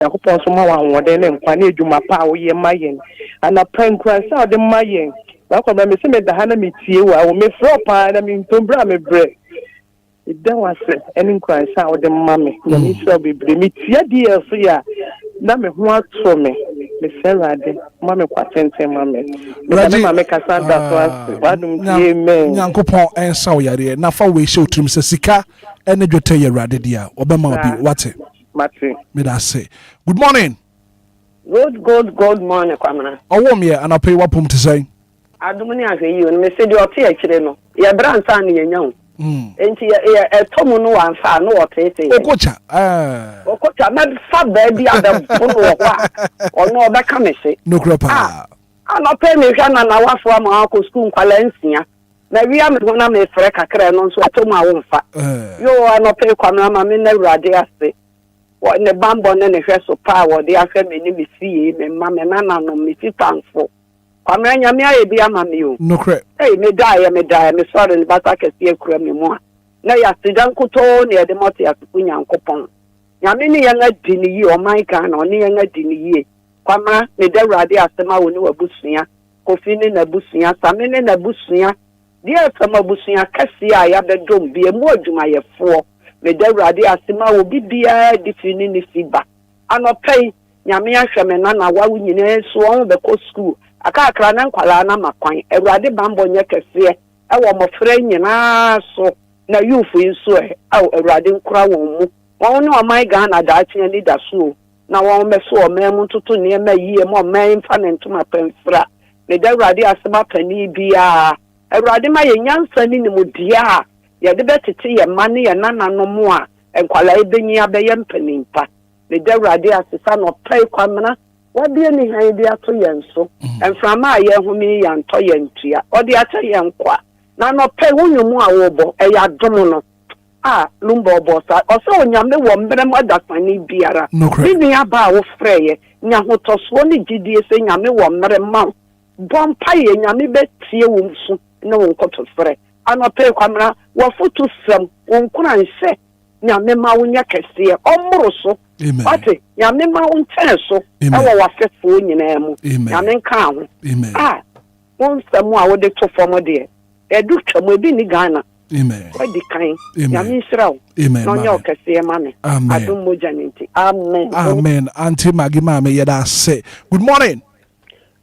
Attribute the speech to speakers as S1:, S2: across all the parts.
S1: Yakupon so ma wa den nkwa na edwuma pa wo ye mayen ana prankran sa de mayen ba ko ba me se me da hana me tie wa wo me fro pa na me ntombra me bre idan wase eni nkran sa wo de mame na me so bebre me tie die so ya na me ho ato me serade mame kwa tenten mame mame kasanda so ase wadum tie men
S2: Nyankopon ensa wo yare na fa we hye otrim se sika ene dwete ye rade dia obema obi wate
S1: Mate.
S2: Me da say. Good morning.
S3: Good morning, Kwamana.
S2: Owom ye anapay wapom te say.
S3: Adumuni ahwe yi me se de ote akire no. Ye bransa na ye nyawo. Enti ye tomu no wanfa no otete.
S2: Okocha.
S3: Okocha me fa ba bia da bunu wo kwa. Ono obeka me se.
S2: No krapa.
S3: Anapay me hwa na wafo ama akọ school nkwala nsia. Na wi am ho na me frɛ kakra no nso tomu awomfa. Yo anapay Kwamana ma me na urade ase. Ne bambo ne hweso pa wo de afɛ me ni misi me ma me nana no misi tanfo kwamra nyame aye bia ma me o
S2: no kre
S3: me die me sorry ni bata kesi ekura me mu a na ya sidan kuto ne de moti asuku nyankopon nyame ni yanga dini yi o man kan no ne yanga dini yi kwama me da rade asema wo ni wabusua kofi ni na busua same ni na busua DLFM abusua kasi a ya bedom bi emu adwuma ye fo me da rade asema wo bibia difini ni fiba anopei nyame ahwe me na wawo nyine so won be ko school akakra na nkwala na makwan awurade bambo nye kese e wo mofre nyina so na youth inso e awurade nkura won mu won ne o my Ghana da atia Anidaso na won me so o mem ntutu ne ma yie mo men fa ne ntuma pemfra me da awurade asema pani bia awurade ma ye nyansa ni mu dia ya de betete ye mane ye nananom mu a enkwala ebenyi abeye mpanimpa le de awurade asesa no pai Kwamana wabie ni han bi ato ye nso enframa ye humi ya nto ye ntua odi acha ye nkwa na no pai wonyumu a wobo e ya dom no Lumba obosa oso onyame wo mbrem adasani biara ni aba wo freye nya hotoso ni gidie se nyame wo mbrem ma bompa ye nyame betie wo msu na wo nkoto frɛ anope Kwamana wo foto sam wo nkura nse nyame ma wo nya kɛseɛ ɔmmoro so ate nyame ma wo ntɛn so ɛwɔ wafɛfo nyinaa mu nyame nka ho wo nsɛm a wo de to fam de edu twam ebi ni Ghana wadi kan nyame nsira wo na nya kɛseɛ ma me adom moja nti amen
S2: Auntie Maggie mama yeda say good morning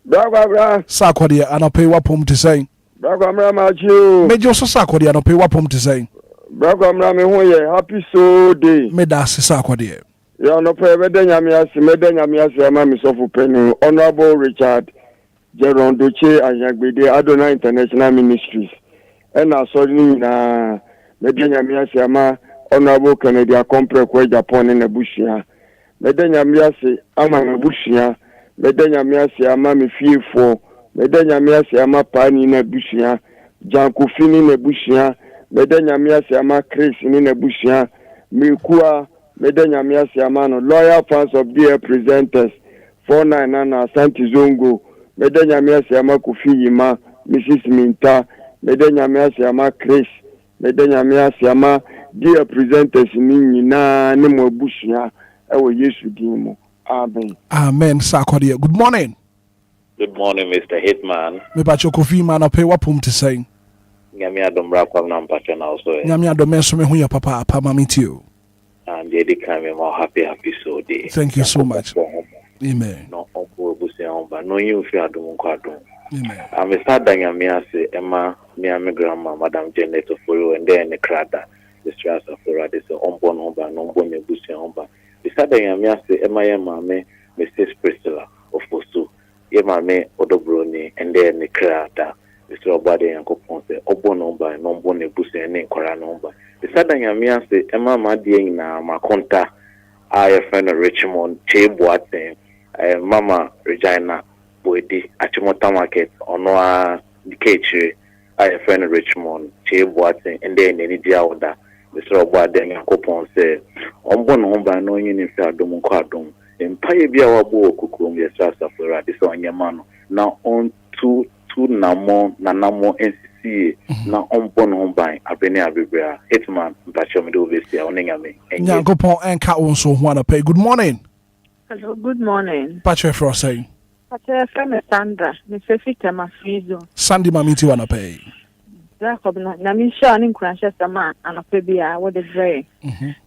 S4: bra
S2: sakode anope wapom te say
S4: Kwamana machu
S2: mejo so sakode anope wapom te say
S4: Kwamana me ho ye happy so day
S2: me da se sakode
S4: ya no pe be de nyame ase ma me sofo penu honorable Richard Gerondoche Anyagbede Adonai International Ministries na so ni na me de nyame ase ma honorable Kennedy Akompre kwa Japan na bushia me de nyame ase ama na bushia me de nyame ase ama me fiefo me de nyame ase ama pani na bushia Jankofini na bushia me de nyame ase ama Chris ni na bushia me kuwa me de nyame ase ama no loyal fans of dear presenters 49 na Asante Zongo me de nyame ase ama Kofi Yima Mrs Minta me de nyame ase ama Chris me de nyame ase ama dear presenters ni nyina ne mo bushia ewo Yesu din mu
S2: amen sakode good morning
S5: Mr. Hitman
S2: me ba Kofi man apay wapom te say
S5: nyame adomra Kwamana mpacho na also
S2: nyame adom so me ho ya papa mama tio
S5: and they come more happy so day.
S2: Thank you so much. Amen.
S5: No obo busiamba no you fi adom kwado.
S2: Amen.
S5: I'm start nyame ase Emma me grandma Madam Janet Oforo and then the crada the stress of Flora this onbo no me busiamba. We start nyame ase Emma ye mame Mrs. Priscilla of Fosu ye mame Odobroni and then the crada Mr. Obade Yankopon say obo no ne busi and Enquires number. The sudden Yamia say Emma Madie na Makonta I friend Richmond Che Boate Mama Regina Boedi Achimota Market Onoa Dikechi I friend Richmond Che Boate and then any dia order Mr. Obade Yankopon say ombo no no yin fi adom kwadom empaye bia wabo okukum yesa safora this on yamano now on two namo NCC na ombon omban abene abebra Hitman mpacho me do besia onenyame
S2: Nyankopon enka won so ho ana pay good morning
S6: Hello, good morning.
S2: Patrick Frosting.
S6: Patrick from Sandra. Me fefita mafizo.
S2: Sandy mamiti wanapay.
S6: Jacob na mi sure ni nkuranhye sama anope bia wo de dre.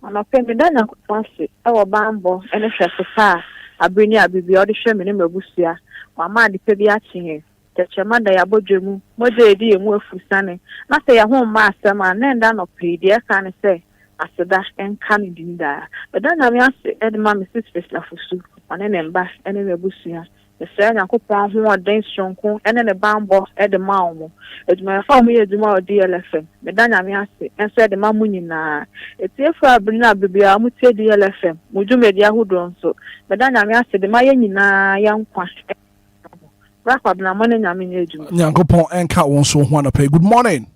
S6: Anope me da na kwase e wo bambo ene hwesepa abreni abibi o de hwe me ne mabusua. Wa ma de pe bia kyenye. Techema da ya bodwemu. Moje edi emu afusane. Na se ya ho ma asema na nda no pe de ka ne se aseda enka ne dinda. Beda na mi ase edma Mrs. Fesla Fusu. Ane ne mba ene mabusua. Sɛ Nyankopɔn ho ɔden sonko ene ne bambo de ma wo mo eduma fa mo ye eduma o DLFM me da nyame ase enso de ma mo nyina etiefu abirina bibia mo tie DLFM mo dwumedi ahodo nso me da nyame ase de ma ye nyina ya nkwa rakwa na mo ne nyame ne eduma
S2: Nyankopɔn enka wo nso ho anapay. Good morning.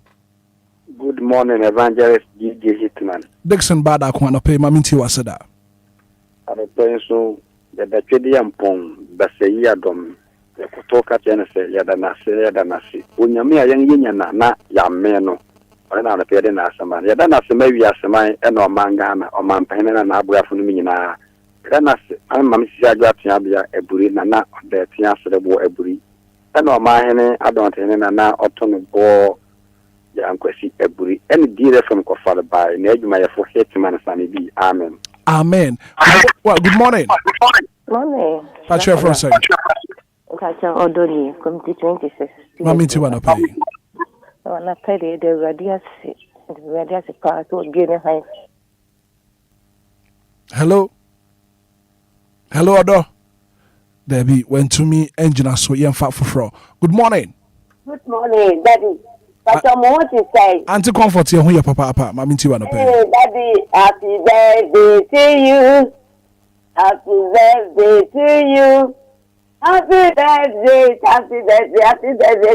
S7: Good morning, Evangelist DJ Hitman.
S2: Dixon Bada ko anapay maminti waseda.
S7: Anapay so the Betwedi Yampong, Basayi Adom, the Kotoka Tenese, Yadanasi. Unyami a young Yanyana, not Yameno, or an appeared in Asaman. Yadanas maybe Asamai and or Mangana or Mampana and Abua Funimina. Ranas, I'm Mamsia Gatia, Eburi, Nana, the Tias the War Eburi. And or Mahene, I don't know, Autumn Bo, Yankwesi Eburi, any dealer from Kofada by Nejumaya for Hitman Sani B. Amen.
S2: Amen. Well, good morning.
S8: Morning.
S2: Patrick Frosting.
S8: Kacha Odoni, Committee 26.
S2: Maminti wanapay.
S8: Wana pay the radius part to gain a high.
S2: Hello. Hello, Odo. Debbie went to me engine so yen fat for. Good morning.
S8: Good morning, Daddy. But I'm what you say.
S2: Auntie Comfort here, who your papa, Maminti wanapay.
S8: Hey, Daddy, happy birthday to you. Happy birthday to you. Happy birthday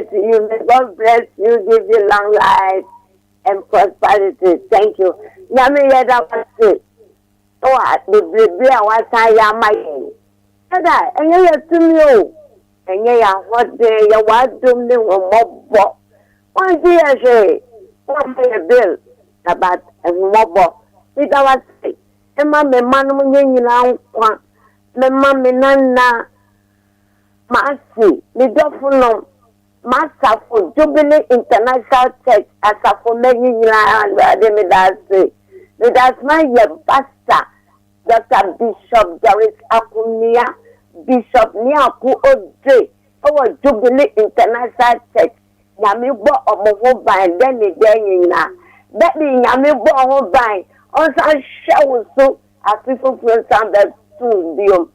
S8: to you. May God bless you, give you long life and prosperity. Thank you. Yami yada wasi. Oh, the baby wasa ya mai. Yada, enye ya tumio. Enye ya hote ya wadum ni womobo. One day say, one pay a bill about a womobo. Ita wasi. Emma me manu munye na kwa. Me mami nana. Masi, the Dofuno, Master Jubilee International Church, as a for many years, with as my pastor, Dr. Bishop Doris Akunia, Bishop Niaku Ode, our Jubilee International Church, Yamibo of Mohoba, and then the na. That being Yamibo of Mohoba, also show so as people from Sanders to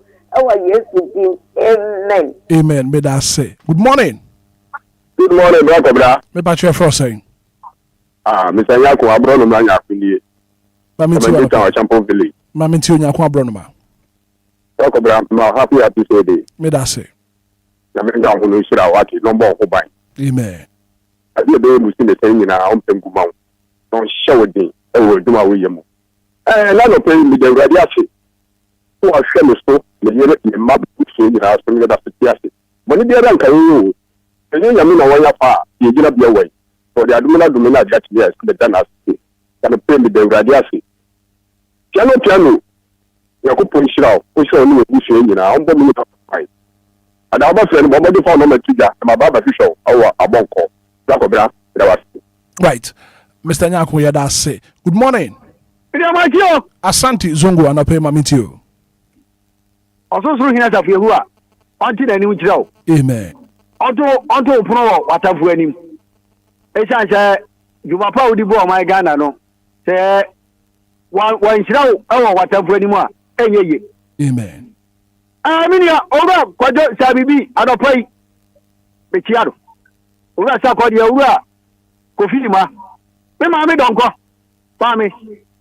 S8: Amen.
S2: Amen. May that say. Good morning.
S4: Good morning, brother.
S2: Me Patrick Frosting.
S4: Mr. Yako Abrono Manya Fili.
S2: Maminti
S4: wanapay. Champion Village.
S2: Maminti unyako abronoma.
S4: Talk about my happy episode.
S2: Me that say.
S4: Yamenga hunu shira wati lombo kubai.
S2: Amen.
S4: Adi be musi the same na ompengu mawu. Don show din. E wo duma wo yemu. La no pay mi de radiasi. Who are famous to the year in map in the house from the Fiasi. When the other can you, and you mean a way apart, you get up your way. For the Adumina that yes, the Danas, and pay me the radiasi. Piano, you could push out, push on you, in our own minute of time. And our friend, Bobby found on the Tija, and my Baba Fisher, our Abonco, Blacobra,
S2: right. Mr. Nyako Yada say, good morning. Asante Zongo anapay maminti o.
S9: Also through here of Yahua, until any which go.
S2: Amen.
S9: Onto pro whatever any. It's as you are proud of my Ghana, no. Say, one show, oh, whatever anymore.
S2: Amen.
S9: I mean, over Quadro Sabi, I don't play. Pichiado. Ura Sakodia, Ura, Kofima. Me mammy don't go. Family.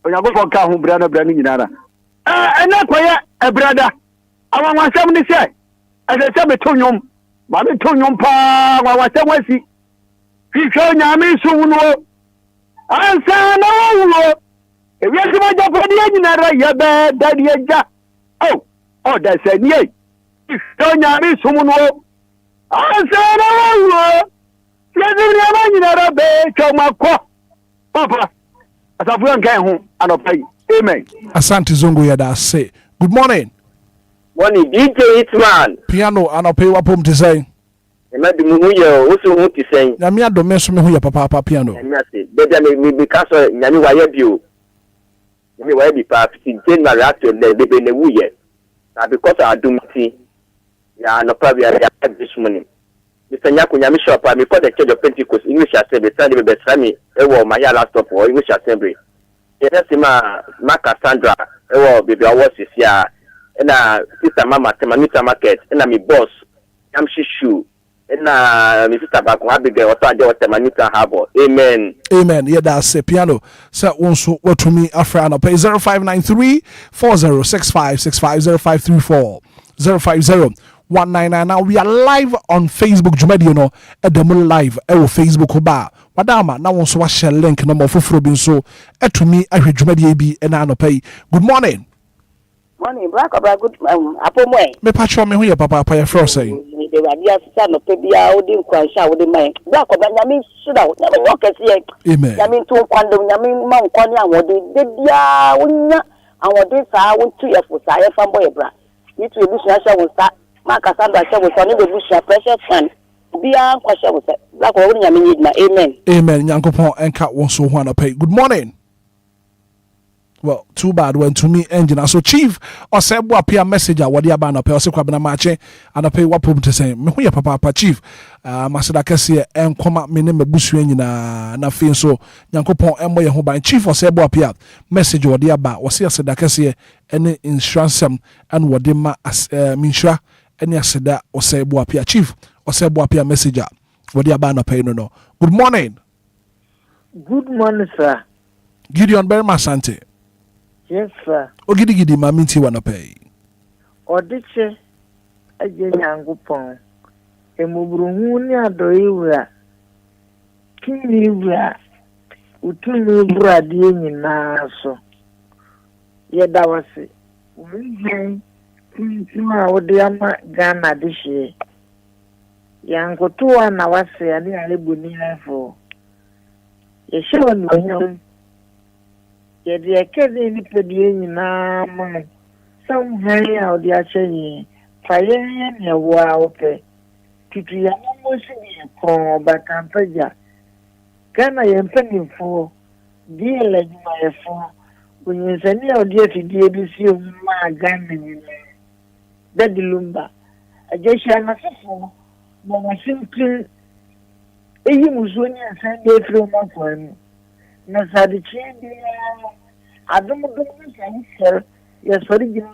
S9: When I go for Kahu, brother, Branina. And not quite a brother. I want somebody to say, as I said, Tonyum, Mammy Tonyum Pa, I was see. He showed Yami soon. I say, no. If you see my job for the engineer, you're bad, daddy. Oh, that's a yea. He showed Yami soon. I say, no. Yes, you're not a bad, Chomako. Papa, as a friend came home and I pay. Amen.
S2: Asante Zongo Yada say, good morning.
S10: Morning, DJ Hitman.
S2: Piano, and I'll pay what home to say.
S10: Maybe Muya also want to say.
S2: Namia don't mess with me who papa piano.
S10: And that's it. Better me because Nami Wayabu. Nami Wayabi Pap, in general, after the Wuya. Because I do see. Yeah, no probably I have this morning. Mr. Nyaku Yamisha, before the Church of Pentecost, English Assembly, Sunday Besrami, my laptop or English Assembly. Yes, Ma Cassandra, baby, I was this year. And Sister Mama, Temanita Market, and my boss, Yamshi Shoe, and my sister Baku Abigail, or Temanita Harbor. Amen.
S2: Amen. Yeah, that's a piano. So, also, what to me, Afra, and pay 0593 4065 0534 050 199. Now we are live on Facebook. Jumedi, you know, at the moon live. Facebook bar. Madama, now also watch a link number for Frobin. So, to me, I read Jumedi be and I pay. Good morning.
S8: Morning, Black about good Apple Way.
S2: Me patch me here, Papa, pay a frost saying.
S8: They were just son of Obia, who didn't quite shout with the mind. Black about Yamin should out, never walk as yet.
S2: Amen.
S8: Yamin to Quando, Yamin Mount Konya, what did ya, and what this I want 2 years for Saya from Boybra. You to wish I will start. Mark Cassandra was on the bush, precious son. Beyond question was Black Woman, Yamin, amen.
S2: Amen. Yankopon and Cat won't so want to pay. Good morning. Well, too bad when to me engine. So chief or say what peer messenger what the ban up or sequabana marche and I pay what problem to say. Me who papa chief Masada Cassia and come up me name a bush na fin so Yankopon and boy home by chief or say what peer message or the about was here said Cassia any insurance and what they ma as minsure any said that or say what peer chief or say what peer messenger what the ban up pay no. Good morning.
S11: Good morning, sir.
S2: Gideon Berma Sante.
S11: Yes, sir.
S2: Ogidi maminti wana pay.
S11: Odiche aje Nyankopon. Emubruhu ni adoiwa. Kini wura. Utumi wura die nyina so. Yeda wase. Wunje kuma wode ama Ghana dishe. Yankotoa na wase ani alebuni afo. Yeshewa no yɛde akɛde ni pedie nyinaa ma some high out the akyɛnyi fa yɛn ne wo a wopɛ tutu ya mo si ne ko ba kampaja kana yɛn panifo DLFM yɛfo onyinsani a ɔde afidie bi si ma Ghana ni dadi Lumba ajesha na sefo mo ma simple eyi muso ni asan de firo ma fo na sadi chindi adumu sir ya sori gina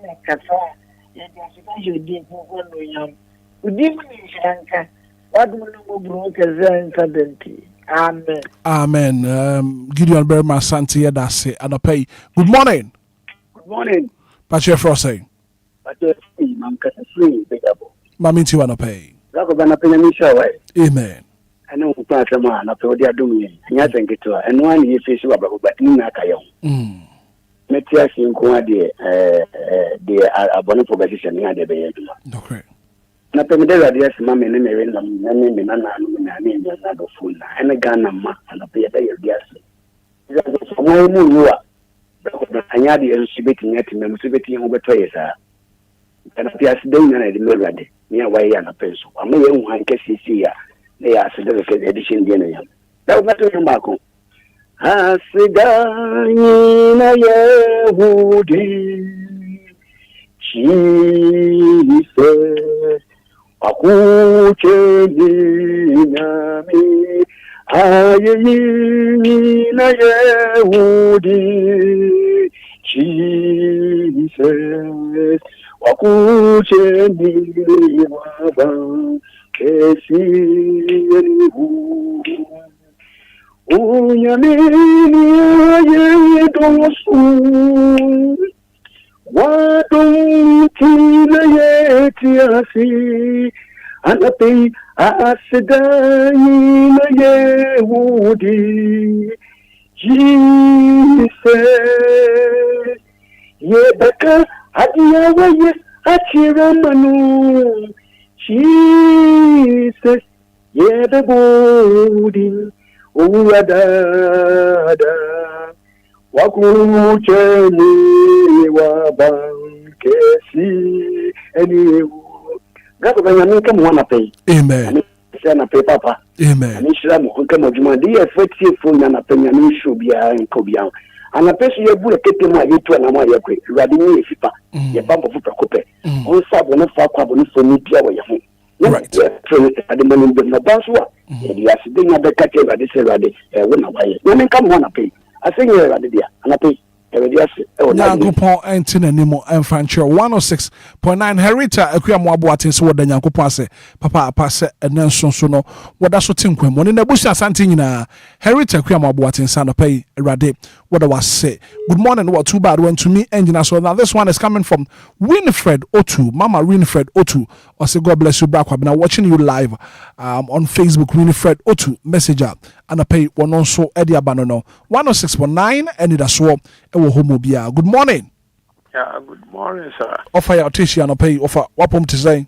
S11: na kasa ya dasika jodi ko no yam udimu ni shanka wadumu no bro kaza incidenti
S2: amen Gideon Berma Santi Yadase and pay. Good morning.
S9: Good morning.
S2: Pache Frosting.
S9: Pache mam kasa free begabo
S2: maminti wana pay.
S9: Rako bana penya misha wa
S2: amen.
S9: Ano kwa sama na pe odi adum yen anya tenketwa eno an ye fesi baba but ni na akayo metia sinko ade de abone proposition ni ade be yeduma
S2: okay
S9: na pe me de radio asma me ne me na me na na do phone na ene Ghana ma na pe de radio asma so mo mu ruwa anya de nsibeti nyati me nsibeti ho beto yesa na pe asde na de me radio ni awaye ya na penso ama ye hu han kesisi ya ya asida ke edition dia na yam da umato yambako asidani na yehudi Jesus akucheni nami ayini na yehudi Jesus wakucheni waba kesi unyamini aye dosu wadum tile yetiasi anapi asidai na yehudi Jesus yebeka adiyawa ye achiramanu Jesus yebebudi uwadada wakucheni waba kesi eni gato banya mi kama wana pay
S2: Amen.
S9: Na pay papa.
S2: Amen.
S9: Ani shira mo kama juma di efeti fo nya na penya ni show bia nko bia. Ana pesi ye bu ekete mu ayetu na mu ayekwe. Ruade ni efipa. Ye bambo fu prekope. On sabo no fa kwa bo no so ni bia wo ye ho. Right. Ade mo ni na banswa. Ye aside nya be ka ke ruade se ruade wo na waye. Na men kama wana pay. Asenye ruade dia. Ana pay.
S2: Nyankopon entin animo enfranche 106.9 Herita akua mo aboaten so woda Nyankopon ase papa apase enenso so no woda so tinkwam woni na busia asante nyina Herita akua mo aboaten sa no pay Erade woda wase. Good morning, what too bad went to me engine. So now this one is coming from Winifred Otu, Mama Winifred Otu. I say God bless you, Brack. I've been watching you live on Facebook. Winifred Otu messenger and I pay one also Eddie Abanono 106.9 Anidaso Wɔhɔ. Good morning.
S12: Yeah, good morning, sir.
S2: Offer your tissue and I pay offer what pump to say.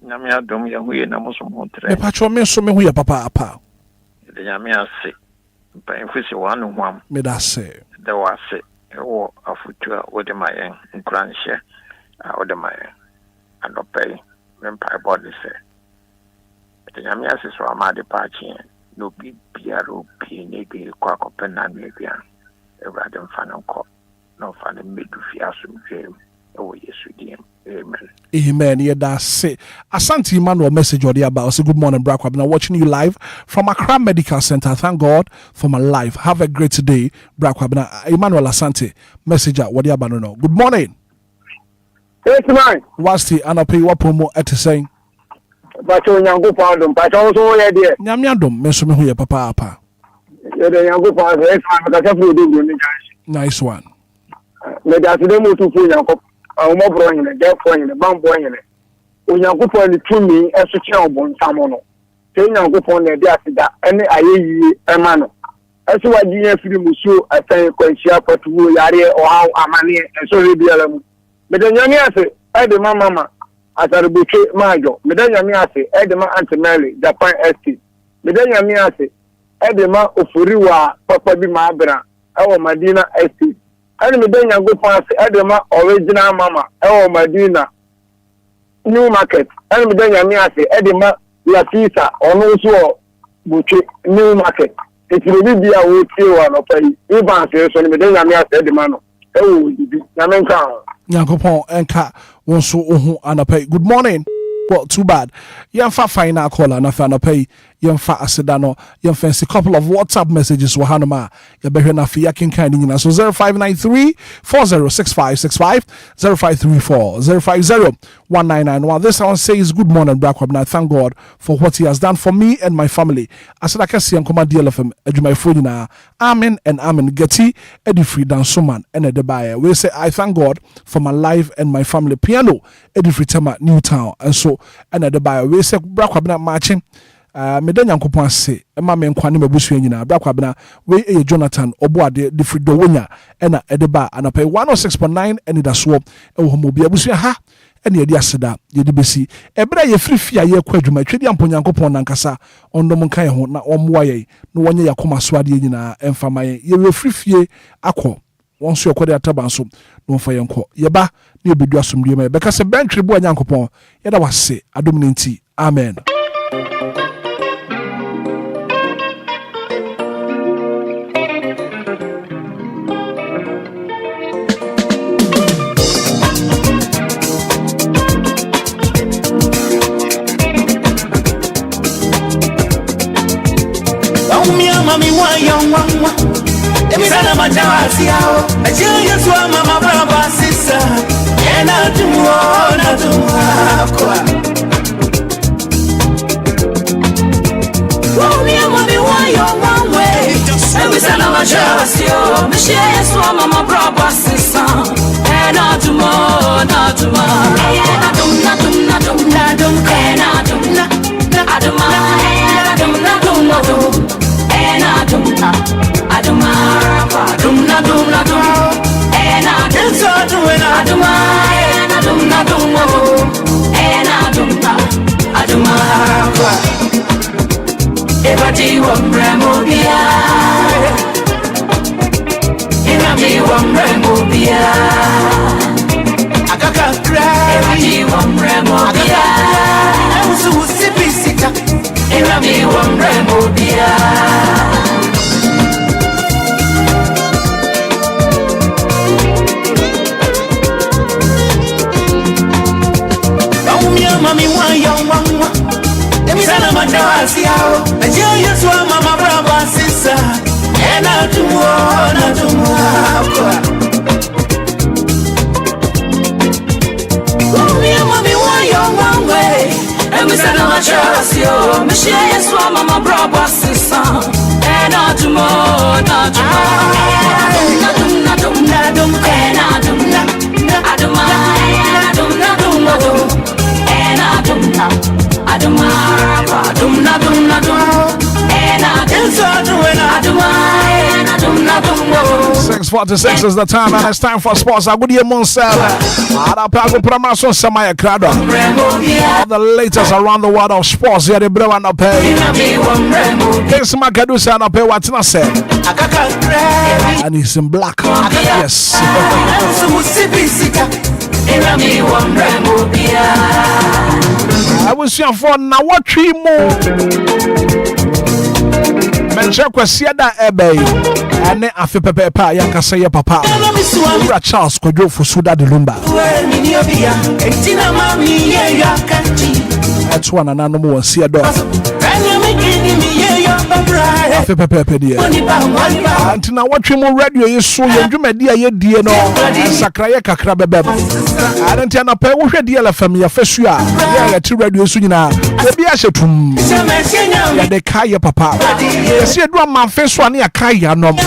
S12: Namia dom ya huye na muso montre.
S2: Me patcho me so me huye papa apa.
S12: De namia se. Pa enfisi wanu hwam.
S2: Me da se.
S12: De wase. Ewo afutua wode mayen nkranhye. Wode mayen. Anopay. Mempa body se. De namia se so amade pachi. No bi biaro bi ne bi kwa kopena ne bia. Ewrade mfano ko. No fane medu fi asumdwem. Ewo Yesu dim. Amen.
S2: Amen. Yeah, that's it. Asante Emmanuel message or the about. Say good morning, Brack. I've been watching you live from Accra Medical Center. Thank God for my life. Have a great day, Brack. I've been Emmanuel Asante messenger. What the about no? Good morning.
S9: Hitman.
S2: What's the anape what promo at saying?
S9: But you nyango pardon. But also yeah dear.
S2: Nyamiadom. Me so me huye papa apa.
S9: Yeah, the nyango pardon. Hitman. Because you do good.
S2: Nice one.
S9: Me da se demo tu fu nyango. Omo bro hine, therefore hine, bambo hine. Onyankopon ni tumi eso che obonsam no. Te Onyankopon na de asida ene ayeyi ema no. Eso waji ya firi musuo asan kwanhia patuwo yare ohaw amane eso rebiala mu. Me de nyame ase e de mama asarbuche majo. Me de nyame ase e de ma Aunt Mary Japan ST. Me de nyame ase e de ma ofuriwa papa bi ma abra e wo Madina ST. Ani me den yango pass edema original mama e Madina New Market. Ani me den yami ase edema Lafisa onu so buche New Market. Eti bi bia wo tie wa no pai. Iban se so ni me den yami ase edema no. E wo bibi. Nyame nka.
S2: Nyankopon enka won so ohu anapai. Good morning. Well, too bad. Yemfa final caller na fa pay. Yemfa aseda no. Yemfa a couple of WhatsApp messages wa hanoma. Yebehwe na fi yakin kan nyina. So 0593 406565 0534 050 1991. This one says good morning, Brack. I thank God for what He has done for me and my family. I said I can see Nkoma DLFM ejuma phone na. Amen and amen. Geti edi free dan soman and edebaye. We say I thank God for my life and my family. Piano edi free tema Newtown and so and edebaye. We say Brack abna marching. Meda Nyankopon ase ema me nkwane mabusu nyina Brack abna we Jonathan Oboade de free dowonya ena edeba anapay 106.9 Anidaso Wɔhɔ abusu ha ene yedi aseda yedi besi ebra ye frifia ye kwa adwuma twedi ampo Nyankopon nankasa ondom nka ye ho na omwa ye no wonye yakoma so ade nyina emfama ye we frifie akọ wonso yakode atabanso no mfa yenko yeba na ebedu asomdie ma beka se bentwe bo Nyankopon yeda wase adom nti amen.
S13: Mami wa young one. Emizana majawasi yao. Ajia Yesu wa mama brava sisa. Ena tumuona kwa. Mami wa young one. Emizana majawasi yao. Mishia Yesu wa mama brava sisa. Ena tumuona Ena dum. Ena dum. Akaka Majawasiao, Nigeria swa mama brava sister, and I do mommy, why you one way? And we said, Majawasio, Nigeria swa mama brava sister, and I do more, not
S2: Six 46 is the time, and it's time for sports. I good year, Monsell. Arapago Pramaso Samaya Crado. All the latest around the world of sports. Here, the Brewan Pay. This Makadusa and Pay what's not said. And he's in black. Yes. I was your phone now. What 3 more? Menche kwasiada ebe ene afi pepepa yankasa ye papa Ura Charles Kwadwo Fusuda de Lumba Etwa na nanu mo wansia do afi pepepa die antina watwe mo radio yeso yendwumadi aye die no sakraye kakra bebem antia na pe wo hwe DLFM ya fesu a ya ti radio yeso nyina ebi ahyetum ya de kai papa si edu amanfe so ane akai anom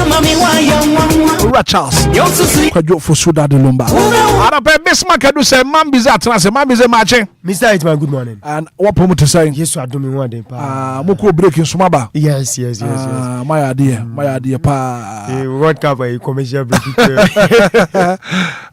S2: Ura Charles Kwadwo Fusuda de Lumba ara pe Bismarck edu say man biza atena say man biza mache
S14: Mr. Hitman, good morning.
S2: And what promote to say?
S14: Yes, I do me one day pa.
S2: Moko breaking sumaba.
S14: Yes.
S2: My idea pa.
S14: What cover a commercial break.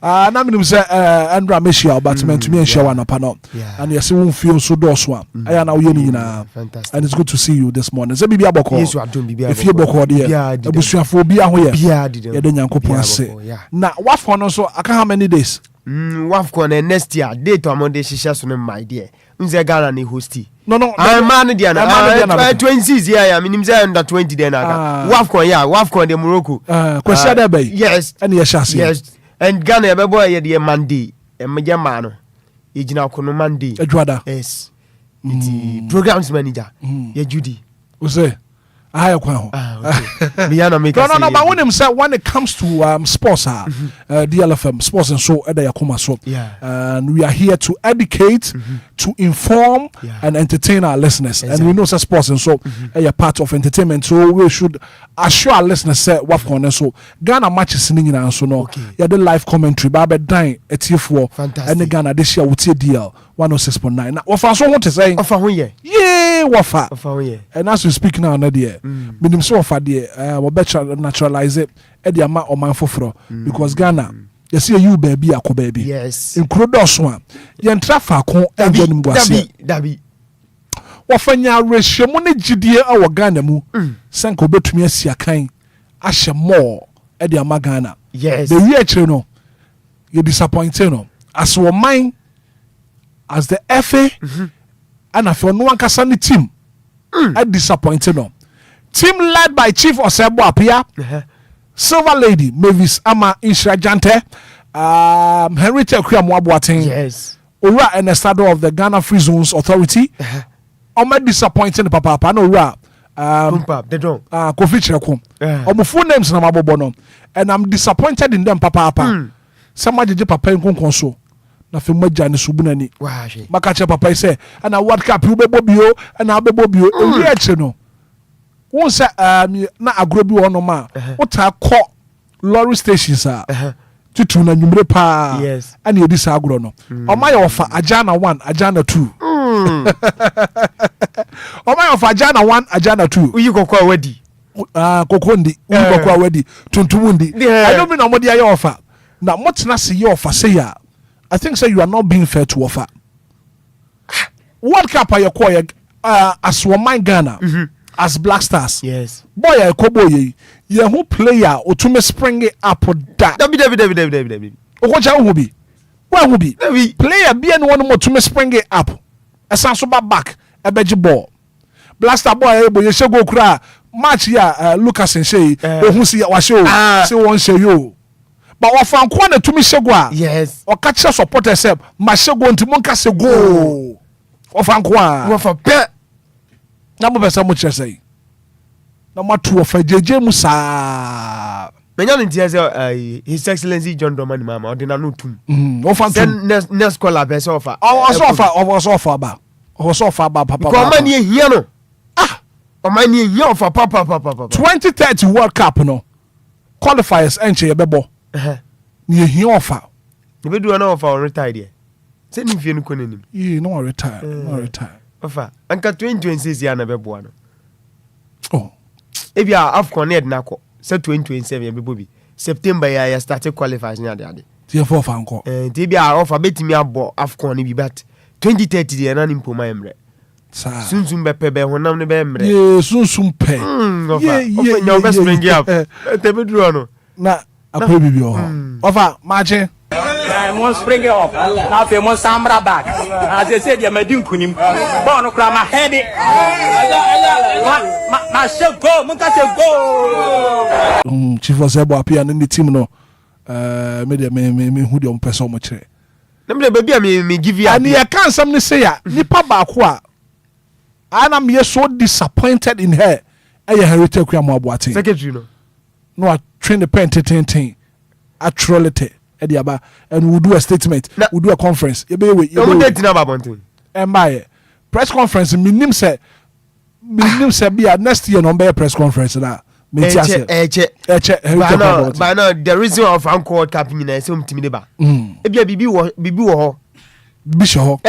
S2: Na me say Andra Meshia but me to me share one upon. And you see won feel so dos one. I na we ni na. And it's good to see you this morning. Say bibia boko.
S14: Yes, I do bibia.
S2: If you boko there. Abusuafo bia ho ye. Bia did. Ye de Nyankopon ase. Na what for no so aka how many days?
S14: Wafcon next year date among shisha so my dear. Unze Ghana ni hosti.
S2: No.
S14: I'm man Diana. 26 yeah, I mean under 20 then Wafcon de Morocco.
S2: Kwesiada bay.
S14: Yes.
S2: And
S14: yes. And Ghana be boy ye de Monday. E meja man. E gina kono Monday.
S2: Edwada.
S14: Yes. It's programs manager. Ye Judy.
S2: Ose. No, but when it comes to sports, DLFM, sports and show, and we are here to educate, to inform, and entertain our listeners. Exactly. And we know that sports and show are part of entertainment, so we should assure our listeners say what for so Ghana matches singing and so no. Yeah, the live commentary, Baba Dine at T4, and the Ghana this year with DL 106.9. Now, what I want to say, Wafa, and as we speak now, Nadia. Minim so for the we better naturalize it e dey ama o man foforo because Ghana you see you baby akọ baby
S14: yes
S2: include one yen trafa ko enje nim gwase
S14: dabi
S2: wo fanya rehwemu ne gidie a wo Ghana mu senko betumi asia kan ahye more e dey ama Ghana
S14: yes
S2: the year kire no you disappointed no as wo man as the FA and after no one kasa ni team I disappointed no. Team led by Chief Osebo Apia, Silver Lady Mavis Ama Insurgente, Henrietta Kriamwabuating,
S14: yes,
S2: Ura and Estado of the Ghana Free Zones Authority. I'm disappointed, Papa. No Ura,
S14: they don't.
S2: Kofi Chirakum. My full names na mabobono, and I'm disappointed in them, Papa. Somebody Papa in Konso. Na fe maja ne subunani. Makache Papa say, and a World Cup you be bobio, and I'll be bobio. We no. Won say na agrobi wono ma what call lorry stations tutu na nwumre pa and ye dis agro no o ma ye ofa ajana 1 ajana 2 o ma ye ofa ajana 1 ajana 2
S14: uyi kokwa wadi
S2: kokondi uyi kokwa wadi tuntumundi I don't mean amodi aye ofa na motena se ye ofa say ya I think say you are not being fair to offer World Cup aye call as wo man Ghana as Black Stars.
S14: Yes.
S2: Boy, I kobo ye who player or to me spring it up that.
S14: David.
S2: Okocha who be? Where who be? Player be and one more to me spring it up. A sansoba back a beji ball. Blaster boy, boy, you should go cry. Match here, Lucas and Shay, who see our show, see one show you. But what found corner to me shagwa?
S14: Yes.
S2: Or catch a supporter say, my show going to Monka say go. Or found one.
S14: What for pet?
S2: na mo pesa mo kire say na mo to ofa jeje mu saa
S14: menya ntia say his excellency John Dramani Mahama odina no tum
S2: ofa tum
S14: next call abese ofa
S2: ofa ba osofa ba papa
S14: ko mani ehia no o mani ehia ofa papa
S2: 2030 World Cup no qualifiers enche yebebo ni ehia ofa
S14: ebedu na ofa retired se ni fie no konanim
S2: no retire
S14: ofa anka 2026 ya na bebo no
S2: oh
S14: ebia afcon ed na ko se 2027 ya bebo bi September ya start qualifiers ni ade
S2: tie for fa nko
S14: ebia ofa betimi abo afcon ni bi but 2030 de na ni mpoma emre
S2: sa
S14: sunsun bepe be honam ne be emre
S2: sunsun pe
S14: ofa nya best bring up tebeduro no
S2: na akwa bibi ofa mache
S15: I must bring it up. Now we must samra back. As I said, you're making kunim. Born to my head. My shall go. Munka
S2: go. Chief was able to appear in the team. No, me who don't press so much.
S14: Baby, me give you.
S2: And I can't something say ya. Nipa bakwa. And I'm so disappointed in her. I heritage Kwamwabwati.
S14: Secretary no.
S2: No, I train the pen to I troll it. And we'll do a statement. We'll do a conference. You press conference. Minim say be next year no press conference that.
S14: But no, the reason of Uncle Captain is something to me.
S2: Bibisho.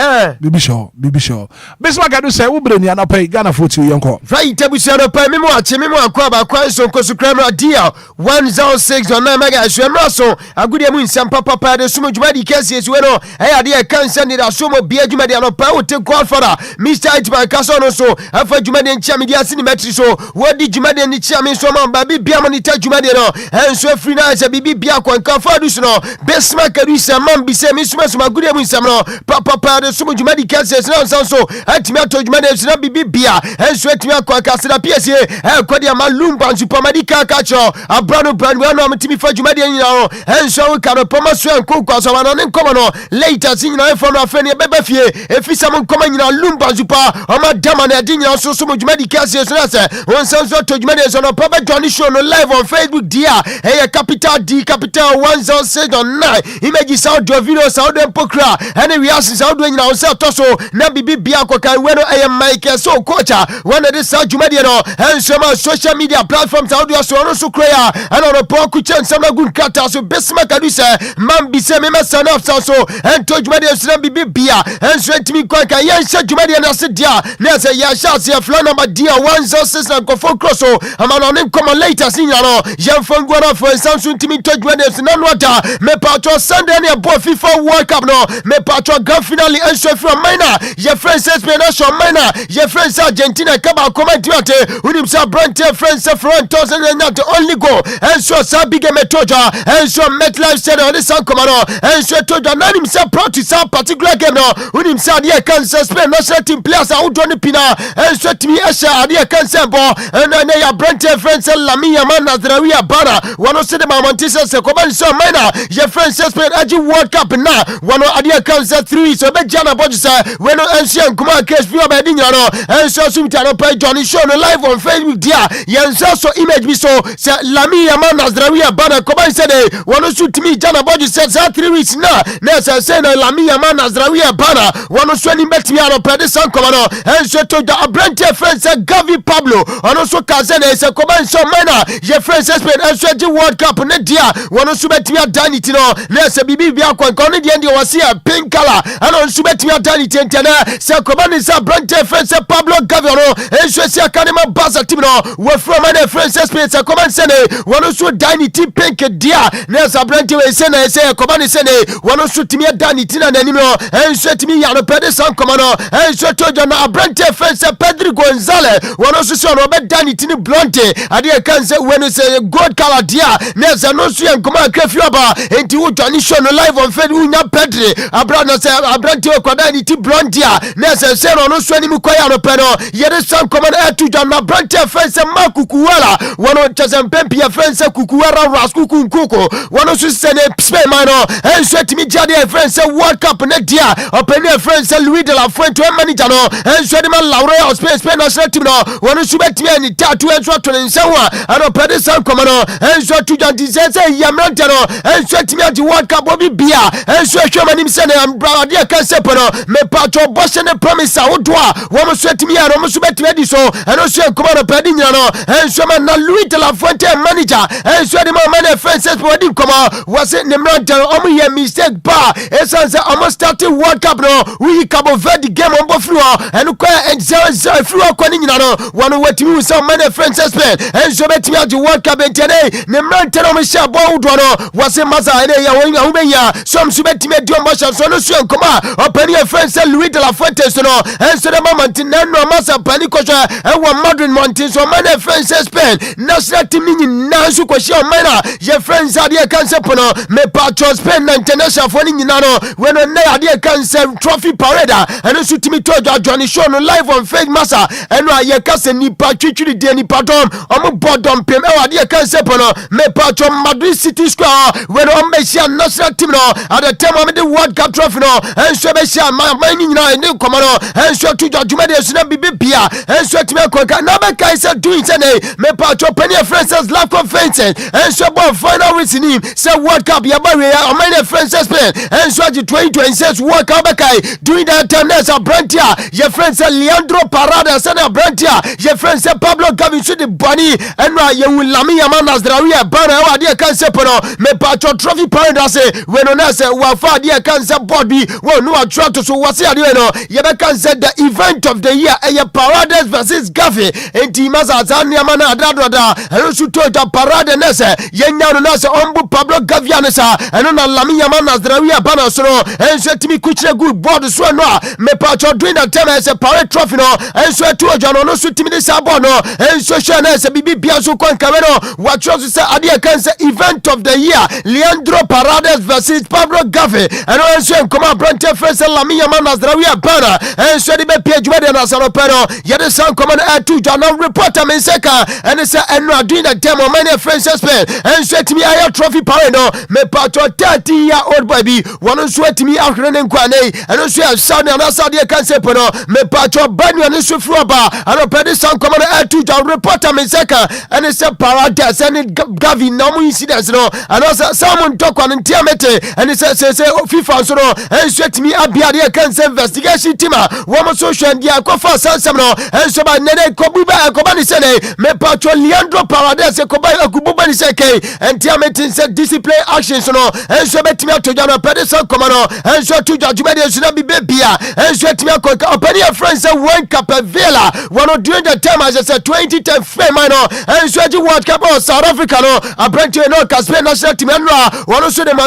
S2: Bibisho. Bismarck adu say wo breni ana pay Ghana fotu yenko.
S14: Right tabusia do pay memo akwa ba kwan so nkosu kramra dia 106 on mega hwemra so agudi mu nsam papa de sumo djumadi kesi esu we no eya de kansa ni da sumo bia djumadi ano pa wo te godfather Mr. Hitman kaso no so afa djumadi nchia media sini metri so wodi djumadi ni chia me so ma ba bibia mo ni ta djumadi no enso free na se bibia kwa nkafa du so no Bismarck adu se mam bi se mi sumo so agudi mu nsam no papa de sumo djumadi kesi na nsan so atimi ato djumadi esu na bibia enso atimi akwa kasira piesie kwadi ama Lumba supermarket kacho abrano brand we no amtimi fa djumadi nyina no enso we karo poma so enkokwa so wana ne nkomo no later sin nyina efo no afeni beba fie efisa mo nkoma nyina Lumba super o ma dama na di nyina so sumo djumadi kesi esu na se onsan so to djumadi esu no papa Johnny show no live on Facebook dia capital D capital 106.9 image sound video sound pokra and we ask sound nyina on se to so na bibia akokan we no Mike so coach one of this djumadi no enso ma social media platforms audio so no so krea and on report ku chen sam na gun kata so Bismarck adu se man bi se me masana of so and to djumadi so bibia enso entimi kwa kan yan sha djumadi na se dia na se ya sha se fla number dia 106 na go cross so ama no ne come later sinya no yan fangu na for Samsung entimi to djumadi so na no ata me patro Sunday na bo FIFA World Cup no me patro grand finale enso from minor ye friends explanation minor ye friends Argentina kaba komatiate unimsa brante friends from 2000 not only go enso sabige metoja enso MetLife said on this komano enso toja nanimsa proud to some particular game no unimsa dia cancer Spain national team players out on the pina enso timi esha dia cancer bo na ya brante friends Lamia Manazrawia bana wano se de Mamantisa se kobanso mana ye friends Spain aji World Cup na wano adia cancer 3 so be jana bojisa weno enso nkuma case fi ba dinya no enso sumta pay Johnny show no live on Facebook dia yenso so image bi so se Lamia Manazrawia bana koban se de wono shoot me jana bodu se 3 weeks na se na Lamia Manazrawia bana wono so ni betimi aro pede san komano enso to da brand friends se Gavi Pablo ono so kaze na se koban so mana ye friends Spain enso ji World Cup ne dia wono so betimi adaniti no na se bibi bia kwankon ne dia ndi wasi a pink color ano so betimi adaniti entena se koban se brand friends se Pablo Gavi no enso se akadema basa team no we from my friends space command sene one so danity pink dia na sabrante we sene se command sene one so timi danity na nanim no enso timi ya no pede san command no enso tojo na abrante friends Pedro Gonzalez one so no be danity ni blonde ade kan se when say gold color dia na se no so en command krefi oba enti wo Johnny show no live on Facebook nya Pedro abrana say abrante okoda ni ti blondia na se no so ani mu kwaya no pe no yede san common air to John abrante fence makukuwala wono chasem pempia fence kukuwara ras kukunkuko wono so se ne Spain man no enso timi jade fence World Cup ne dia openi fence Louis de la Fuente manager no enso de man Laurel Spain national team no wono so betimi ani tatu enso to ne nsewa ano pede san common no enso to John disense yamrante no enso timi adi World Cup obi bia enso hwemanim se ne ambrade kan sepono me pacho bosse ne promise awodwa womo so timi ya no mo so betimi adi so eno so enkomo no pede nyina no enso man na Louis de la Fuente manager enso de man fences body komo was it nemrante omo ye mistake ba esanse omo starting World Cup no we Cabo Verde game on bofru eno kwa 0-0 fru kwa ni nyina no wono watimi so man fences pen enso betimi adi World Cup entene nemrante no mo sha bo wodwa no was it masa ene ya won ahumenya so so betimi adi omo sha so no so enkomo opani fences Louis de la Fuente so no enso de moment na no masa pani ko ewo Madrid Mountain so man fences pen national team ni na so ko shia man ye friends ade cancer pono me patros pen na international for ni nyina no we no na ade cancer trophy parade and so timi to Johnny show no live on fake massa eno aye kase nipa twitwiri de nipa dom omo bodom pem e ade cancer pono me patros Madrid City Square we no me shia national team no at the time of the World Cup trophy no and so be shia man nyina ni komo no and so to judgment de so na bibia and so timi ko na be kai say doing say me patros penny friends live conference and so final reason him say World Cup ya ba we o many friends Spain and so 2026 World Cup kai during that time there's a Brantia your friends Leandro Parada say a Brantia your friends Pablo Gavin so the bunny and you will lami amanas drawia bana wa dia kan se pono me patro trophy parade say we no na say wa fa dia kan se board bi we no attract so wase ade no ye be kan say the event of the year e Parades versus Gavi enti maza zania mana adadada and so to the parade na say yenya no na say ombu Pablo Gaviano sa eno na lamia mana zdrawia bana so no enso timi kuchire good board so no me patro during that time as a parade trophy no enso to ojo no so timi sa board no enso sha na say bibi bia so kon kamero what chose say ade kan say event of the year Leandro Parades versus Pablo Gavi eno enso nkoma Brante face lamia mana zdrawia bana enso de be page we de na so pero ye de san common air to journal reporter men seka and say eno during that time o many friends spend enso timi aye trophy parade no me patro 30-year-old boy bi wono so atimi ahwere ne nkwane eno so ya sound na sadia kan se pono me patro banu ne so fru ba ano pede san common to journal reporter men seka and say Paradise and Gavi no mu incidents no ano someone talk on ntiamete and say FIFA so no enso atimi abia de kan se investigation team womo so hwe dia kofa sansam no enso ba nene kobuba koba ni se ne me patro Leandro Paradise koba akububa ni se ke ntiamete se discipline actions no enso betimi atoja no pede san komano enso to judgment enso na bibia enso etimi akoka opani a friends say World Cup Villa one during the time as I said 2010 fame no enso ji World Cup of South Africa no abrante no Spain national team no one so dem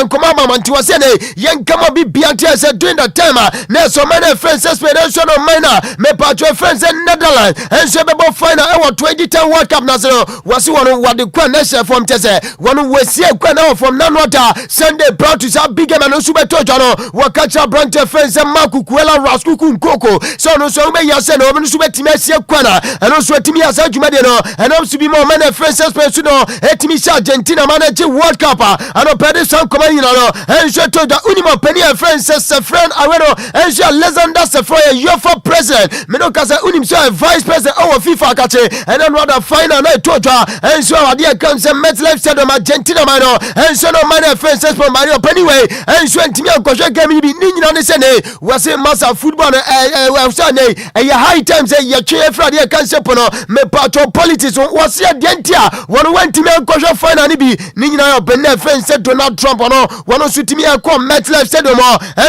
S14: komama man tiwase ne yenkama bibia ntia say during the time na so many friends Spain enso no minor me patro friends Netherlands enso bebo final e 2010 World Cup na so wasi one what the kwa nation from tese one we see now from Nanota Sunday proud to say big man no subeto jano wakacha Brante fence makukuela raskuku nkoko so no so me yase no no subetimi asie kwana eno so etimi asa dwumade no eno so bi mo man fences person no etimi sha Argentina manage World Cup ano pede san koma yina no enso to da unimo pani fences se friend awero enso Alexander Sefoya UEFA president me no kasa unim so vice president our FIFA kache eno no other final na to jwa enso ade kan se MetLife stadium Argentina man no enso no man fences for Mario anyway enso ntimi ankoshe game bi ni nyina ne se ne wase massa football we say ne high time say ye twe frade kan se pono me patro politics wase adentia won wantimi ankoshe final ni bi ni nyina yo benne fences Donald Trump no won so timi akọ MetLife stadium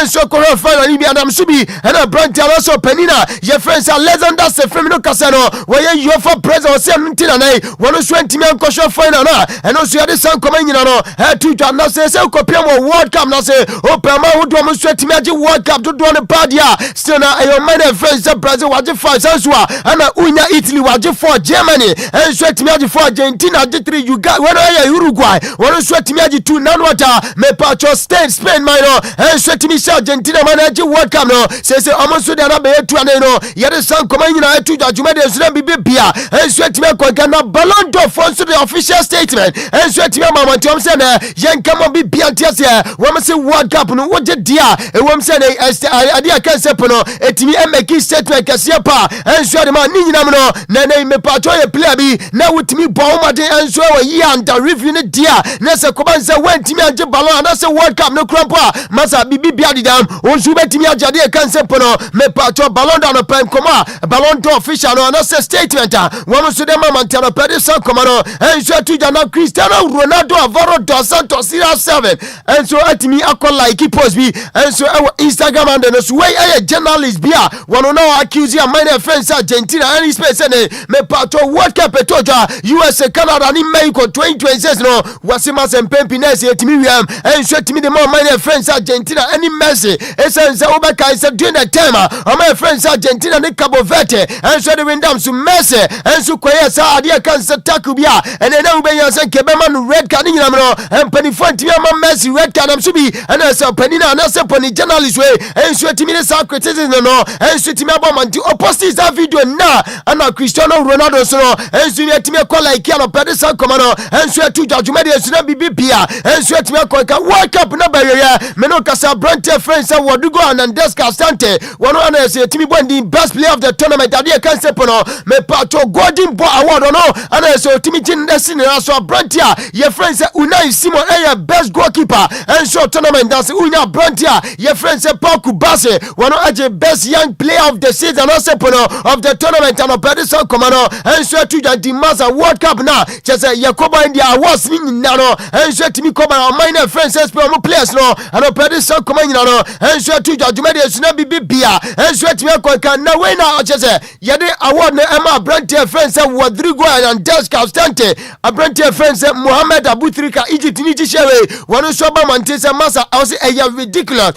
S14: enso ko final ni bi Adam Subi and Brante also penina ye friends Alexander Sefoya no kasa no we ye UEFA president say ntina na won so ntimi ankoshe final na and also ye san koma nyina no to na say kopia mo World Cup na say open ma wo do mo sweat me age World Cup do no padia still na ayo man friends Brazil waje 5 sansua ana unya Italy waje 4 Germany and sweat me age 4 Argentina age 3 Uruguay wona ya Uruguay wona sweat me age 2 nanwata me patro Spain man man no enso timi sha Argentina man agi World Cup no say omonso de na be etu ane no yede san koma nyina etu dwuma de enso na bibia enso timi akwa na Ballon d'Or for the official statement enso timi amamanti om say na yenkamo bibia ntiase wo say World Cup no wo je dia e wo say na ade aka sepo no etimi emeki statement kase pa enso de man ni nyina no na me pato ye player bi na wutimi bo ma de enso wa yi under review ne dia na se koban se wentimi age Ballon na se World Cup no krampa masa bibia didam onsu betimi age ade aka sepo no me pato Ballon d'Or no pen koma Ballon d'Or official no na se statement wo so de mama ntano pede san koma no enso tuja na Cristiano Ronaldo Alvaro dos Santos CR7 enso atimi akola like post bi enso Instagram and no so wey journalist bia wono na accuse ya my friends Argentina and space ne me pato World Cup etoja USA Canada ni Mexico 2026 no wasima sempempi na se etimi wiam enso etimi de my friends Argentina any Messi esense obeka is during the time my friends Argentina ni Cabo Verde enso de windam so Messi enso kwaye sa ade kan se takubia ene na ubenya se kebema no red card nyina no empani fanti ama Messi red card am so bi ene se pani na se pani journalist we enso etimi ne sa criticism no enso etimi abomanti opposite that video na ana Cristiano Ronaldo so no enso etimi call like ya no pede san koma no enso etu judgment de so na bibia enso etimi call ka World Cup na barrier me no kasa brante friends wodugo anandeska stante wono ana se etimi bondi best player of the tournament ade kan se pono me pato golden ball award no ana se etimi jin desi na so brantia ye friends Unai Simon best goalkeeper enso tournament dance unya brantia ye friends Paul Kubase wono age best young player of the season no se pono of the tournament and operation komano enso tu di Masa World Cup na chese Yakoba India awards ni no enso etimi koba minor friends spell mo players no and operation komano no enso tu judgment de suna bibia enso etimi akoka na we na chese yede award na ema brantia friends Rodrigo and Deska Stante brantia friends Mohamed Abutrika Egypt ni jishewe wono so ba mantese Masa also ridiculous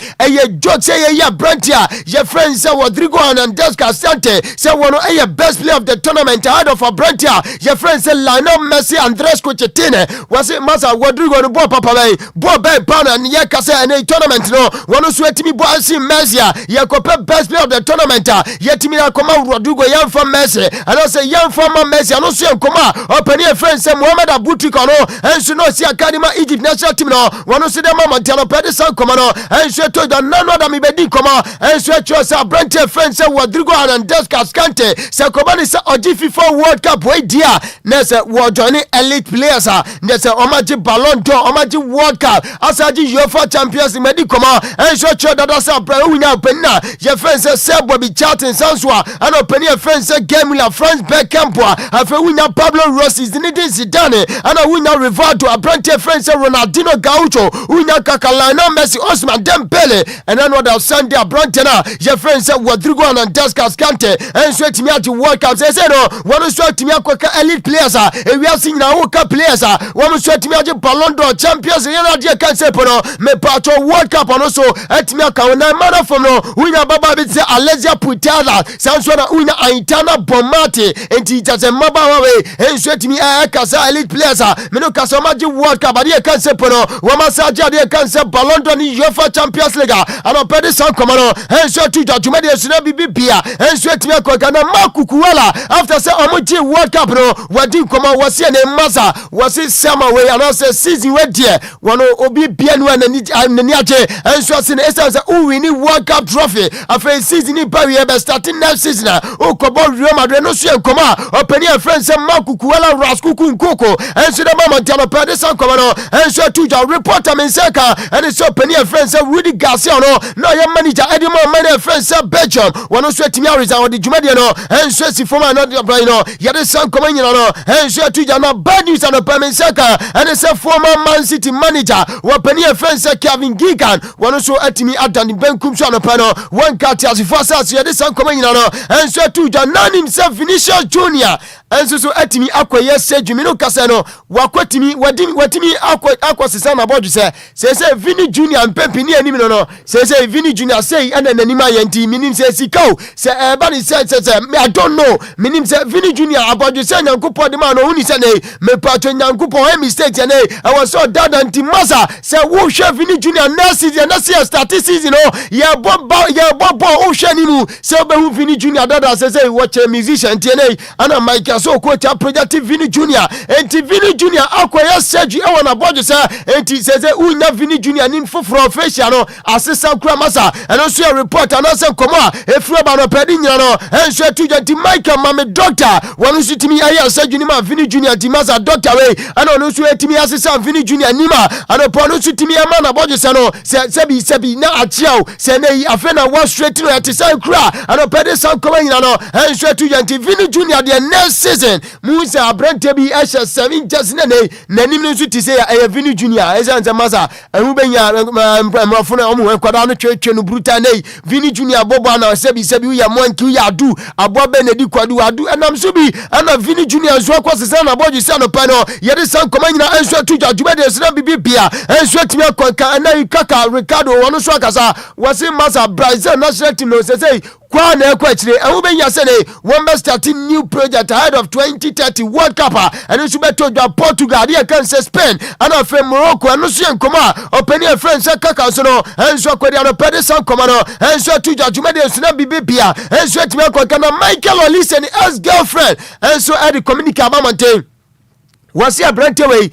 S14: joke say brantia your friends Rodrigo and Deska Stante say wono best player of the tournament ahead of a brantia your friends Lionel Messi Andres Cochetine was it Masa Rodrigo no ball papa ball pound and ye kase any tournament no wono so etimi bo asi Messi ye kope best player of the tournament yetimi akoma Rodrigo yan from Messi and I say yan from Messi and also koma open your friends Mohamed Abutrika no enso no si academy Egypt national team no wono so dem mama tiano pede san koma no enso to da nano da mi bedi koma enso cho sa brantia friends Rodrigo and Deska Skante se kobani se oji FIFA World Cup we dia na se wo join elite players na se omaji Ballon d'Or omaji World Cup asaji UEFA Champions League medi koma enso cho da sa bra unya penna ye friends se Bobby Charlton Sanswa and open your friends Gemula France Beckham afa unya Pablo Rossi Zinedine Zidane and unya Rivaldo brantia friends Ronaldinho Gaucho unya Kakalana Messi Osman Dembele and another Sunday brantena your friends Rodrigo and Deska Skante enso etimi ati World Cup say no one so etimi akoka elite players e wi asin na woka players one so etimi ati Ballon d'Or Champions League dia kan se pono me pato World Cup no so etimi aka na man from no unya baba bi say Alexia Putala sanso na unya Aitana Bomate enti tase maba we enso etimi akasa elite players me no kasa maji World Cup dia kan se pono wa masaja dia kan se Ballon d'Or ni UEFA Champions League ano pede san komano enso tu judgment dia suna bibia enso etimi akoka na makukuwala after say omoji World Cup no wadi koma wasi ne Masa wasi sama we and say season we die wono obi bia no anani age enso ase ne esa say who win World Cup trophy after season ni ba we be starting next season okobo Real Madrid no so koma open your friends say makukuwala raskuku nkoko enso de mama tiano pede san koma no enso tu ja reporter menseka and so open your friends say Rudy Garcia no your manager Edimo my friends say Belgium wono so etimi ariza odi jumade no enso si former no no yade san koma nyina no enso tu ja na bad news and Pemenseka and say former Man City manager wapani a friend say Kevin Gigan wono so etimi adani benkum so no pano one cat as for us yade san koma nyina no enso tu ja nan himself Vinicius Junior enso so atimi akoye sedwumi no kasa no wakotimi watimi akosesa na bodwo se Vini Junior mpempi ni anim no se Vini Junior say ana nanima yenti minim se sikao se bani se I don't know minim se Vini Junior abodwo se nyankopɔ de ma no huni se ne me patro nyankopɔ mistake ne I was so dad anti masa se wo hwe Vini Junior next season na se start season no ye bobo wo hwe ni mu se obehu Vini Junior dada se watch a musician tne ana Mike so ko ta project Vini Junior enti Vini Junior akoya surgery e wona bodwo se enti se unya Vini Junior nim foforo facial no asesa kura masa eno so a report ana se komo a efuro ba no pedi nyina no enso atujenti Mike mame doctor wonu so timi aye surgery ma Vini Junior ti masa doctor we ana onu so etimi asesa Vini Junior nima ana po no so timi ama na bodwo se no sebi na achiao se na yi afena wa straight no etisa kura ana pedi san komo nyina no enso atujenti Vini Junior the next season musa abrante bi esha 7 just na nanim no so ti se ya Vini Junior esanza masa ehu benya mrafuna omu kwada no twetwe no brutal nei Vini Junior bobo na sebi uya monki uya adu abo benedi kwadu adu enam so bi ana Vini Junior so kwasesa na boju se no pa no yede san komanyina enso atuja djubede se na bibia enso timi akonka na ikaka Ricardo wono so akasa wase masa Brazil national team no se kwa na ekwachire ehu benya se ne one must start a new project ahead of 2030 World Cup and so beto dwa Portugal dey can say Spain and of Morocco and so enkoma openi a friend say kaka so no enso kwadi an pede san koma no enso tuja jumede so na bibia enso timi akonka na Michael Olise and ex girlfriend enso e dey communicate about wasi abrante we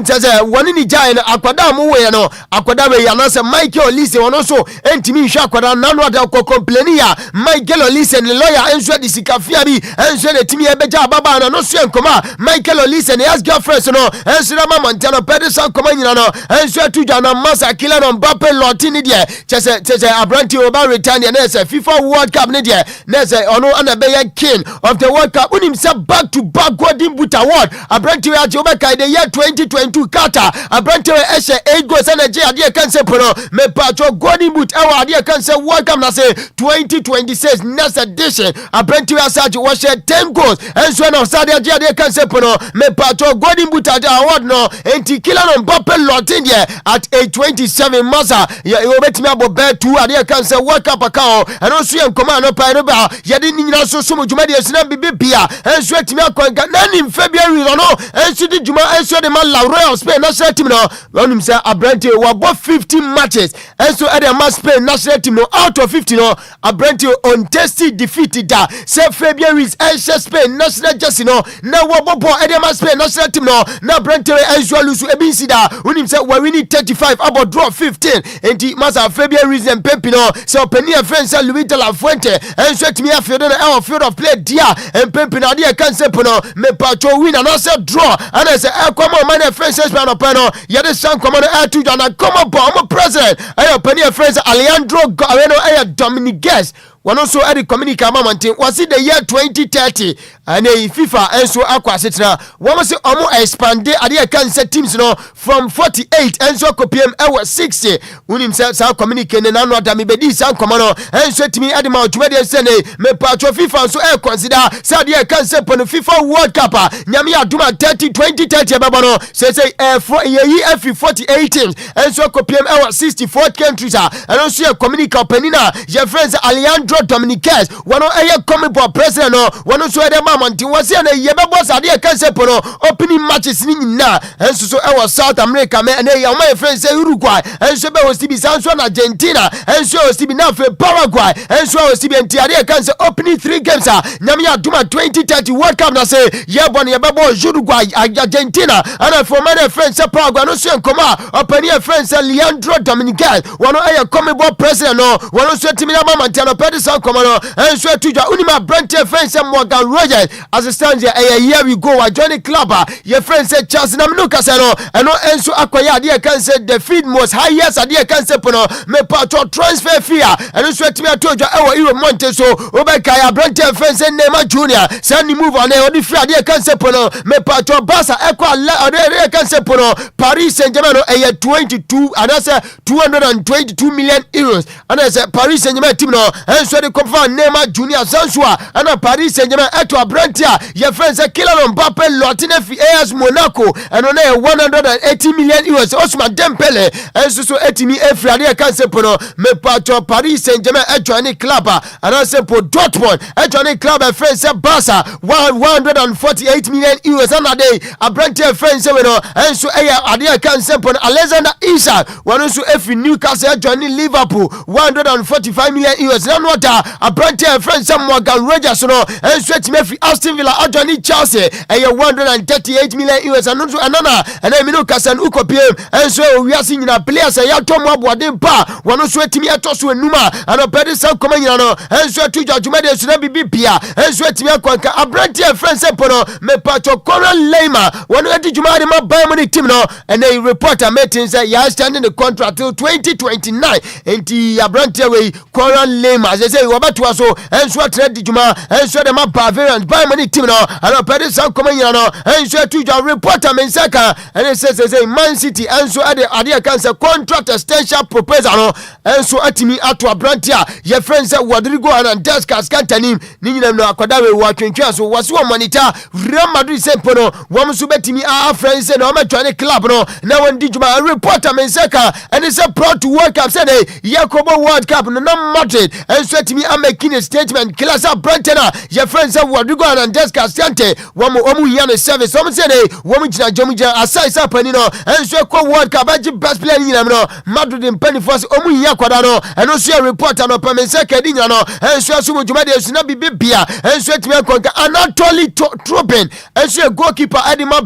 S14: teze woni ni jai na akwada mu we no akwada we ya no se Michael Olise wono so entimi hwa akwada na no ada ko complain ya Michael Olise ni lawyer enso di sikafia bi enso de timi ebeja baba na no so enkoma Michael Olise ni as girlfriend no enso na mama ntano pede san koma nyina no enso tuja na masa killer no Mbappe lotini de teze abrante oba return na se FIFA World Cup ni de na se ono ana be king of the World Cup unim se back to back golden boot award abrante we ajoba kai the year 2022 Qatar abrante we eshe 8 goals na Nigeria dey kan say pro me patro golden boot award dey kan say World Cup na say 2026 next edition abrante we asaje wo share 10 goals enso na Saudi Nigeria dey kan say pro me patro golden boot award no enti killer no Mbappe lotin there at age 27 masa you betimi abobe 2 dey kan say World Cup account and also yan koma no pa ba yede ni nyina so so mujuma dey sina bibia enso etimi akonga na ni February no enso di juma enso de man la Royal Spain national team no onum say abrante we bought 50 matches enso e de man Spain national team no out of 50 no abrante untested defeated da say February enso Spain national jersey no na we bobo e de man Spain national team no na abrante enso lusu e bin sida onum say we win 35 about draw 15 enti masa February and Pempi no say openia friend say Luis de la Fuente enso timi afield na field of play dia and Pempi na dey kan say no me patro win and also draw and I say come on man friend says man openo yede san come on air to and come on bomb president I openia friends Alejandro Gareno Dominic Guest one also at the communicate amamantin was it the year 2030 and a FIFA enso akwasetra one say omo expand ade kan say teams no from 48 enso kopiem ewa 60 unim say sa communicate na no da me bedi san komo no enso timi ade ma otwede say ne me patro FIFA so e consider say ade kan say for the FIFA World Cup nyame aduma 2030 baba no say for yeyi every 48 teams enso kopiem ewa 64 countries and also communicate penina your friends Alejandro Dominiquez one of coming for president no one so the mamanti was here na yebebo sade kan say no opening matches ni na enso so e was South America me and my friends say Uruguay enso be was tibi Sanso na Argentina enso was tibi na fe Paraguay enso was tibi entiade kan say opening 3 games nyame aduma 2030 World Cup na say yebon yebebo Uruguay Argentina and for my friends say Paraguay no so enkoma opening friends say Leandro Dominiquez one of coming for president no one so tibi na mamanti na pedisa komano enso tuja unima brante friends Morgan Rogers as it stands here we go join club your friend said Charles Namnuka seno eno enso akwaya ade kan say the feed most highest ade kan say pono me patro transfer fee eno so timi atoja ewo Euro Monte so obeka ya brante friends Neymar Junior send move on e odi free ade kan say pono me patro pato Barca equal ode can say pono Paris Saint-Germain no 22 and I say 222 million euros and I say Paris Saint-Germain team no and so the confirm Neymar Junior Sanchoa and Paris Saint-Germain eto Abrantia your friends Kylian Mbappe Lotine fi AS Monaco and on 180 million euros Ousmane Dembele and so etimi efrade can say pono me pato Paris Saint-Germain eto any club and I say for Dortmund eto any club friends Barca 148 million euros and a day Abrantia friends no and so ade can say pono Alexander Isak one so efi Newcastle joining Liverpool 145 million euros na nota Abrantia friends Morgan Rogers no and so etimi efi Aston Villa joining Chelsea 138 million euros and so anana and Newcastle ukopiem and so we are seeing players ya tomu aboade pa one so etimi etoso enuma and opedi sam komanya no and so to judgment so na bibia and so etimi akwanka Abrantia friends pono me pato Koran Lema one edi jumade ma Bayern Munich team no and a reporter meeting say you are standing the contract till 2029 and the Abrantia way Koran Lema as they say we about to so and so trade juma and so the ma Bavarian Bayern Munich team no and opedi sam komanya no and so to reporter mensaka and it says say Man City and so ade cancer contract extension proposal no and so atimi ato Abrantia your friends say Rodrigo Hernandez Cascantanim ni nyina no akoda we wa twentwa so wase wo monitor Real Madrid say pono wo so betimi a friends say no ma twane club no na won di juma reporter mensaka and it say proud to World Cup say Yakobo World Cup no Madrid and so atimi a making a statement class Abrantia your friends say Rodrigo Hernandez Cascante wo mu here no service wo say wo mu gina jomija asai sa pani no and so ko World Cup aji best player ni no Madrid in penny force omu here kwada no and no so reporter no pemensaka di nya no and so mu juma de suna bibia and so atimi konka Anatoly Trubin and so goalkeeper Adima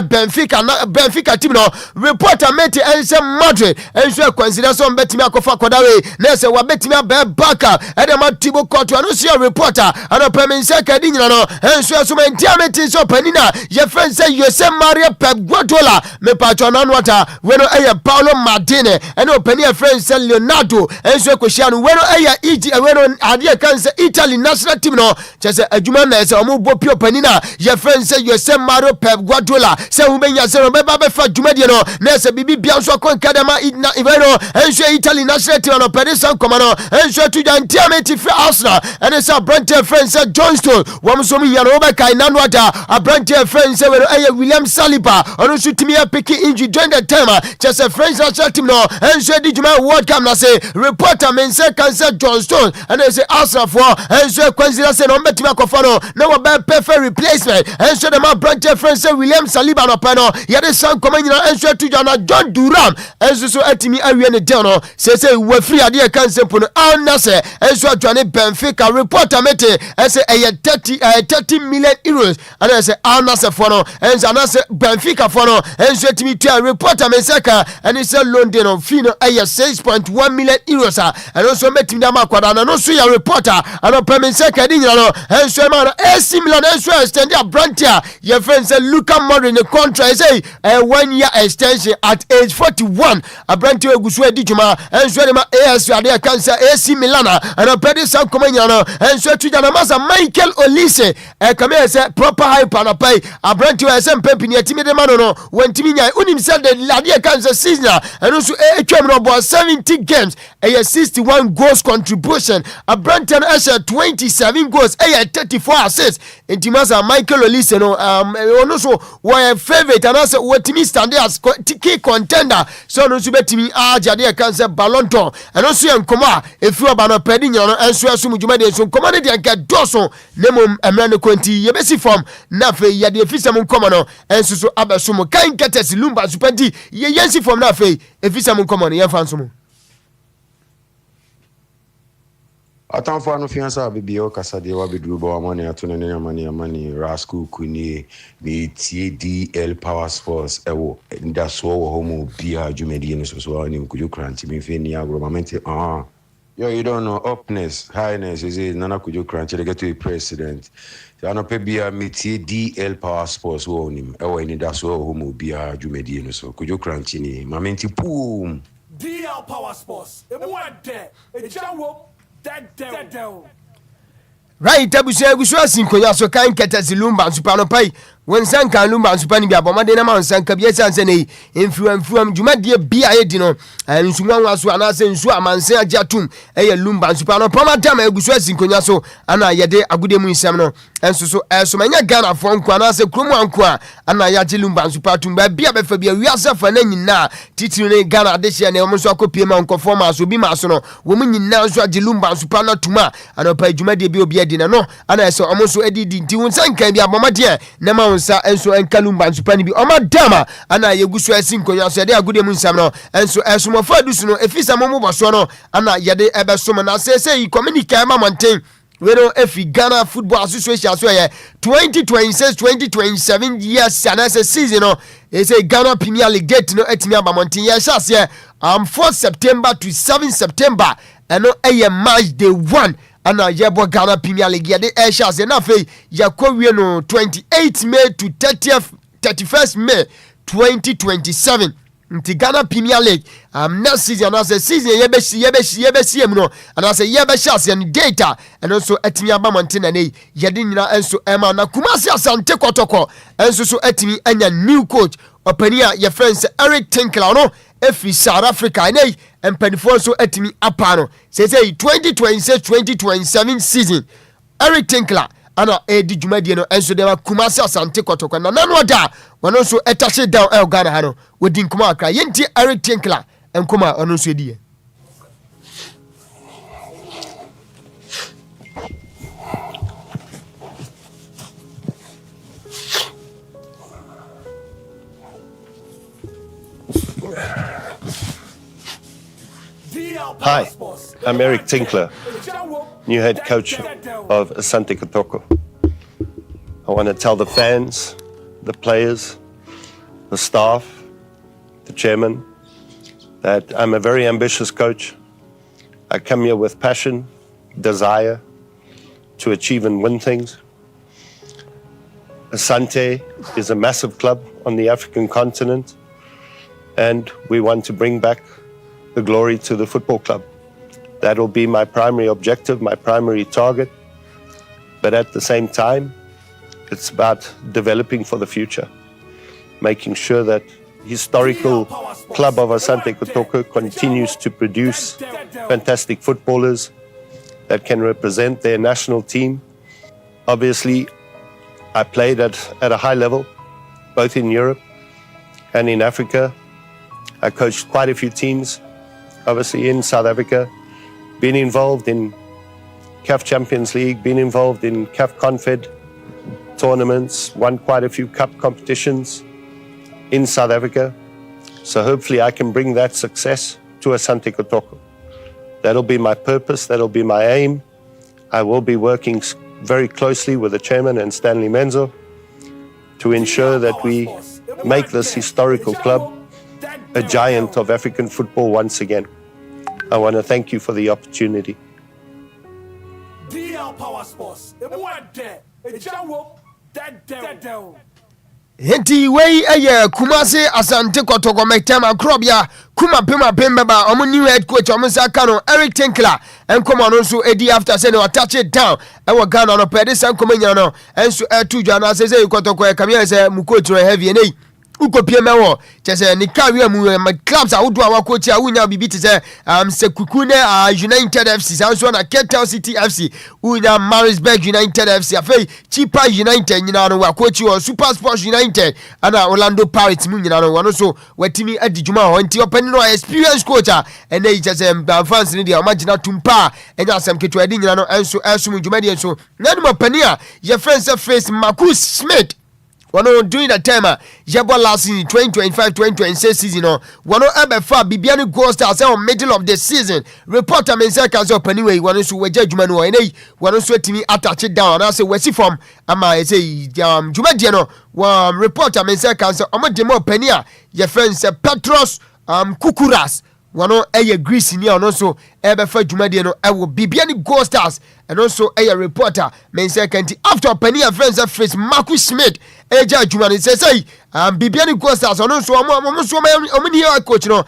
S14: Benfica team no reporter mate and say Madrid and so consider some betimi akofa kwada we na say wa betimi abe backup Adama Thibaut Courtois no so reporter and pemensaka di nya no and so mentiamete so panina your friend say you say Mario Pep Guardiola me patron water when Paulo Maldini and open your friend say Leonardo and so Cristiano when when ade can say Italy national team no just adwuma na say omo bo pio panina your friend say you say Mario Pep Guardiola say we benya say be fa dwuma de no na say bibi bia so kon kadama eveno and so Italy national team no Paris Saint-Germain and so to Antiameti for Arsenal and say Brentford friend say Johnston wo so mi yaro be kai nanwata Brentford friend say William Saliba on so timi picking injury during the time just a French national team no and so di juma World Cup na say reporter men say can say Johnston and they say Arsenal for and so consider say no betimi akofa no na we be perfect replacement and so the man Brentford friend say William Saliba no pa no ya dey san komanya and so to John Duram and so etimi awie ne dey no say we free ade kan say pono an na say and so Johnny Benfica reporter mete and say 30 million euros and I say an na say for no and so na say Benfica for no and so etimi to reporter mensaka and he say London on fee no 6.1 million euros and also metimi da makwada na no so ya reporter and pemensaka di nyina no and so man AC Milan and so extend Abrantia your friend say Luka Modric the contract say a 1 year extension at age 41 Abrantia egusu edi juma and so ma AS ade kan say AC Milan and pedi san komanya no and so tuja na masa Michael Olise come here say proper hype and pay Abrantia say pempini etimi de man no wantimi nya unim say the ade kan say season and also etwem no about 70 games a 61 goals contribution Abrantia no 27 goals 34 assists intimasa Michael Olise no ono so why favorite and also wetimi stand as key contender so no so betimi ajade kan say Ballon d'Or and also enkoma efi oba no pedi nya no enso aso mujuma de so nkoma de anka doso nemom emra ne konti yebesi form na fe yade efisem nkoma no enso so abeso mo kan ketes Lumba supenti ye yensi form na fe efisem nkoma no yemfa nso mo
S16: atamfo no fiansa bibi o kasa de wa beduru ba wa mane ato ne amani rascal kuni ni tie DL Power Sports ewo Anidaso Wɔhɔ mu Obia jumedi no so ani kuju kranti mi fe ni agro moment yo you don't know upness highness is nana kuju kranti they get to be president ano pe bia mi tie DL Power Sports wo nim ewo Anidaso Wɔhɔ mu Obia jumedi no so kuju kranti ni momenti boom
S2: DL Power Sports emu ade ejawo right, abusu asinko ya so kan ketesi Lumba super no pai
S14: When Sanka Lumba and Supani Abomade and Sanka Biasan influence Jumadia Bia Edino and Suman was one as in Suaman Jatum, a Lumba and Supano Pomatama Guswes in Conyaso, and I yade Agudemu Samno, and so as many Ghana from Quanasa Krumanqua, and I yati Lumba and Supatum by Bia Befabia, we are suffering now, Titune Ghana this year, and almost a copy among conformers will be Masono, woman in now Lumba and Supana Tuma, and a pay Jumadia Biobia dinner, and I saw almost Eddie Diun Sanka Biabomadia, Nama. Enso enkalumba nsupani bi omadama ana yeguso asinko yaso de agode mu nsam no enso esomofo adusu no efisa momo boso no ana yede ebesom na sese communicate ma monten we no efi Ghana Football Association so ye 2026-2027 years ana season no e say Ghana Premier League date no etimi aba monten ye hase 4 September to 7 September eno eye match day 1 ana yebo Ghana Premier League yade airshas na fe yakowie no 28 May to 31st May 2027 nti Ghana Premier League next season as a season yebe no and as a yebe shas and data and also etimi aba montana ne yade nyina enso ema na Kumasi Asante Kotoko enso so etimi anya new coach opania your friends Eric Tinkler no efi South Africa ne empanifo so etimi apano say 2026-2027 season Eric Tinkler ana edi dwumadie no enso de Kumasi Asante Kotoko na nanu da wono so etache down el Ghana ha no wodi nkoma akra yenti Eric Tinkler enkoma ono so edi.
S17: Hi, I'm Eric Tinkler, new head coach of Asante Kotoko. I want to tell the fans, the players, the staff, the chairman, that I'm a very ambitious coach. I come here with passion, desire to achieve and win things. Asante is a massive club on the African continent, and we want to bring back the glory to the football club. That'll be my primary objective, my primary target. But at the same time, it's about developing for the future, making sure that historical club of Asante Kotoko continues to produce fantastic footballers that can represent their national team. Obviously, I played at a high level, both in Europe and in Africa. I coached quite a few teams, obviously in South Africa, been involved in CAF Champions League, been involved in CAF Confed tournaments, won quite a few cup competitions in South Africa. So hopefully I can bring that success to Asante Kotoko. That'll be my purpose, that'll be my aim. I will be working very closely with the chairman and Stanley Menzo to ensure that we make this historical club a giant of African football once again. I want to thank you for the opportunity.
S14: Henti wey Kumasi Asante Kotoko metema krobia kuma pema pemba omo new head coach omo sakano Eric Tinkler enkom ono so edi after say no touch it down e wo Ghana no pede sankom nya no enso etuju na say Kotoko e kamia say mu coach no heavy nei ukopie mewo chese ni kawe mu clubs awodo awakochi awunya bibi te se Sekuku ne United FC sanso na Cape Town City FC unya Marisburg United FC afei Chipa United nyina no wakochi o Super Sports United ana Orlando Pirates mu nyina no wono so watimi adijuma ho nti opani no experience coach ene chese fans ni dia omagina tumpa enya asem ketu adi nyina no enso esum djuma di enso nanu opani a ye friends face Marcus Smith. One during that time, Jabo last season 2025-2026 season, one ebefa Bibiani Gold Stars on middle of the season. Reporter mensa kanso anyway, one so we judgment no any one so timi attach it down. I say we see from ama say Jumadiano one reporter mensa kanso omo demo penia your friends Petros Kukuras. One eye Greece ni also ebefa Jumadi no e will Bibiani Gold Stars and also a reporter mensa kanti after penia friends face Marcus Smith. Eja Jumani say Bibiani Gold Stars ono so omo ni coach no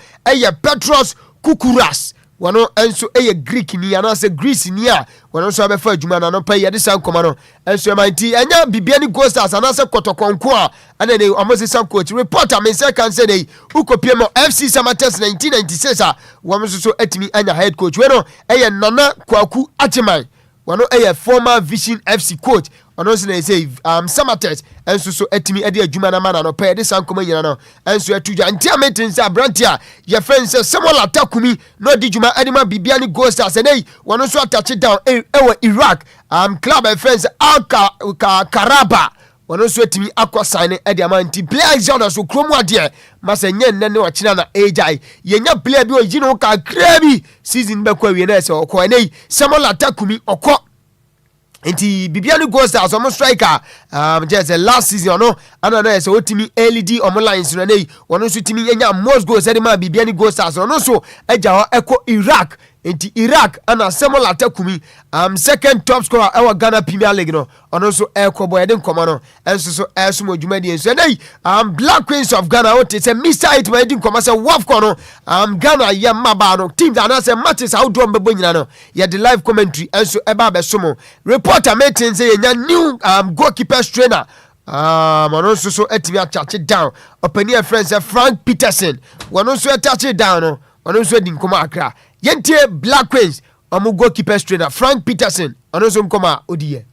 S14: Petros Kukuras wano enso eye Greek ni anase Greece ni a wano so abefa adwuma na no pa ye de san koma no enso manti enya bibia ni Gold Stars anase kotokonko a ana ne amosisa coach reporter me say kan say dey ukopie mo FC Samatex 1996 a wamo so atimi anya head coach we no eye Nana Kwaku Achiman wano eye former Vision FC coach ono se say Samatex enso so atimi ade adwuma na mana no pa de san koma nyina no enso atudwa ntia metin say abrantia ye friend say Samuel Atakumi no di dwuma adima bibia ni Gold Stars nei wano so attach down ewa Iraq club friends Karaba wano so atimi akwa sign ade amanti player exodo so kromu ade masa nye nne o kina na AJ yenya player bi o yino ka krabi season be kwa wie na se okọ nei Samuel Atakumi okọ enti bibiani Gold Stars omo striker just last season no ana na so otimi LED omo lines no nei wono so timi enya most goals ede ma bibiani Gold Stars no so eja ho eko Iraq enti Iraq ana Samuel Atakumi second top scorer ewa Ghana Premier League no ono so eko boy ede nkoma no enso so esumo dwumadi enso nei Black Queens of Ghana what say Mr. Hitman ede nkoma say WAFCON no Ghana ye maba no teams ana say matches how do mbebo nyina no ye the live commentary enso eba be somo reporter meeting say nya new goalkeeper trainer ono so etimi attache down opinion friends Frank Peterson wono so attache down no ono so di nkoma akra yentie Black Queens omo goalkeeper trainer Frank Peterson ono so nkoma odiye.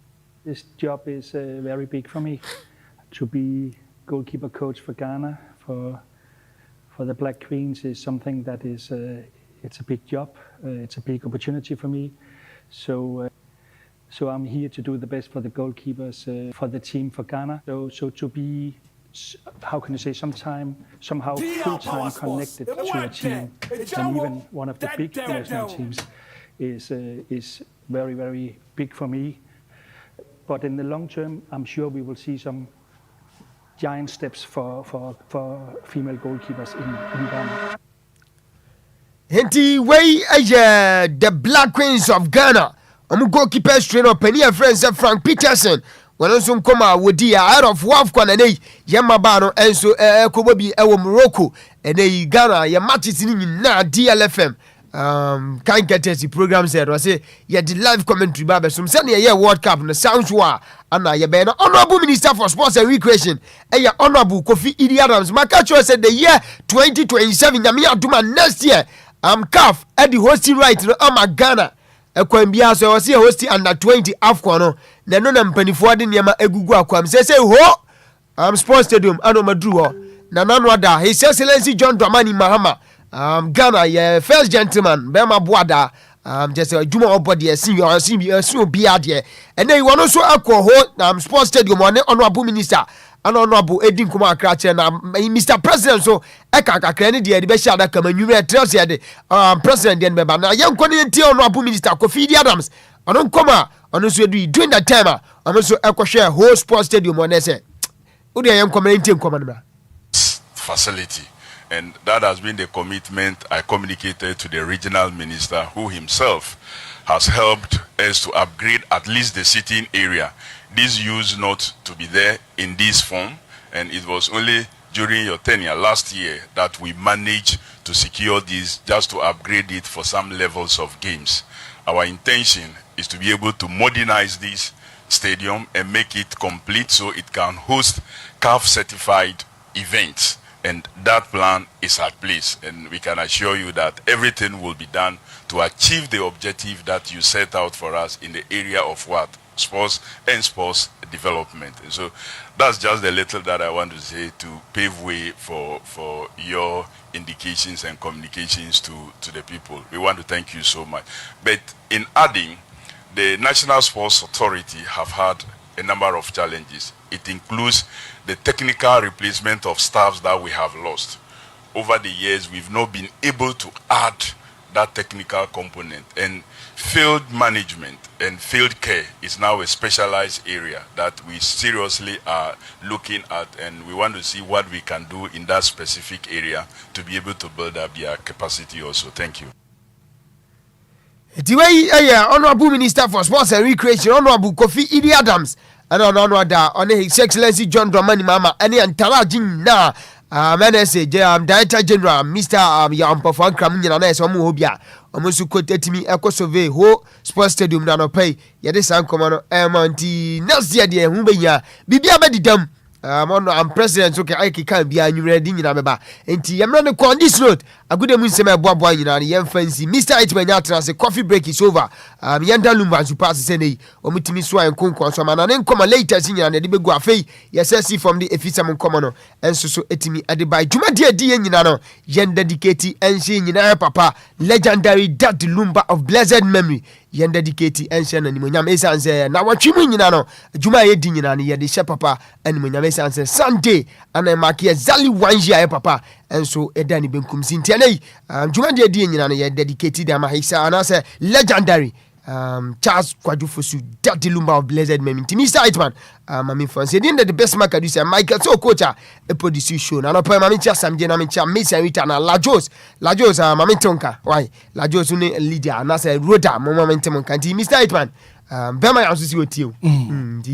S18: This job is very big for me to be goalkeeper coach for Ghana for the Black Queens is something that is it's a big job, it's a big opportunity for me, so I'm here to do the best for the goalkeepers for the team for Ghana, so to be, how can you say, somehow full-time connected to a team and even one of the big national teams is very, very big for me. But in the long term, I'm sure we will see some giant steps for female goalkeepers in Ghana.
S14: Henti way the Black Queens of Ghana. Goalkeepers trainer Penny friends Frank Peterson. When also come out with the out of WAFCON and Yamabano and so Kobobi Morocco and Ghana ya matches in na DLFM. Can't get the program said was say yeah the live commentary baba some send a World Cup no sounds wa ana ya be honorable minister for sports and recreation honorable Kofi Idi Adams Makacho said the year 2027 yami aduma next year CAF at the hosting right no Ghana ekwambia so was here hosting under 20 AFCON no na no na mpanifo ade niam egugu akwam say ho sports stadium anomadru ho na nanu ada His Excellency John Dramani Mahama Ghana ye first gentleman Bema Boada just a juma obody senior bia de and then one also akọ sports stadium one honorable minister and honorable Edin Kuma Krache na Mr. President so eka kakra ne de be sha da kama nwure trails ye de president de member na ye nkoni nti honorable minister Kofi Idi Adams onon koma onon so do during that time onon so ekwohwe whole sports stadium one say wo de ye nkoma nti nkoma na
S19: facility. And that has been the commitment I communicated to the regional minister, who himself has helped us to upgrade at least the sitting area. This used not to be there in this form, and it was only during your tenure last year that we managed to secure this just to upgrade it for some levels of games. Our intention is to be able to modernize this stadium and make it complete so it can host CAF certified events. And that plan is at place, and we can assure you that everything will be done to achieve the objective that you set out for us in the area of what? Sports and sports development. And so that's just the little that I want to say to pave way for your indications and communications to the people. We want to thank you so much. But in adding, the National Sports Authority have had a number of challenges. It includes the technical replacement of staffs that we have lost. Over the years, we've not been able to add that technical component, and field management and field care is now a specialized area that we seriously are looking at, and we want to see what we can do in that specific area to be able to build up their capacity also. Thank you.
S14: The way Honorable Minister for Sports and Recreation, Honorable Kofi Idi Adams, and on His Excellency John Dramani Mahama, and the Antarajin na Menese Director General Mr. Yampofan Kramina na so mo Obia omusu kotetimi ekosove ho sports stadium na no pay ye de san koma no emanti next year de hu benya bibia bedidam I'm president okay I can be anywhere din nyina beba enti yemra ne on this road agude mu nsem eboaboa nyina ne yem fancy Mr. Hitman atra say coffee break is over yenda Lumba su pass say nei omutimi so an konkon so mana ne nkoma later sin nyina ne de begu afei yesesi from the efisam nkoma no enso so etimi ade by juma de adi nyina no yen dedicate enhye nyina papa legendary dad Lumba of blessed memory yen dedicate enhye na nimonyam esanse na watwimu nyina no juma ye di nyina ne ye de hye papa animonyam esanse Sunday ana mark exactly 1 year papa enso edani benkum sintianei juma de adi nyina no ye dedicate dem ahisa ana say legendary Charles Kwajufosu Daddy Lumba of blessed memory Mr. Hitman mami fancy the best market you say Michael so coach a produce show na no pa mami cha samje na mi cha Miss Rita na Lajos mami tonka why Lajos ne leader na say Roda mo mami tonka Mr. Hitman Bema ya nsusi otio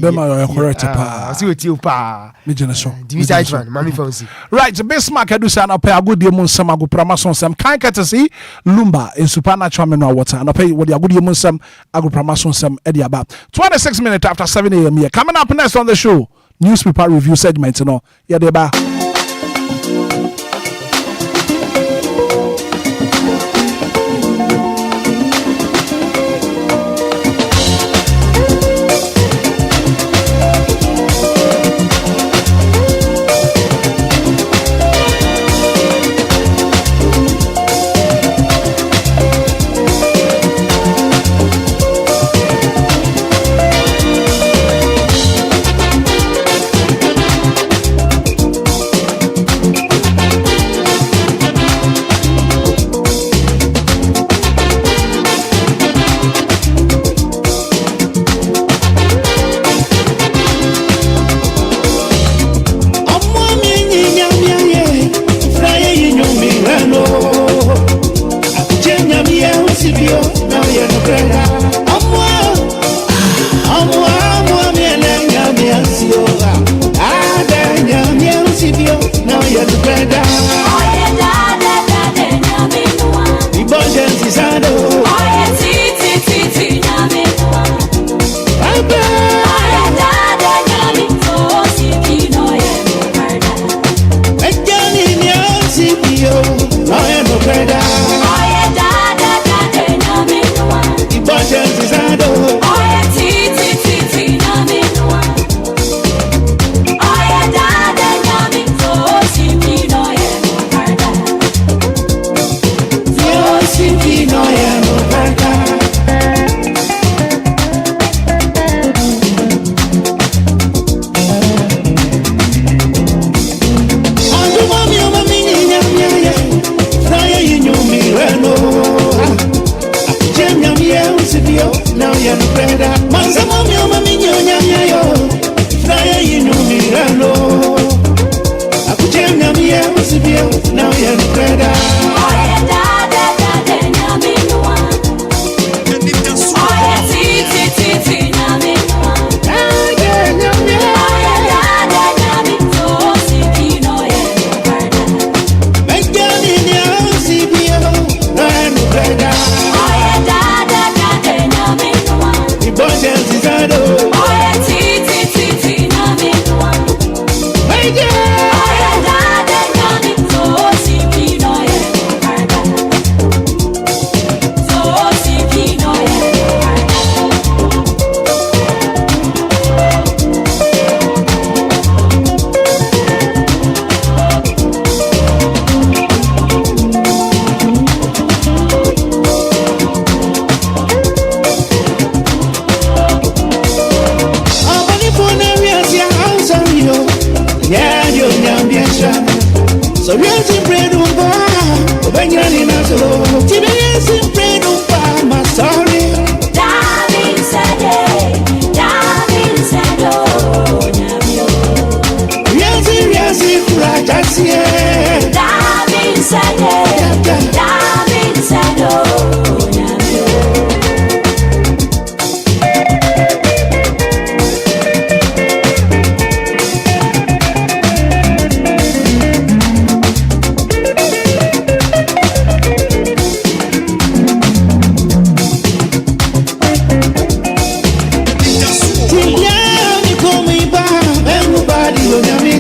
S2: Bema ya correct pa
S14: nsusi otio pa
S2: me jena so
S14: Mr. Hitman mami fancy
S2: right the best market do say na pa agudie mu nsam agoprama so nsam kan courtesy Lumba in supernatural mineral water na pay what the agudie mu nsam agoprama so nsam e dia ba 26 minutes after 7 a.m. here coming up next on the show newspaper review segment no ya de ba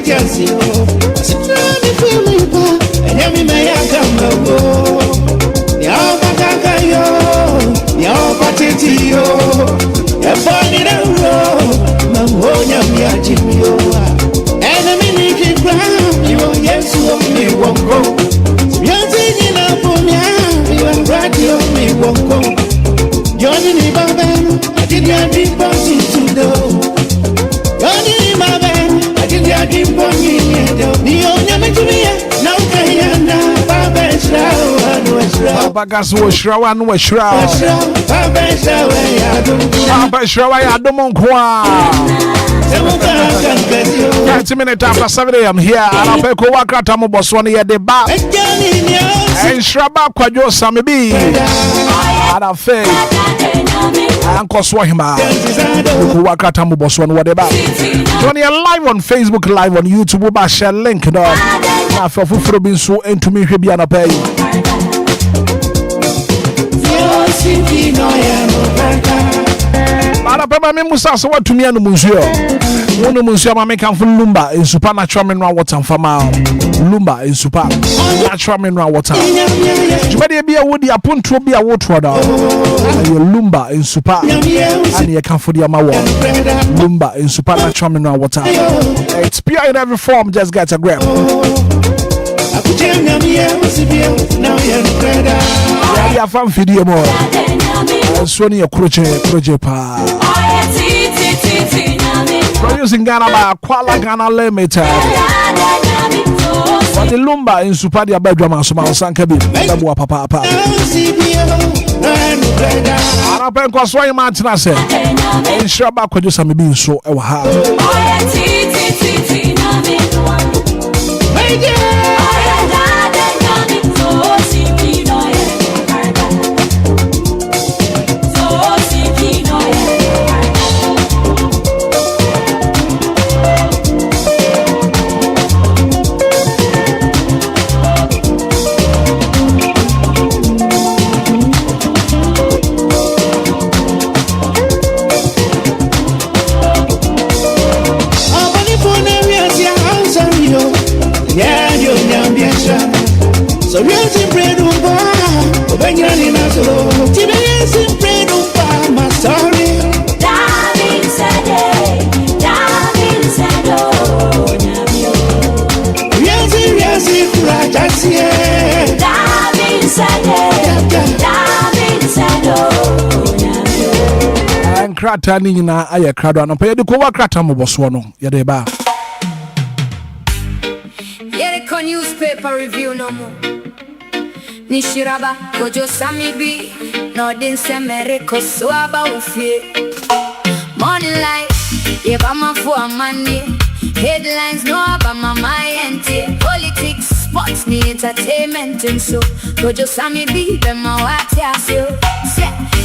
S13: Jesse, Sitrani Philippa, and Yami Mayakama. Yamakakayo, Yapatitio, Yapaniro, Mamoya Miajimio, and a mini ground, you are yes, you won't go. You're taking up on you are radio, me won't go. Johnny Baben, I did your deep body to know. Johnny Baben, I did your deep body to know. The only man to me, now Kayana, Baben Shroud,
S2: Bagas was Shrawan was Shroud. Baben Shroud, I don't know. 30 minutes after 7 a.m. here, and I'll be Kowakatamu Boswani at the bar. And Shraba Kwajo Samibi. And I say, Uncle Swahima. Kowakatamu Boswan, whatever. Johnny live on Facebook, live on YouTube, but share link. Now, for Fufu so into me, Hibiana Pay. Pema me musa so what to me and Monsieur. One Monsieur ma make am for Lumba in supernatural mineral water farmer. Lumba in super natural mineral water. Jumadi be a woody upon to be a water. Lumba in super and you can for the amawa. Lumba in supernatural mineral water. It's pure in every form, just get a grab. Yeah, fan video more. Sony a crochet pa. Producing Ghana by Kuala Ghana Limited. But the Lumba in Supadia bedroom and some Sankabi. Dabua papa. Arapen Kwasway Martina said, and Shraba could do some being so.
S13: So real bread umba, Obanyani Nazo, Tibes bread umba, my story. David said, Yazi, Rajasie. David said,
S2: and Kratani na aya crowd on pay the Kowa Kratam Boswano, Yadeba.
S20: Yeriko newspaper review no more. Nishiraba kojo samibi no din semereko swaba ufie. Morning light yeba mafu amani. Headlines no about my mind. Politics, sports, ni entertainment and so kojo samibi be my wati asio.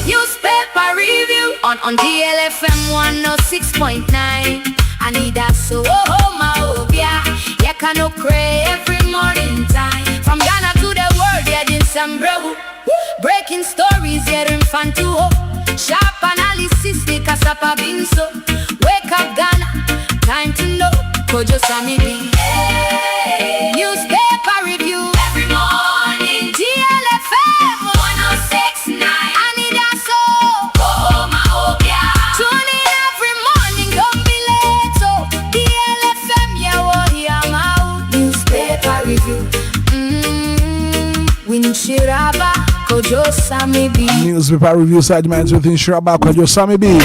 S20: Newspaper review on DLFM 106.9. Anidaso Wɔhɔ ma Obia. You cannot pray every morning time. From Ghana to the world, yeah, in some bro. Breaking stories, yeah, in fan to hope. Sharp analysis, the kasapa binso. Wake up, Ghana, time to know. Kojo Samibi. Newspaper review every morning. DLFM 106.9. Anidaso Wɔhɔ ma Obia. Tune in every morning, don't be late. So DLFM, yeah, newspaper review. Winchiraba Kojo Samibi.
S2: Newspaper review segment with Winchiraba Kojo Samibi.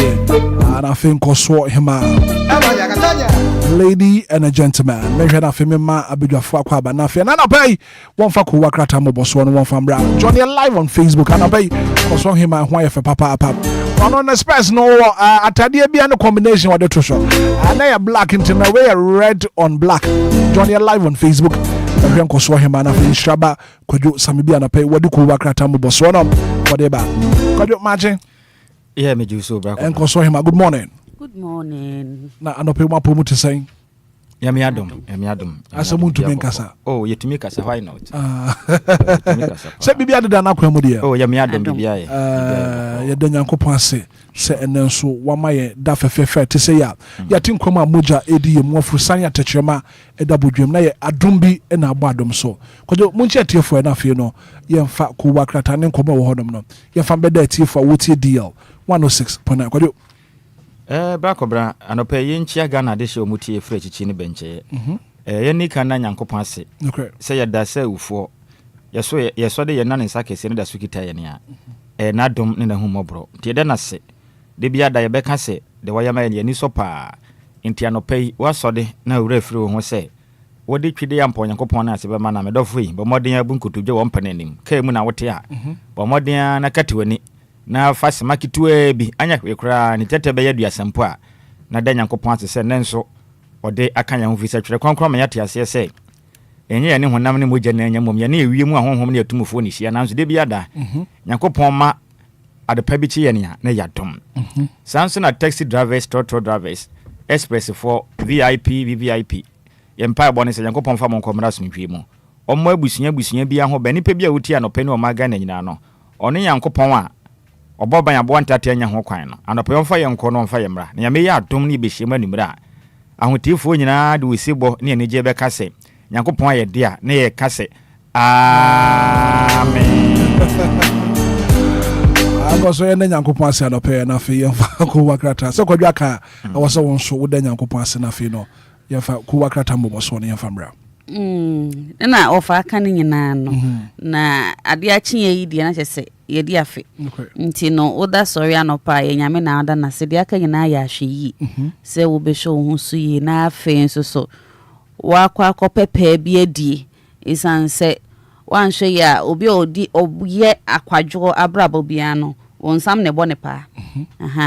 S2: And I think Koswo Hima. Lady and a gentleman. Maybe I feel ma abidwa fwa ba na fe na na pay one fa ko wakrata mo boso no one from Brown. Join you live on Facebook and I pay Koswo Hima ho ye papa. One on the space no atade bia no combination with the treasure. And they are black into my way red on black. Join you live on Facebook. Everyone Koswo Hima na fe Shaba Kojo Samibi and I pay wadu ko wakrata mo boso no whatever. Kojo Maje.
S21: Yeah, me do so bra.
S2: And Koswo Hima, good morning.
S22: Good morning.
S2: Na anope ma promote saying.
S21: Yamiadum.
S2: Asamu to me kasa.
S21: Oh, yetumi kasa, why not?
S2: Se bibia de na kwa mu de.
S21: Oh, yamiadum bibia ye.
S2: Ye da Nyankopon ase se enen so wama ye da fefefe te se ya. Ya tin kwama moja edi ye mu afrusan ya techema eda bodwem na ye adom bi na abo adom so. Kojo munchi atiefo na afie no ye mfa ko wakrata ne nkoma wo hodom no. Ye mfa beda atiefo wotie DL 106.9 kojo.
S21: Brakobra anope yenchia Ghana de show mutie free chichi ni benche. Yeni kana Nyankopon ase. Se ya da se ufo. Yeso de ye nane sake se ne da sukita ye ne a. Na dom ne na humobro. Tie de na se. De bia da ye beka se de wayama ye ni so pa. Nti anope wasode na wura free wo ho se. Wodi twide ya mpo Nyankopon na ase be ma na medofo yi. Bo modin ya bunkotudwe wo mpanenim. Kai mu na wote a. Bo modin na katiwani. Na fasi makitue bi anya kwekra ni tete be yadu asempo a na da Nyankopon ase se nenso ode akanya ho fisa twere kronkron ma yate ase se enye ye ne honam ne mogya na anya mom ye na ewie mu ahonhom ne atumufo ni hia nanso de bi ada Nyankopon ma adepa bi chi ye ne na yadom sanso na taxi drivers total drivers express for VIP VVIP ye mpa bo ne se Nyankopon fa mo nkomra asomdwe mu ommo abusunya bi aho ba nipa bi a wuti anope ne o maga na nyina no one Nyankopon a oboban abo ntata anya ho kwan no anope yomfa ye nko no mfa ye mra na ya me ya adom ne behie manumra ahotifo nyina de wesibo ne ene je be kase Nyankopon aye dia na ye kase amen
S2: agoso ye Nyankopon ase anope na fe yemfa ko wakrata se kodwa ka awoso won so wo da Nyankopon ase na fe no yemfa ko wakrata mbo so ne yemfa mra
S22: na ofa aka ne nyina no na ade achi yi die na chese ye di afe nti no oda sorry anopa ye nyame na ada na se de aka nyina ya hwe yi se wo be show hu su yi na afe nso so wa kwa kopepe bi adie isan se wan hwe ya obi odi obuye akwadwo abrabo bia no wonsam ne bone pa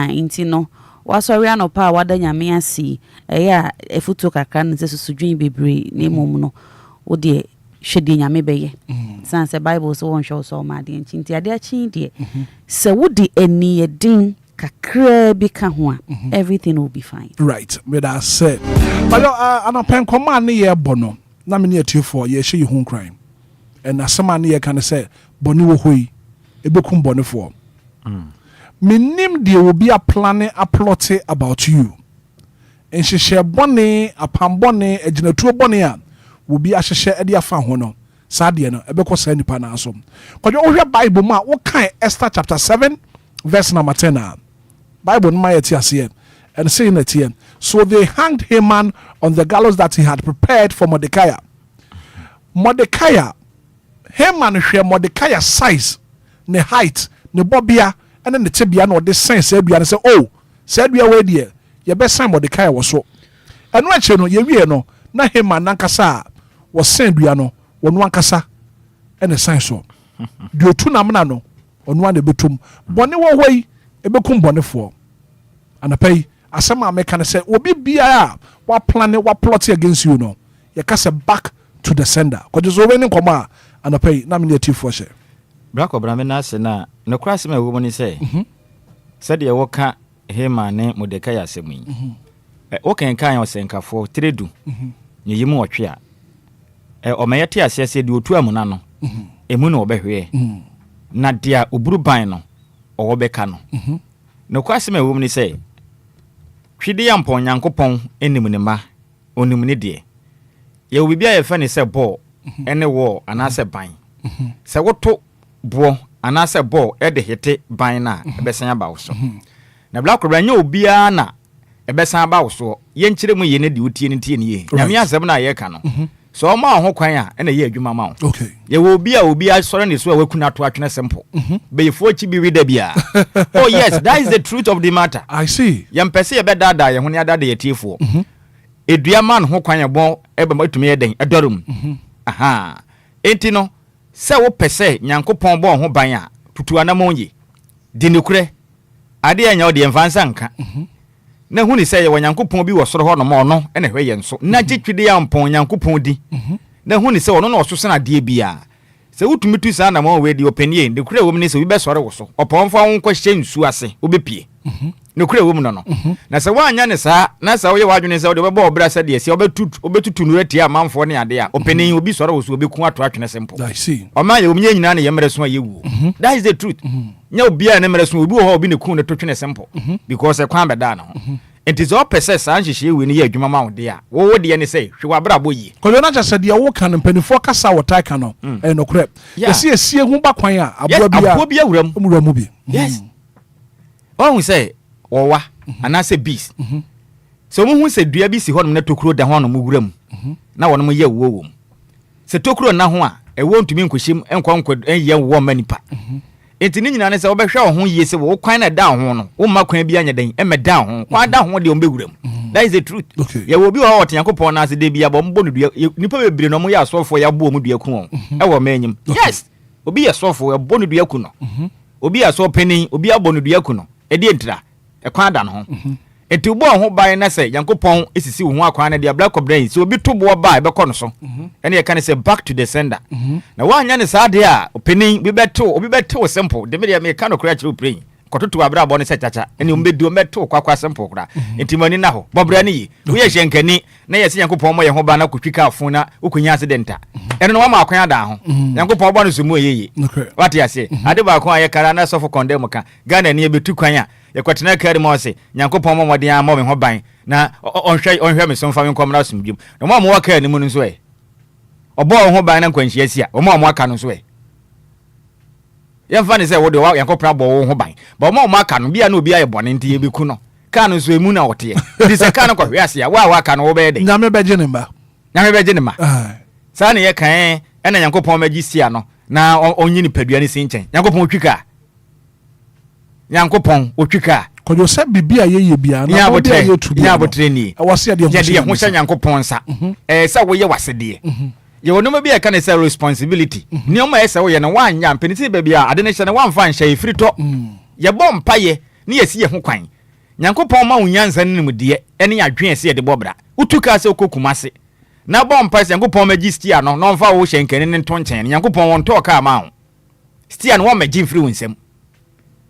S22: nti no wa sorry anopa wada nyame asi eya efuto kakra ne se susudwin bebre ne mom no odi hwede nyame beye sanse bible so won show so ma de nti ade achi de se wodi eni edin kakra bi ka ho a everything will be fine
S2: right with that said but anopen koma ne ye bono na me ne atiefo ye hye hu crime and asema ne ye kan say boni wo hoi ebekum bonefo minim de will be a planning a plotting about you and she share bonne apam bonne ejinatuo bonne a will be a share e dia fa ho no sadie no ebekọ sa nipa na asom kodwo ohwe bible ma wo kan Esther chapter 7 verse number 10 bible no ma yeti ase and saying that here so they hanged Haman on the gallows that he had prepared for Mordecai. Haman hwe Mordecai size ne height ne bobia and then the tibia no this sense e bia say oh said we are there ye be sign Mordecai was so and when che no ye wie no na Haman nankasa was send bia no wonu ankasa ene sign so de otu na mna no onu an ebetum bone wo hoi ebekum bonefo anapai asema make say obi bia a wa plan wa plot against you no ye kasa back to the sender because so when nkoma anapai na me netifo she
S21: brako bra me na se na no krase me wo ni say said ye wo ka Haman ne Mordecai asemu yi wo kan kan osenkafo tredu nyimu otwe a omayete asese de otu amuna no emu na obehwe na dia oburu ban no owobeka no no kwase me wo ni say twide ya mpon Nyankopon enim ne ma onim ne de ye wo bibia ye fa ne se ball ene wo anase ban se woto bo anase ball e de hete ban na ebesan aba wo so na black ranya obia na ebesan aba wo so ye nkire mu ye ne de otie ne tie ne ye nyame asem na ye ka no so ma ho kwan a ene ye adwuma ma wo
S2: okay
S21: ye wo obia sore ne so a wakuna to atwene sempo be fo chi bi wida bia oh yes that is the truth of the matter
S2: I see
S21: ye mpese ye bedada ye ho ne adada ye tiefo edua man ho kwan ye bon ebe matumi eden edorum aha enti no se wo pese Nyankopon bon ho ban a tutu anamonye dinekure ade anya ode mfansa nka na hu ni se ye Nyankopon bi wo soro ho no mo no ene hwe ye nso na gitwide ya mpon Nyankopon di na hu ni se ono na osose na de bia se wutumi tu sa na mo we di openie de kure wo ni se wi be soro wo so opon fa won kwa hye nsu ase obepie nokura wo mu no na sɛ wanya ne saa na sɛ wo ye wadwene sɛ wo de bɛbɔ obra sɛ de sɛ obetutu no atia amanfo ne ade a openin obi sɔre wo so obeku ato atwene sempo
S2: I see
S21: o ma ye omnya nyina ne yemre so ayewu that is the truth nya obi a ne mre so obi wo obi ne ku ne to twene sempo because e kwan bɛda na ho it is all pese san hihye we ne ye adwuma ma wo de a wo de ne sɛ hwe wabra boyi
S2: ko yo na ja sɛ de wo kan mpanifo kasa wo tai kan no nokura yesi esie hu ba kwan a aboa
S21: bia wuram
S2: mu bi
S21: yes ohun sɛ wɔwa anase bees so mu hu sɛ dua bi si hɔ no na tokuro da hɔ no mu wuram na wɔno mu yɛ wo wo sɛ tokuro na ho a ɛwɔ ntumi nkohyem enkɔ ɛyɛ wo ma nipa enti ni nyina ne sɛ wobɛhwɛ wo ho yie sɛ wo kwan na da ho no wo ma kwan bi anya den ɛmɛ da ho kwan da ho de ombe wuram that is the truth yɛ wo bi wɔ ɔte Yankopɔn na ase de bia bɔ mbɔ no dua nipa bebre no mo yɛ asɔfo yɛ bɔ mu dua ku wɔn ɛwɔ manyim yes obi yɛ sɔfo yɛ bɔ no dua ku no obi yɛ sɔ panin obi abɔ no dua ku no ɛdi entra ɛkwan da no ho enti wo ho ban na sɛ Yankopɔn esisi wo ho akwan na de black cobra so obi to bo ba ɛbɛkɔ no so ɛne yɛ kan sɛ back to the sender na wanya ne saa de a opening bi bɛto obi bɛto simple de me de me kan okra kyerɛ opening kɔtoto abra bɔ ne sɛ chacha ɛne ombɛdu ombɛto kwakwa simple kra enti mani na hɔ bɔbra ne yi wo yɛ hyenkani na yɛ sɛ Yankopɔn mo yɛ ho ba na kotwika afo na wokunya accident a ɛno no wama akwan ada ho Yankopɔn bɔ no so mu yeye wate ase ade ba akwan yɛ kara na sɔfo condemn ka Ghana ne yɛbɛtu kwan a yɛkwatena kari ma ɔse Nyankopɔn mo mɔden a mo me ho ban na ɔnhwɛ me so mfa me nkɔmra somdwum na mo a mo waka ne mu no nso ɛ ɔbɔ ho ban na nkwanhyia si a mo a mo aka no nso ɛ yɛmfa ne sɛ wo de Nyankopɔn abɔ wo ho ban ba mo a mo aka no bia na obi ayɛ bɔne nti yɛbɛku no ka no nso emu na wɔteɛ nti sɛ ka no kɔhwɛ ase a wa aka no wo bɛyɛ de
S2: nyame bɛgye ne ma
S21: saa ne yɛ kan ɛna Nyankopɔn magye sia no na ɔnyi ne padua ne si nkyɛn Nyankopɔn twika Nyankopɔn otwika
S2: kojo sɛ bibia yeye bia na
S21: obi ayɛ tu bia abotre ni
S2: awase ade
S21: ho hyɛ Nyankopɔn sa sɛ woyɛ wasede ye wonoma bi aka ne sɛ responsibility ni o ma yɛ sɛ woyɛ no wanya mpeniti ba bia ade ne hyɛ no wamfa nhyɛ ifritɔ ye bɔ mpaye ne yɛsi ye ho kwan Nyankopɔn ma wonyansa ne nimdeɛ ɛne adwen sɛ de bɔbra utuka sɛ okokuma se na bɔ mpaye sɛ Nyankopɔn magi stia no na ɔmfa wo hyɛ nkani ne ntonkyɛn Nyankopɔn wɔn tɔ ka ma wo stia no wɔn magi mfiri wo nsɛm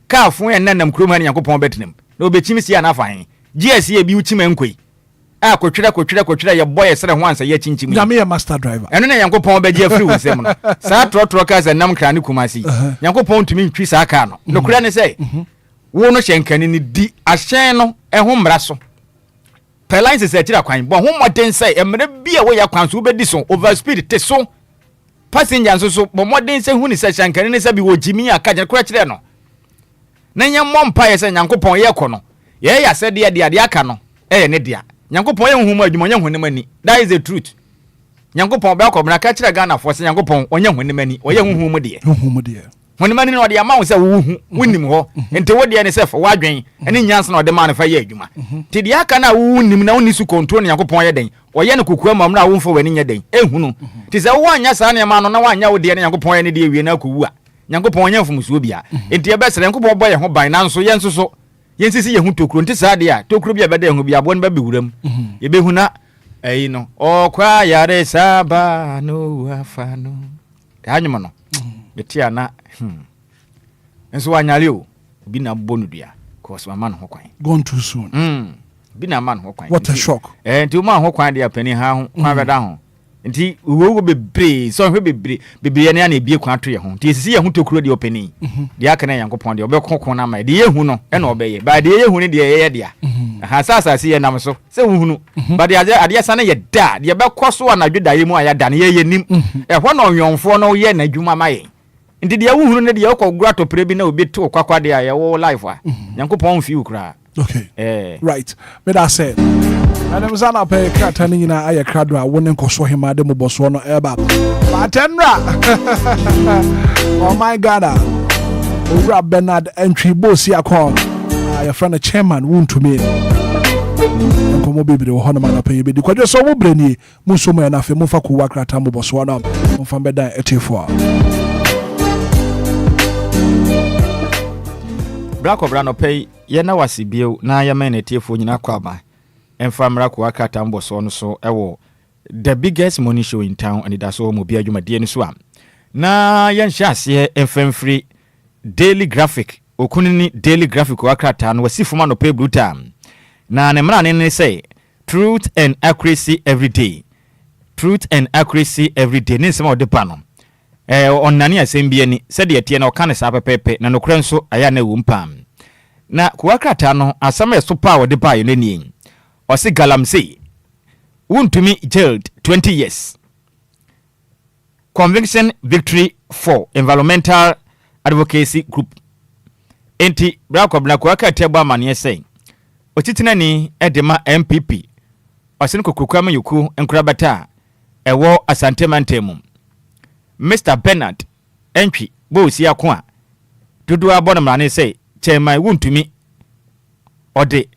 S21: ka fun ya nanam krom ha Nyankopɔn betenam na obechimi sia na afa hen GS ye bi uchima nkoi a kotwera ye boy sere ho ansa ye chinchimi
S2: nyame ye master driver
S21: eno na Nyankopɔn be gye free wonsem no saa trotro ka sa nam kra ne kumasi Nyankopɔn tumi ntwi saa ka no no kura ne sɛ wo no hyenkane ne di ahyɛn no ɛho mmra so pelines se tira kwan bo ho moden sɛ emre bia wo ya kwan so obedi so over speed te so passenger so bo moden sɛ hu ni sɛ hyenkane ne sɛ bi wo jimi aka gye kura kyerɛ no na nya mompa yɛ sɛ Nyankopɔn yɛ kɔ no yɛ yɛ sɛ de aka no ɛyɛ ne dia Nyankopɔn yɛ nhum adwuma nya honem ani that is the truth Nyankopɔn bɛ akɔ bena ka kyerɛ Ghana fo sɛ Nyankopɔn ɔnya honem ani ɔyɛ nhum de honem ani no ɔde ama wo sɛ wo hu wonim hɔ ente wo de ne sɛ fa wadwen ɛne nyansa na ɔde ma no fa yɛ adwuma te de aka na wo nim na wo ni su control ne Nyankopɔn yɛ den ɔyɛ ne kokua mam na wo mfa wani nya den ehunu te sɛ wo anya saa ne ma no na wanya wo de ne Nyankopɔn yɛ ne de ewie na akɔwu a Nyankopɔn nya mfumusuo bia enti ebesere Nyankopɔn bɔ yɛ ho ban nanso yɛn nso so yɛn sisi yɛ ho tokuro nti saa de a tokuro bia bɛda yɛ ho bia bɔ no bɛbe wuram yɛ behu na ayi no ɔkwa yare saba no afa no anyum no betia na nso wanyale o obi na bɔ no dua cause mama no ho kwan
S2: gone too soon
S21: bi na man ho kwan
S2: what a shock
S21: enti o ma ho kwan de apani ha ho kwan bɛda ho nti wo bebre so hwe bebre ne na ebie kwan to ye ho nti sisi ye ho tokuro de openi de aka na Yankopɔn de obekoko na ma de ye hu no e na obeye ba de ye hu ne de ye de a ha sasa si ye nam so se hu hu ba de ade sa na ye da de bekɔ so anadwo da ye mu aya da ne ye nim e ho na onwonfo no ye na dwuma ma ye nti de ye hu hu ne de ye kɔ gura to pre bi na obi to kwakwa de a ye wo life a Yankopɔn fi ukra
S2: okay right me that said and I'm sana pay krata ni nyina aye krado a woni nkoso hema de moboso no eba batenra oh my god Owura Bernard entry bosi akon your friend the chairman won to me nkomo bibire wo hono ma pay be di kwadwe so wo brani muso mo na fe mo fa ko wakrata moboso no mo fa beda etefo
S21: Black Obra no pay ye na wasibio na ya men etefo nyina kwaba emfa mrako akata mboso no so ewo the biggest money show in town Anidaso mo bia dwumadie no so am na yen hye ase emfamfiri daily graphic okunini daily graphic wakrata no wasi fuma no pay blue time na ne mra ne say truth and accuracy every day ne nsema odepa no onnane asembia ni sede etie na okane sa pepepe na nokure nso aya na wumpam na kuwakrata no asama esopa odepa ye nani osi galamsey wuntumi jailed 20 years conviction victory for environmental advocacy group enti brakobna kuwakrata bwa mane say otitina ni edema MPP osin kokukwa mayuku enkurabata ewo asante mantemu Mr. Bernard Enquiries bosi akwa dudu abona mrane say chairman wuntumi ode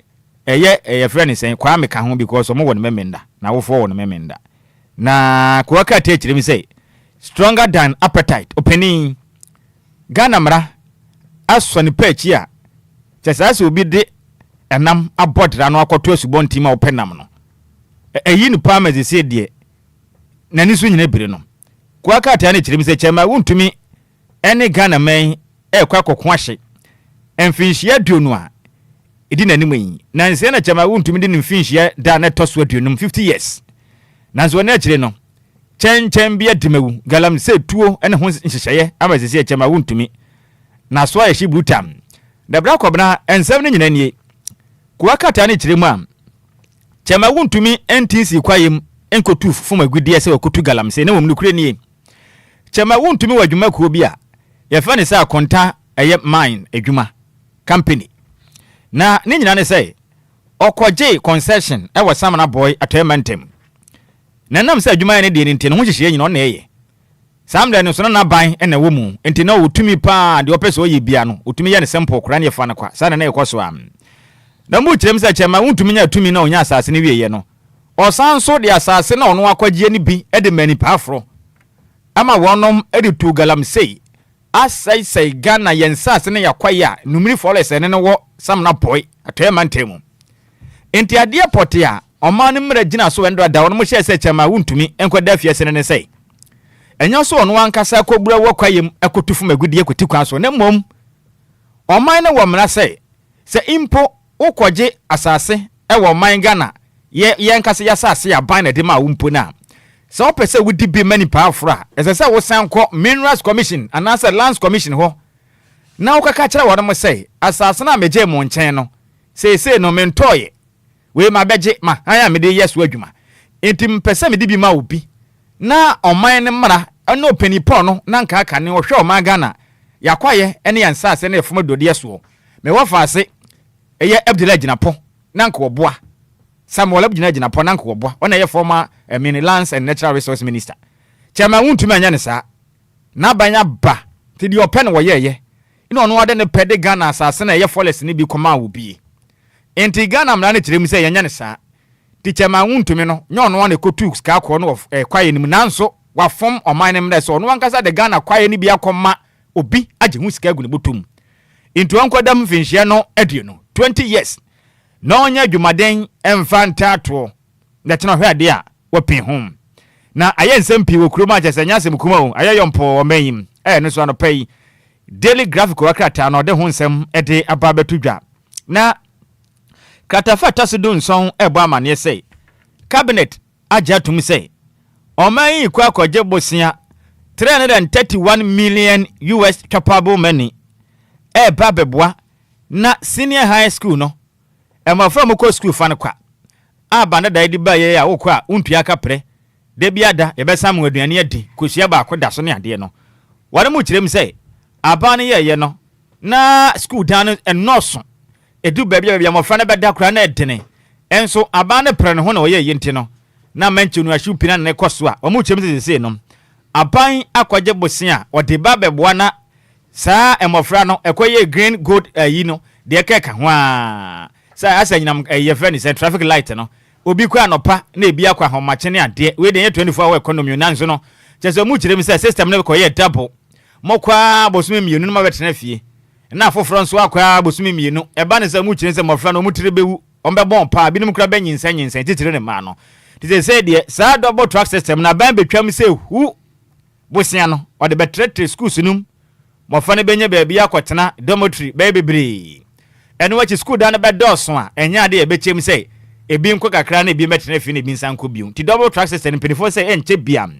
S21: eye friend say kwa meka ho because omo won memenda na wofo won memenda na kuwaka techire mi say stronger than appetite opening Ghana mra asoni pechi a chesase obi de enam abodra no akoto asubonti ma openam no eyi ni pharmacy say de nani so nyina bire no kuwaka ata ne chirimi se chema wuntumi ene Ghana man kwa kokko ahye emfinhia duonu a edi nanim yi nanse na chema wuntumi de mfinhia da na toso aduonum 50 years nanso na chire no chen bia dimawu galam se tuo ene ho nhyehyeye amazese chema wuntumi na so ahye brutam da bra kobna ensem ne nyina nie kuwaka ata ne chiremu a chema wuntumi NTC kwayem enkotu fuma gudie se wakotu galam se ne wom nukure nie chema wuntumi wadwuma ko bi a ye fa ne se akonta eye mine adwuma company na ne nyina ne se okoje concession e wa samana boy atemantem na nam se adwuma ne de ne ntie no ho hyehye nyina on na eye samda ne so na ban e na wo mu enti na wotumi pa de opese oye bia no otumi ye ne sample kora ne ye fa na kwa sa na ekoso am na mu kirem se chema wuntumi nya tumi na onya asase ne wieye no osanso de asase na ono akwagie ni bi e de mani pa afro ama wonom e de tu galam sei asai Ghana yensase ne yakwaya numiri forest ne wo samna boy atema ntemu enti ade pote a oman ne mra gina so endo da wonom hye se chema wuntumi enkwada fiase ne sei enya so ono ankasa kobura wo kwayem ekotufu magudie kwoti kwan so ne mom oman ne wo mra sei se impo ukoje asase e wo man Ghana ye nkase ya sase ya ban na de ma wumpo na so opese wudi bi mani pa afra esese wo sanko minerals commission anasa lands commission ho na ukaka kira wo mo sei asase na meje mo nchen no sei no mentoye we ma beje ma aya me de yeso adwuma enti mpese me de bi ma obi na oman ne mra eno openipo no na nka aka ne wo hwe oman Ghana yakwaye ene yansase na efoma dode yeso me wo faase eye Abdullah Jinapo na nka oboa Samuel Abjina pona nkobwa ona ye former mini lands and natural resource minister chama wuntumi anya ne sa na banya ba ti di open wo ye ina ono ade ne pede Ghana asase na ye forest ne bi koma wo bi enti Ghana mra ne kirem se yenya ne sa ti chama wuntumi no nya ono na kotu ska ko no kwaye nim nanso wa form oman ne mra so ono ankasa de Ghana kwaye ne bi akoma obi age hu ska gu ne botum into ankodam finhia no aduo 20 years no nya dwumaden emfanta to na tena hwe ade a wopin hom na ayensem pi wokroma je senya sem kuma o ayeyompo omayim no so no pay daily graphic wakrata no de ho nsem ede ababetudwa na kratafa tasedo nson ebo amane sei cabinet ajatum sei omayi kwa koje bosia 331 million US capable money babeboa na senior high school no emafra mko school fa ne kwa aba da di ba ye ya wokwa untua kapre de biada ye besam aduane adi kosia ba akoda so ne ade no ware mu kirem sei aba ne ye no na school dan enoso edu ba bia amafra ne beda kra na edene enso aba ne pre ne ho na oye yenti no na manchu no ahwu pina ne koso a omu kirem sei no aban akwaje bosia ode ba beboa na saa emafra no ekoye green gold yi no de keka ho a sa asanyinam ye friend is traffic light no obi kwa anopa na ebi akwa homache ne ade we de 24 hour economy nanso no chezo mu kirem say system ne ko ye double mokwa bosumi mienu no ma betena fie na afoforo nso akwa bosumi mienu eba ne sa mu kirem say mofra no mu tire bewu ombebon pa binum kra banyinsan titire ne ma no tise say de sa double track system na ban betwam say hu bosia no o de betrete schools num mofane benye baby akwetena dormitory baby bree eno wachi school da na bedoso a enya de ebechem say ebi nko kakra na ebi metena fi na ebi nsan ko biu ti double track system penifo say enche biam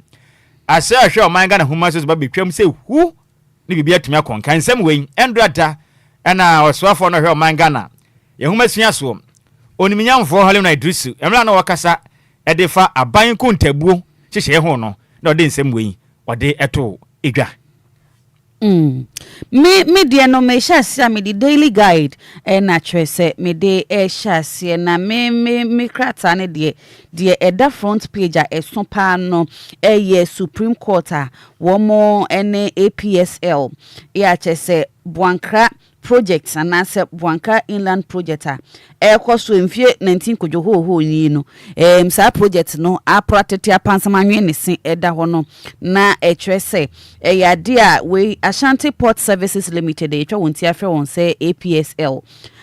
S21: ase ahwe o man Ghana huma so ba betwam say hu ni bibi atumi akon kan sam we endrada ana oswafo no hwe o man Ghana ye huma sua so oniminyamfo hale na Idrisu emra na wakasa edefa aban ko ntabuo hyehye ho no na ode nsam we ode eto edwa
S22: me de no me share me the daily guide na trese me de share na me krata ne de eda front page a eso pa no ye Supreme Court a wo mo ene APSL ya chese Buankra projects and answer Buankra inland project a ekoso mfie 19 kojoho ni no sa project no apratete apansamanwe ne se eda ho no na trese ya dia we Ashanti Port Services Limited etwa wonti afre won say APSL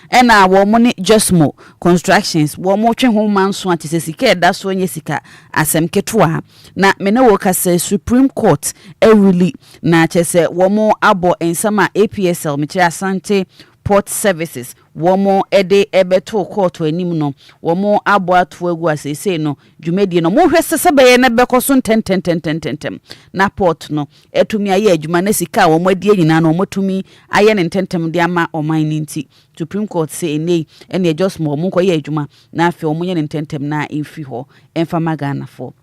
S22: ena wo mo ne Justmo Constructions wo mo twe ho manso atise sika eda so nye sika asem ketoa na mene wo ka say Supreme Court really na chese wo mo abo ensama APSL me Asante Port Services womo ede ebeto court anim no womo abo ato agu asese no dwumedie no mo hwese sebe na bekoso ntentem na port no etumi aye adwuma na sika womo adie nyina no motumi aye ne ntentem de ama oman ninti Supreme Court say ene just mo mo koye adwuma na afi womo ye ne ntentem na emfi ho emfa magana fo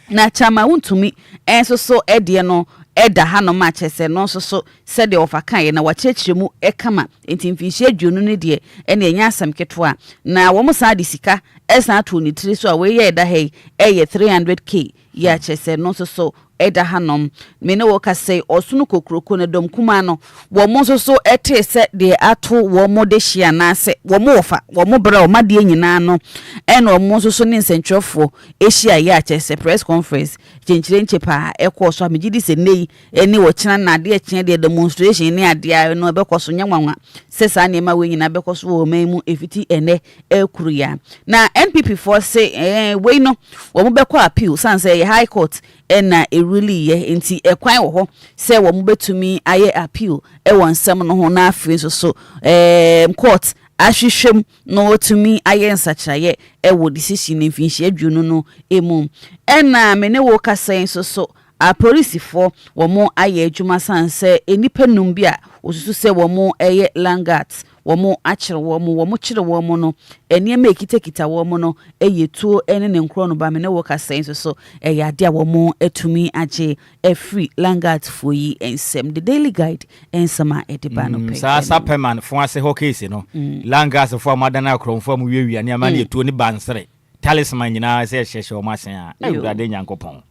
S22: na chama wuntumi enso so ede no eda ha no ma chese no so said the offer kan na wachechiremu ekama entimfihie adwunu ne de ene enya asam ketoa na wo mo sa de sika esa to ni tiri so a we ye eda hey 300k ya chese no so eda hanom me ne wo ka say osunu kokroko ne dom kuma no wo mo so ete se de ato wo mo de hia na se wo mo ofa wo mo bra o ma de nyina no ene wo mo so ne nsentwefo ehia ya chese press conference chenchire nchepa ekwo so amegidi se nei eni wo china na de chine de demonstration ni ade no bekoso nyanwanwa se sa ne ma we nyina bekoso wo memu efiti ene ekuru ya na NPP for say we no wo mo bekọ appeal sanse high court ena really ye enti ekwan wo ho se wo mo betumi aye appeal e won nsem no ho na afre so court ahwehwem no otumi aye nsachaye e wo decision mfinhie adwunu no emu ena me ne wo kasen so a police for wo mo aye adwuma sanse enipa num bia osusu se wo mo eye langats wo mo akire wo mo kire wo mo no eniema ekitekita wo mo no eyetuo ene ne nkro no ba me ne wo kasen so ade a wo mo etumi age free langats for yi ensem the daily guide ensama ediba no pe
S21: sa perman fo ase ho case no langats for madana kromfo mu wiewia ne ama ne etuo ni bansere talisman nyina se hyehye o masen a ewurade nyankopon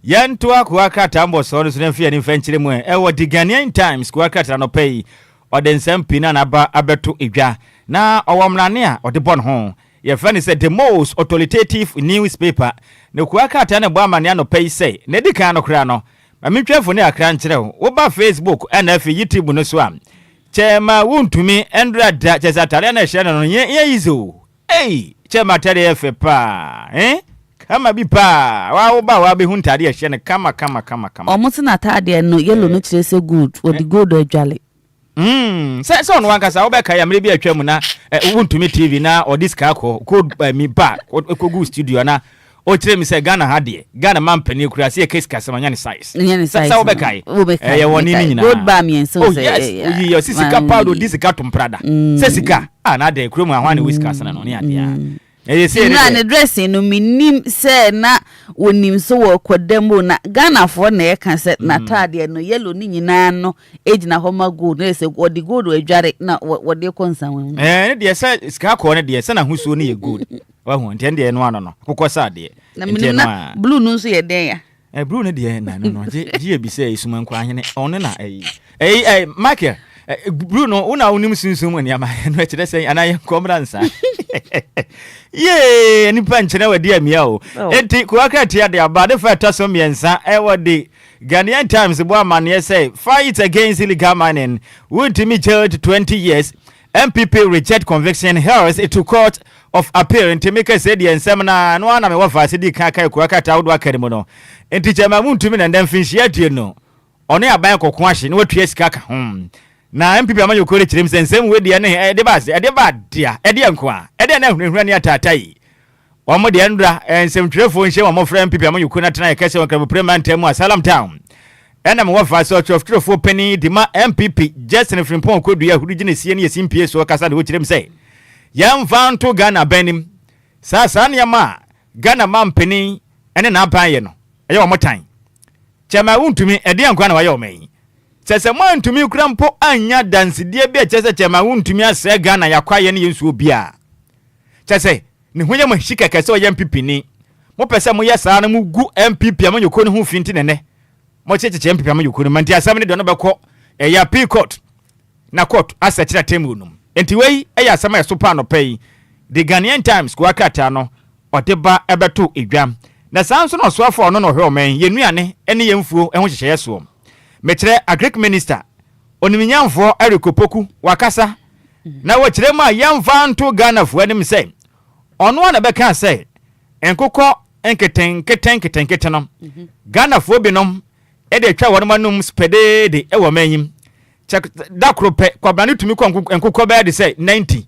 S21: yanto akwa krata mbo so no so mfia ni mfanchire mu e the Ghanaian Times kwa krata no pay odensem pina na ba abeto edwa na owomrane a odebon ho ye fani say the most authoritative newspaper ne kwa krata na bo amane no pay say ne dika no kra no mametwefo ne akra nkyere wo ba Facebook na afi YouTube no so am chema wuntumi endra da chesatare na hye no ye izo chema tare efe pa kama bipa wa ba wa be huntade ya hye ne kama
S22: omuti na tade no yellow no kire say good or the good adwale
S21: se on wankasa wo be ka ya mre bi atwa mu na wuntumi TV na odiska akọ code mi ba ko go studio na o kire mi se Ghana ha de Ghana man pani kura se case kasama nya size se wo be kai ye woni ni nyina
S22: good ba mi enso se
S21: yo sisika pado disika tumprada se sika na de kuro mu ahwane whiskers na no ne ade a
S22: na ne dressing no minim se na wonim so wo kwadambo na Ghana for na eka se na tade no yellow ni nyina no ejina homa gold na se odi gold adware na wode konsan wen
S21: ne de se ska ko ne de se na husuo ne ye gold wa hu ntende de no ano no kokosa de
S22: na minim na blue no so ye den ya
S21: blue ne de na no je bi se isuma nkwa hene on na Michael Bruno una unim sunsun ni ama no kire sen anaye komransa ye ni panche na wadi amia o enti kuakati ade abade fa taso miensa e wadi Ghanaian Times bo amane say fight against illegal mining would me jailed 20 years MPP reject conviction hears to court of appeal enti make say the semina no ana me wafa se di kan kai kuakati awdo akademo no enti chama muntumi na ndamfinhia die no ɔne aban kɔko ahye ne watua sika ka na MPP amanyo kore kyerem sensem we de ne de ba dia de enko a de na hunhura ne atatai wɔn de ndra ensem twerefo nhye wɔn frɛ MPP amanyo kore na tena yɛkɛse wɔn krabo premantam a Salam Town ɛna me wɔfa so twerefo pani de ma MPP Justin Frimpong kodua huru gine sie ne yesimpie so kasa de wo kyerem sɛ yɛmfa nto Ghana banim saa ne ma Ghana mampani ɛne na apan ye no ɛyɛ wɔn tan kyɛma wuntumi de enko na wɔyɛ wɔn sese mo ntumi kura mpo anya dansidie bi kyese chema wuntumi asɛ Ghana yakwaye ne yensu obia kyese ne hoye mo hika kese o MPP ni mo pese mo yesa na mo gu MPP amanyoko ne ho finti nene mo cheche MPP amanyoko ne manti asam ne do no bɛkɔ ya P court na court asɛkyira temu num enti wei ɛyɛ asam ya so pa no pɛyi the Ghanaian Times ko akata no ɔdeba ɛbɛto edwam na sanso no so afɔ no no hwɛ o man yenuane ɛne yemfuo ɛho hyehyɛ so metre agric minister oniminyamfo erikopoku wakasa na wachire ma yamfa nto Ghana fo anim sɛ ɔno na bɛka sɛ enkokɔ enketen no Ghana fo binom e de twa wɔn manum spede de ɛwɔ manyim dakro pɛ kwabane tumi kɔ enkokɔ bɛ de sɛ 90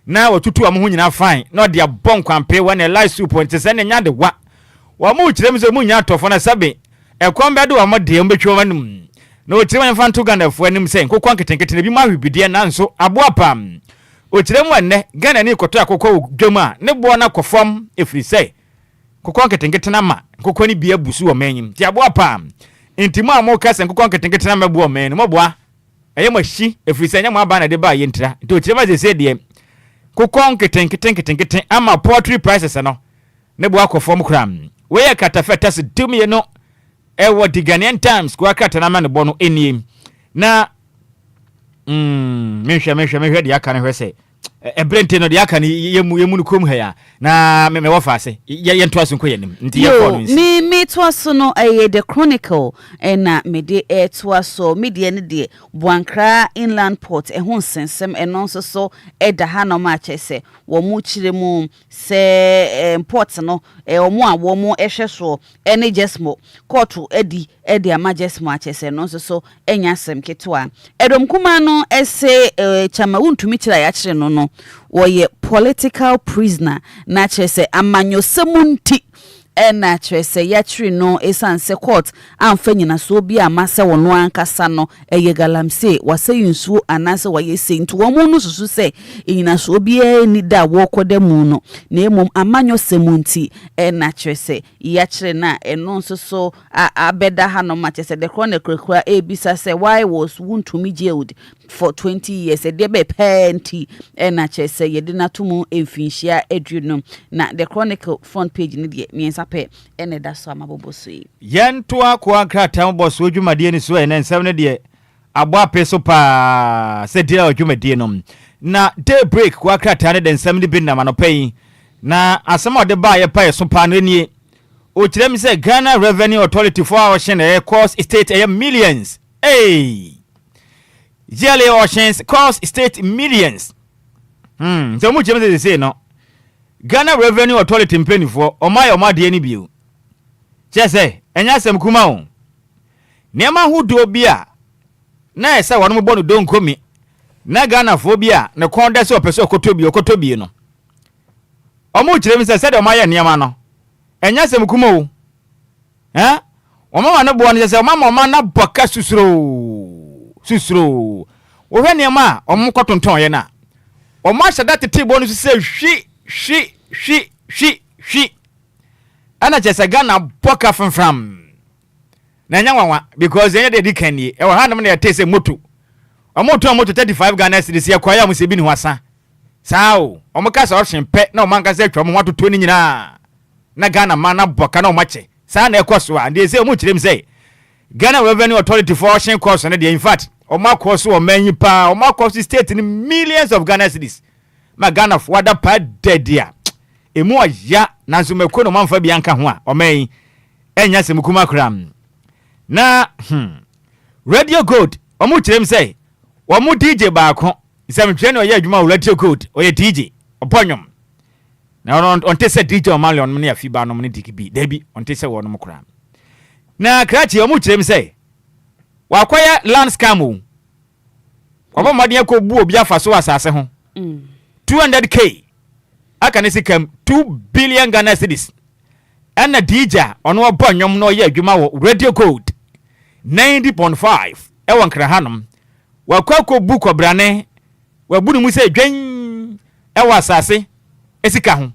S21: na watutu am ho nyina fine na ɔde abɔ nkwampe wɔ ne live soup nti sɛ ne nya de wa wɔ mu kyerem sɛ mu nya atɔfo na sabe ɛkɔm bɛ de wɔ mo de mbɛtwa manum no otire man fanto Ghana fo anim sɛ nkokɔ nketenkete bi ma hwibidie nanso aboa pam otire mu enne Ghana ni koto akokɔ dwam a ne bo na kɔfam efiri sɛ kokɔ nketenkete na ma nkokɔ ni bia busu wɔ manyim ti aboa pam ntimo a mo ka sɛ nkokɔ nketenkete na mabu wɔ manyim mo boa ɛyɛ mahyi efiri sɛ nyama aba na de ba yɛ ntira nti otire ma sɛ deɛ kokɔ nketenkete ama poultry prices no ne boa kɔfam kram we yɛ katafeta se dumie no ewo the Ghanaian Times kwa kata na man bono enie na mehwe de aka ne hwese ebrente no de aka ne yemu no kom ha ya na me wofa ase ye nto aso nkoyanim nti ye fo no
S22: me to aso no the Chronicle na me de to aso media ne de Buankra Inland Port ho nsensem eno nso so da ha no ma chese wo mu kire mu se port no omo a wo mu ehwe so ene jesmo court edi amajesmo achese no nso so enya sem ketwa edom kuma no ese chama wuntumi kira ya kire no woye political prisoner na chese amanyosemunti na chese ya kire no esanse court amfa nyina so bi amase wono ankasa no eye galamse wase yunsu anase waye senti wo mu no susu se nyina so bi ni da wo kodemu no na emom amanyosemunti na chese ya kire na eno nso so abeda ha no ma chese the Chronicle kura ebisa se why was wuntumi jailed for 20 years e de be penti na chese ye de natumu emfinhia edunum na the Chronicle front page ni de miensa pe ene da so amaboboso yi
S21: yento akwa kratam boso dwumade ni so ene nsem ne de abo apeso pa se dia dwumade no na daybreak kwa kratam ne de nsem ne bi na manopai na asema de ba ye pa ye so pa no nie o kirem se Ghana Revenue Authority for our shene cost state millions yearly oceans cost state millions so mu kirem se no Ghana Revenue Authority mpenifo oma de ni bio chese enya sem kuma o niam hudo bia na ese wono mo bonu don komi na Ghana fo bia ne konda se opese okotobi no omo kirem se de oma ye niam no enya sem kuma o oma no bo no se oma na boka susuro wo hwe niam a omo kotonton ye na omo hyada tete bo no se hwi ana chese Ghana boka framfram na nyanwa because enye de dikanie e wa hanum na yetese moto 35 Ghana cedis ya kwaya mu se bi ni hwasa sao omukasa option pe na omankasa atwa mu watoto ni nyina na Ghana man na boka na omache saa na ekoso a de se omu kirem se Ghana Revenue Authority for ocean cost na de in fact omakoso o manyi pa omakoso state ni millions of Ghana cedis ma Ghana for wada pa dedia emu ya na zumeko no manfa bianka ho a omen enya semukuma kram na Radio Gold omu kirem say omu DJ baako semtwe no ye adwuma Radio Gold oye DJ oponyom na on tese DJ Omalion me ya fiba no me dikibi debi on tese wono kram na krachi omu kirem say wakwaya land scam o waba modern ko bu Obia fa so asase ho 200k aka ne sikam 2 billion Ghana cedis ana dija ono obo nyom no ye adwuma wo radio code 90.5 e won kra hanom wakwa ko bu kobrane wabu mu se dwen e wa asase esika ho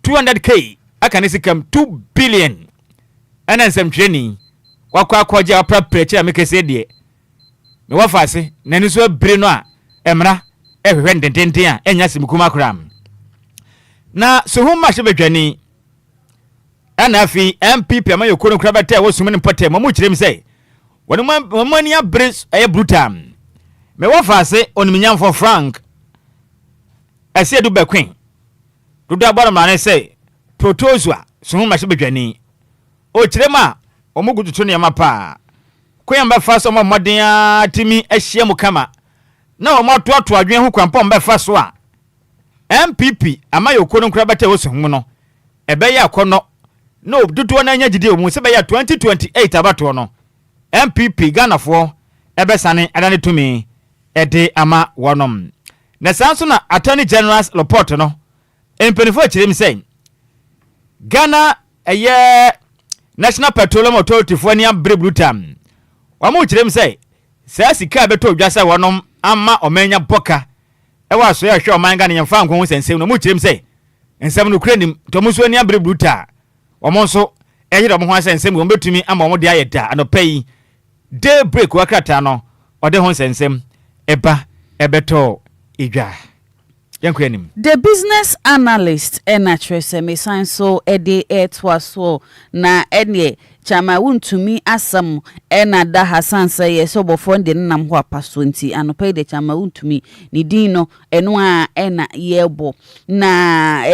S21: 200k aka ne sikam 2 billion ana nsem twani wakwa kwaje apra preche amekese de me wafase nani so bire no a emra ehwehwe ndendenden a enya simkuma kram na so hu ma shebedwani ana fi MPP ama yokoro kra beta wo sumene potem mo kirem sei woni mani abres eye brutam me wafase oniminyam for Frank ase du bekwen du abara mane sei protozoa so hu ma shebedwani o kirem a omugututu ne yamapa kwemba fa so modern atimi ahia mu kama na o motoato adwen ho kwampa mba fa so a MPP ama yokoro nkra bata wo so hu no ebe ya akono no dudu na anya gidi omu se be ya 2028 abato no MPP Ghana fo ebe sane adane tumi ede ama wonom na sanso na Attorney General's report no empenifo kirem say Ghana eye National Petroleum Authority for ni abre brutam wamu kirem say sa sika beto dwasa wonom ama omenya boka e wa so ya hwe omanga ne yemfa nkon sensem no mu kirem say ensem no kranim to muso ni abre bruta omonso ehira mo ho sensem wo betumi ama omo de ayeda anopai day break wakrata no ode ho sensem eba ebeto idwa yankwanim
S22: the business analyst enatresem so ede etwaso na ene chama wuntumi asam ena da Hassan say so bofo de nam ho apaso nti anopai de chama wuntumi ni din no eno a ena yebo na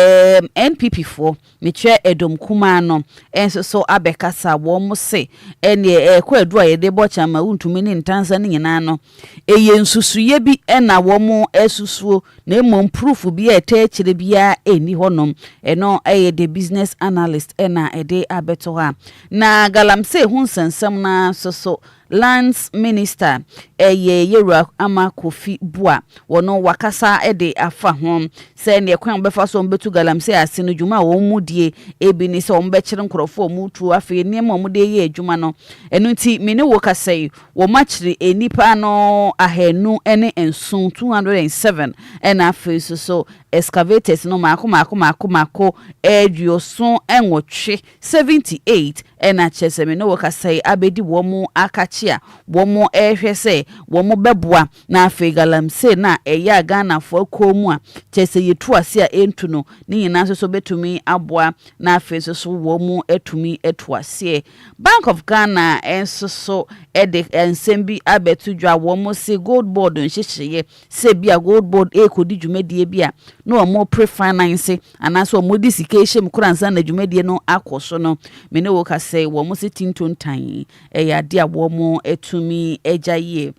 S22: NPP4 metwe edom kuma no enso so abekasa wo mo se ene kwa edu a yede bo chama wuntumi ni ntansa ni nyina no eye nsusuye bi ena wo mo esusuo na emom proof bi ete kire bia eni honom eno eye the business analyst ena ede abeto ha na galamse hun sensem na so lands minister yewura ama Kofi Bua wono wakasa ede afa hom se ne kwan befa so mbetu galamse ase no dwuma wo mudie ebi ni se wo mbekire nkrofo mutu afi niam mo de ye adwuma no enu nti me ne wo kasai wo machire enipa no ahenu ene ensun 207 ena afi so excavators no mako edioson enwotwe 78 ena chese me ne wo kasai abedi wo mu akachia wo mu ehwe se wo mu beboa na afi galamse na eya Ghana fo komu a chese yetu ase a entu no ni nyina so betumi aboa na afi so wo mu etumi etu ase Bank of Ghana enso ede ensembi abetu dwa wo mu se gold board nhyehyeye se bia gold board ekodi dwumadie bia no omo pre-finance anaso modification kuransa na dwumadie no akoso no me ne wo kase wo mo sitinton tan yade a wo mo etumi ejaye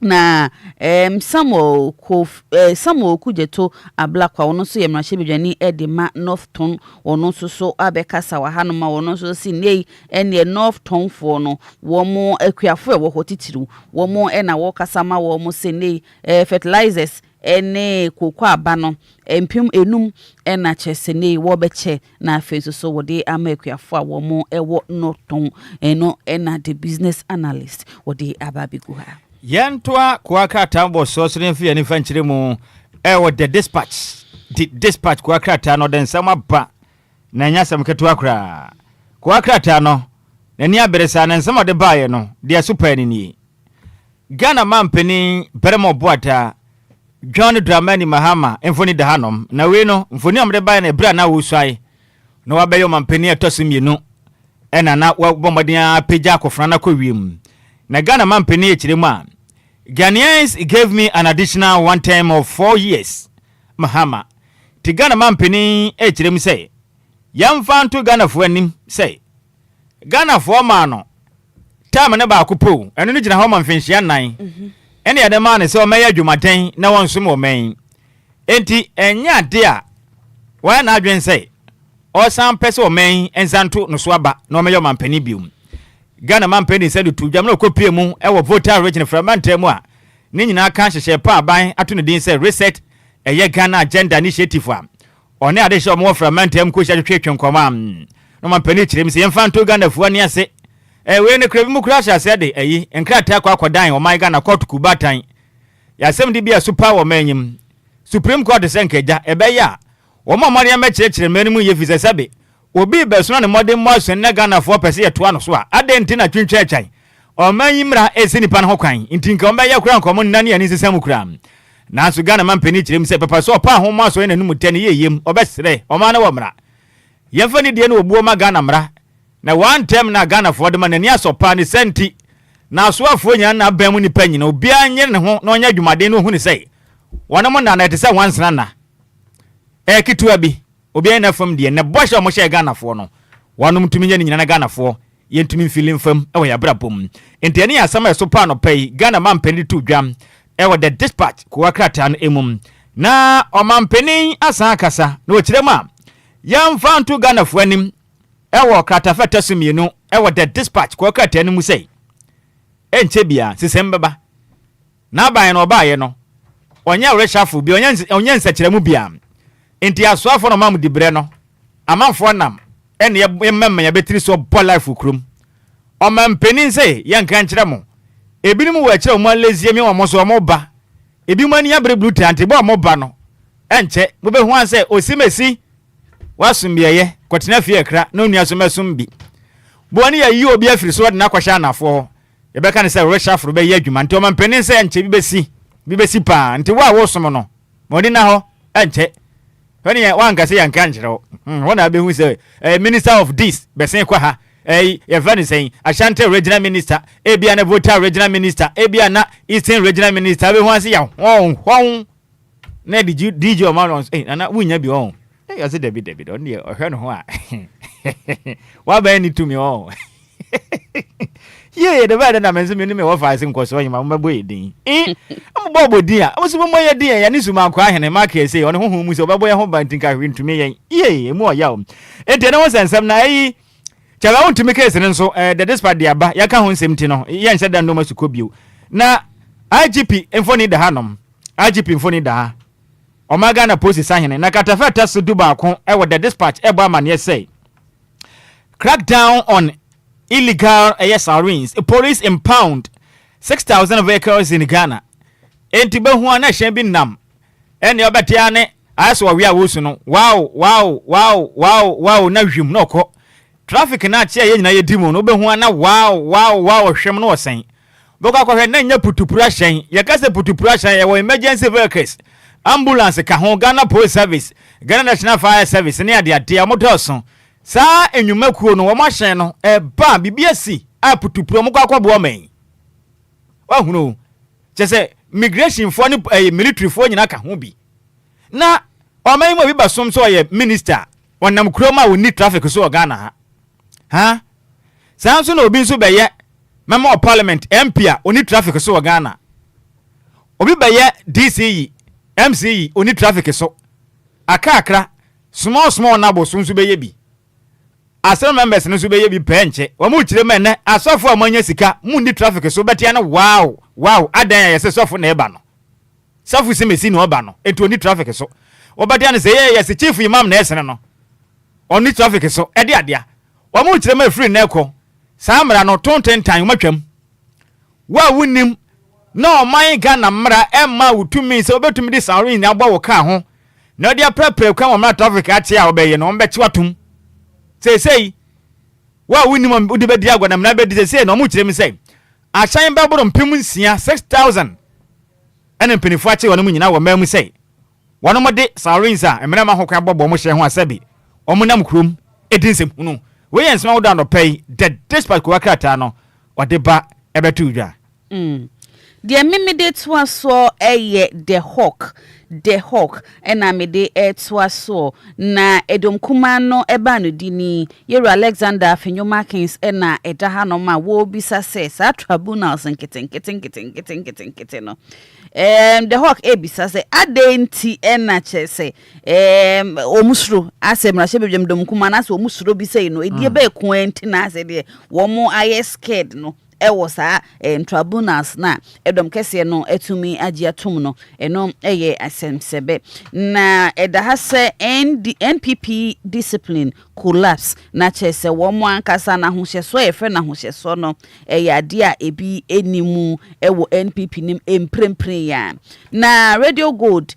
S22: na Samuel Kujeto ablakwa wono so yemrahye bedwani edema Northton wono so abekasa wa hanoma wono so si nei ene Northton fo no wo mo akuafo e wo hotitiru wo mo ena wo kasama wo mo se nei fertilizers ene kokwa aba no empim enum ena chesene wo beche na afeso so wode amakuafo a wo mo ewo Northton eno ena the business analyst wode ababigu ha
S21: Yantoa kwa krata mbo sosre mfi ani fanchire mu ewo the dispatch kwa krata no den sama ba na nyasam keto akra kwa krata no nani aberesa na nsama de baye no de super ni Ghana mampeni beremo boata John Dramani Mahama emfoni de hanom na we no mfoni amde baye na bra na wusai no wabeyo mampeni atosimienu ena na bombaden apagya akofra na kwiem na Ghana mampeni echiremu a Ghanaians gave me an additional one term of 4 years. Mahama. Ti Ghana mampeni echiremu say. Yamfa nto Ghana fo anim say. Ghana fo ma no. Time ne ba akupo. Eno ni gina ho manfinhia nan. Ene ya de ma ne say o meya dwumaden na wonsom o men. Enti enya de a wa na adwen say. O san pese o men ensanto no so aba na o meya mampeni bium. Ghana man penny said to Jamlo Copiemu, our voter region from Mantemwa. Nina can't share pa by Atuni say reset a ye Ghana agenda initiative. Or now they show more from Mantem Kusha command. No man penny him say infant to Ghana for 1 year say. When the Crevimu crash said, and Kratak dying or my Ghana court Kubatain. Ya 70 be a super woman. Supreme Court is Enkeja, a beya. Or more money met church and many years is a sabi. Obi besona modern mouse and Ghana 4% at 1 swa. I didn't think church. Or my imra is in Pan Hokai. In Tinkomba crown common nanny and is a samukram. Now so Ghana man penny himself, Papa so pa home mouse in a number 10 year, or best day, or man womra. Yefani dien wo Boma Ghana mra. Na one term na Ghana for the man and yaso pani senti. Na so afonya na bemuni penny no bia nye ne ho no nya dwumade no hu ne sei. Wona mo na na te se once na. Kitua bi obi na fam de na bosha mo she Ghana for no. Wonom tumi nya nyina na Ghana for yentumi feeling fam e wo ya brabom. Enti ane asama so pa no pay Ghana man penny to dwam e wo the dispatch ko akrata no emum. Na o man penny asa akasa na o kire ma yam fan to Ghana for anim ewo kratafeta sumienu ewo the dispatch ko akrata no mu sei. Enche bia sisembeba na ban no ba ye no onya reshafu bi onya nsakiremu bia enti asoafo no mam dibre no amanfo nam ene yemmemme ya betri so bo life krum o man penin se yanka nkire mo ebinim wo akire mo lezie mi wo mo so mo ba ebi mani ya bre blue tent bo mo ba no enche mo be hu an se osimesi wasumbieye kwatena fie kra na onua so mesum bi bo ani ya yi obi afiri so de na kwahya anafo yebeka ne se reshafu be ye adwuma nti o man penin se enche bibesi pa nti wa wo som no modi na ho enche when you want to say and can't one I be who say minister of this besen kwa ha your friend is saying Ashanti regional minister Ebiana voter regional minister Ebiana Eastern regional minister everyone say oh na did you amount and na wunya bi on I say David on there or no ho wa ba ni to me oh yeah the bad na mense me no me wo fa asim kwaso yima mo boy din am bobo din a wo mo ye din ya ni suma kwa hene ma ka say on hohom mu so babo ye ho bantinka hwintumi yen yeah mo ya o ente na wo sensem na yi chaga wontumi case ne nso the dispatch dia ba ya ka ho nsem ti no ye nse da no masuko bio na IGP infoni da hanom IGP infoni da omaga na police sahene na katafeta so duba ko e wo the dispatch e ba man ye say crack down on illegal sirens. Police impound 6,000 vehicles in Ghana. Enti be hu ana hye bi nam. Ene obetia ne aso we awusu no. Wow na hwim no ko. Traffic na che ye nyina ye dimu no be hu ana wow hwem no osen. Boko akwa na nya putupura hyen. Ye ka se putupura hyen ye wo emergency vehicles. Ambulance ka ho Ghana Police Service, Ghana National Fire Service ne ade amotoso. Sa enyumakuo no wo mahyen no ba bibiasi aputupuro mko akwabo man wa hunu chese migration for ni military for nyina ka ho bi na oman mo bi basom so ye minister wonam kroma woni traffic so Ghana ha sanso na obi nso beye member of parliament MP a oni traffic so Ghana obi beye DCE MCE oni traffic so akakra small na bo so nso beye bi asem members no so be ye bi penche wo mu kire men asofo amanya sika mu ni traffic so betia na wow adan ya se sofo na eba no safu se mesi no oba no etu ni traffic so wo betia na se ye se chief imam na esene no oni traffic so e de adea wo mu kire men free na ekọ samra no tonten tan matwam wa wunim no man Ghana mra emma wutumi se obetumi di sanrin na agba wo ka ho na odi aprapra kwa wo traffic atie a obeye no mbeti watum say wa winimam udi be dia gwanam na be di say no mu kire mi say asan ba boro mpem nsia 6,000 ene mpenifu ache wono mu nyina wo mamu say wono mo de sarinsa emena ma hokwa bobo mo hye ho asabi omunam krom edinsem hunu we yens ma woda no pay the dispatch ko akrata no ode ba ebetu dwa
S22: deɛ meme de toa so the hawk ɛna me de toa so na edom kuma no eba no dini Yero Alexander Afenyo Kings ɛna ɛda ha no ma wo bisa sɛ sa tribunals nketen no the hawk ebisa sɛ adenti ɛna kyɛ sɛ omusuro asɛm na hyɛ bedwam dom kuma na sɛ omusuro bi sɛ no edie ba ekuanti na sɛ de wo mo aye scared no ewo saa tribunals na edom kese no etumi agye atom no eno eye asemsebe na edaha se NPP discipline collapse na chese wo mo ankasa na hohyeso efe na hohyeso no eye ade a ebi enimu ewo NPP nim emprempren ya na Radio Gold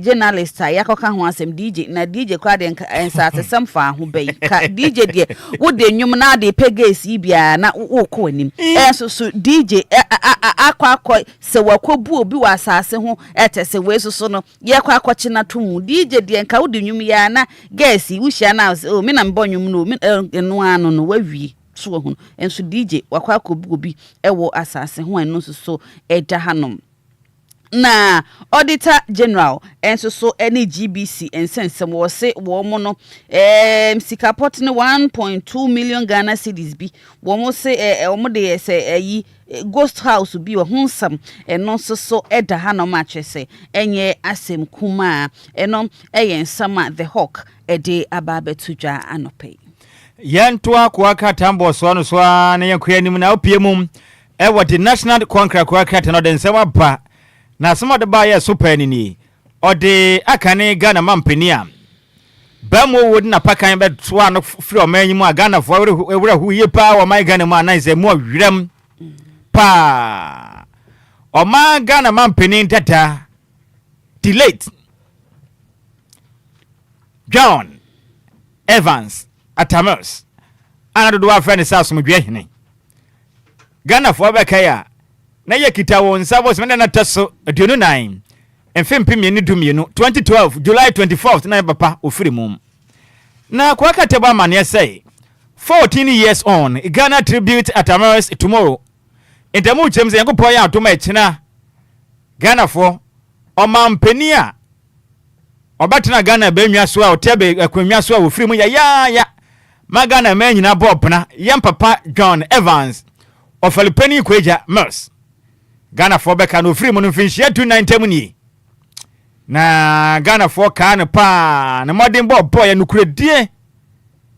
S22: journalist yakoka ho asem DJ kwa de ensa asem fa ho bai ka DJ de wo de nwum na de pegasi bia na wo ko anim so DJ akwa se wakobu obi wa asase ho etese we so no ye kwa akwachi na tomu DJ de nka wo de nwum ya na gasi wo hia na o me na mbɔ nwum no eno ano no wawie so ho enso DJ wakwa akobu obi ewo asase ho eno so eja hanom na auditor general enso so any GBC ensensem wo se wo mo no sikapot ne 1.2 million Ghana cedis bi wo mo se wo mo de se ayi ghost house bi wo hunsam eno so eda ha no ma twese enye asem kuma eno ensama the hawk ede ababetudwa anope
S21: yanto akwa katambo so no so na yankwa nim na opiemum wo the national conqueror kwa kata no den sema ba na some de ba ye super ni ode akane Ghana mampenia ba mo wodi na pakan be to ano free o manyi mu Ghana fo ewura hu ye pa o my Ghana mu ananse mu wirem pa o ma Ghana mampeni tata delayed John Evans Atamers anado do afre ne sasum dwehene Ghana fo be kaya na ye kita won sabo se na taso aduonu 9 emfempe mienu 2012 July 24th na papa ofiri mum na kwa kateba mane say 14 years on Ghana tribute at Enquires tomorrow entemu chemze yankopon ya atoma echina Ghana fo omampani a obatena Ghana benwa so a otebe akwanwa so a ofiri mu ya ma Ghana man nyina bobna yam papa John Evans ofalipani kweja Mers Ghana for beka no free mun finhia 290 ni na Ghana for kan pa na modern boy no kuredie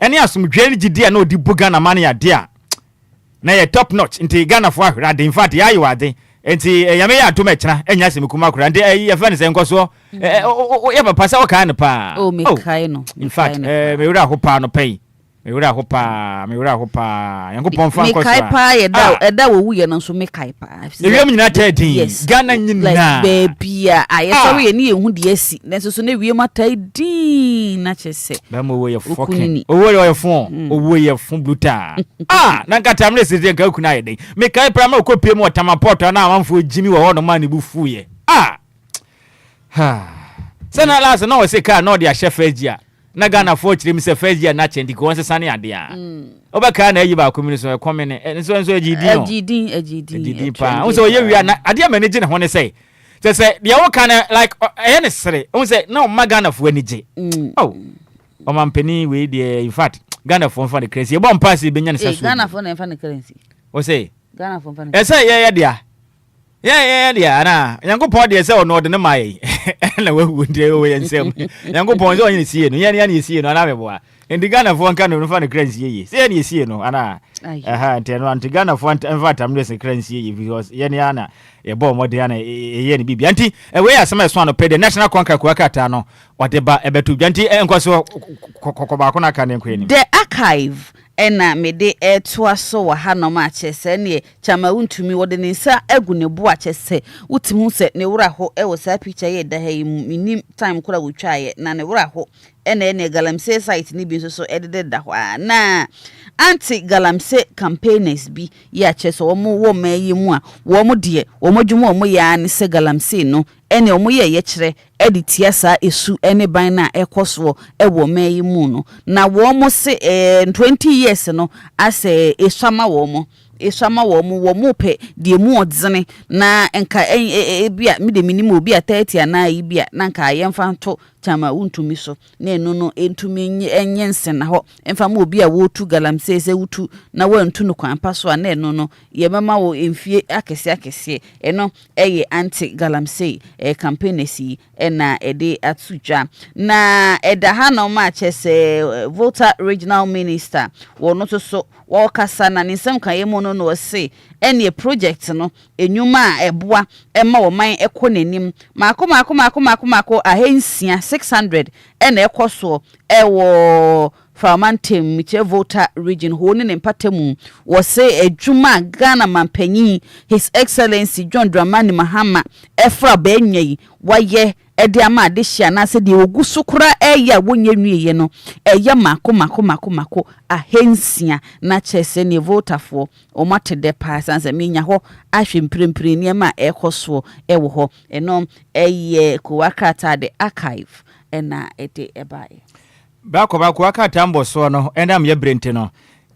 S21: ene asomdwe ni gidie na odi bu Ghana man ya de a na ye top notch nti Ghana for ahwade in fact ya yiwade nti yame ya to mechna enya semikuma kura ndi ye fa ne se nkoso ye papa sa o kan pa
S22: o me kai no
S21: in fact me wura ho pa no pay me wura ho pa yankopon fa nkoso
S22: me kai pa eda wo wuye no so me kai pa
S21: ewiem nyina tadin Ghana nyina
S22: like baby ayeso ye ni ehu de asi nenso so na wiem atadin na chese
S21: ba mo wo ye fucking owo ye fon owo ye fun bluta na nkata mle sese nka kuna ye den me kai pa ma okopie mu otamapoto na amanfo jimi wo no ma ne bu fuye sana last na we se ka na de ahye fagia na Ghana for chiri se fagia na chendi ko onse sane ade a obeka na ayi ba komini so komene enso agidin pa unse oye wi na ade manage ne ho ne say se de wo kan like ene sere unse na o Ghana for anije o mampeni we de in fact Ghana for fan the currency e bon pass be nya ne sasu
S22: Ghana for na fan the currency
S21: o say
S22: Ghana for fan
S21: e say ye dia yeah na yankopon de say ono de ne mai na wahu de o yensem yankopon so onye sie no ye sie no ana beboa ndi Ghana for nka no fa ne currency ye say ne sie no ana nteno anti Ghana for nfa tam de se currency ye because ye ne ana ye bo mode ana ye ne bibia nti we asema so ano pe the national conquer kwakata no wode ba ebetu nti enkoso kokba ko na ka ne nkwe ni
S22: the archive ena mede toa so wa ha no ma chese ne chama untumi wode ne nsa agu ne bo a chese utimu se ne wura ho e wo sa picture ye da ha minim time kura wo twaye na ne wura ho ene galamse site ni bi so edede da ho na anti galamse campaigners bi ya chese wo mo wo mayi mu a wo mo de wo mo dwuma wo ya ne se galamse no ene wo mo ye kire editia sa esu ene ban na ekoso e wo mayi mu no na wo mo se 20 years no ase esama wo mo esama wo mu pe de mu odzene na enka bia me de minimo bia 30 ana bia na nka yemfa nto chama untumi so na enu no entumi enyense na ho emfa ma obi a wotu galamsey se wutu na wantu no kwampa so na enu no yemema wo emfie akese eno eye anti galamsey campaign si na ede atsuja na eda ha no ma chese Volta regional minister wono so wo kasa na nsem kan yemo no se ene project no enwuma a eboa ema wo man ekonanim mako ahensia 600 ene ekoso ewo Farmantem miche Volta region hone ne mpatamu wo se adwuma Ghana mampanyi His Excellency John Dramani Mahama efra benyi waye ede ama de hia na se de ogusukura eya wonye nwiye no eya mako ahensia na chese ne Voltafo o matede pa sanse menya ho ahwe mprempre ne ma ekoso ewo ho eno eye kuwakata de archive ena ede ebae
S21: Bako akata mbo so no endam ye brente no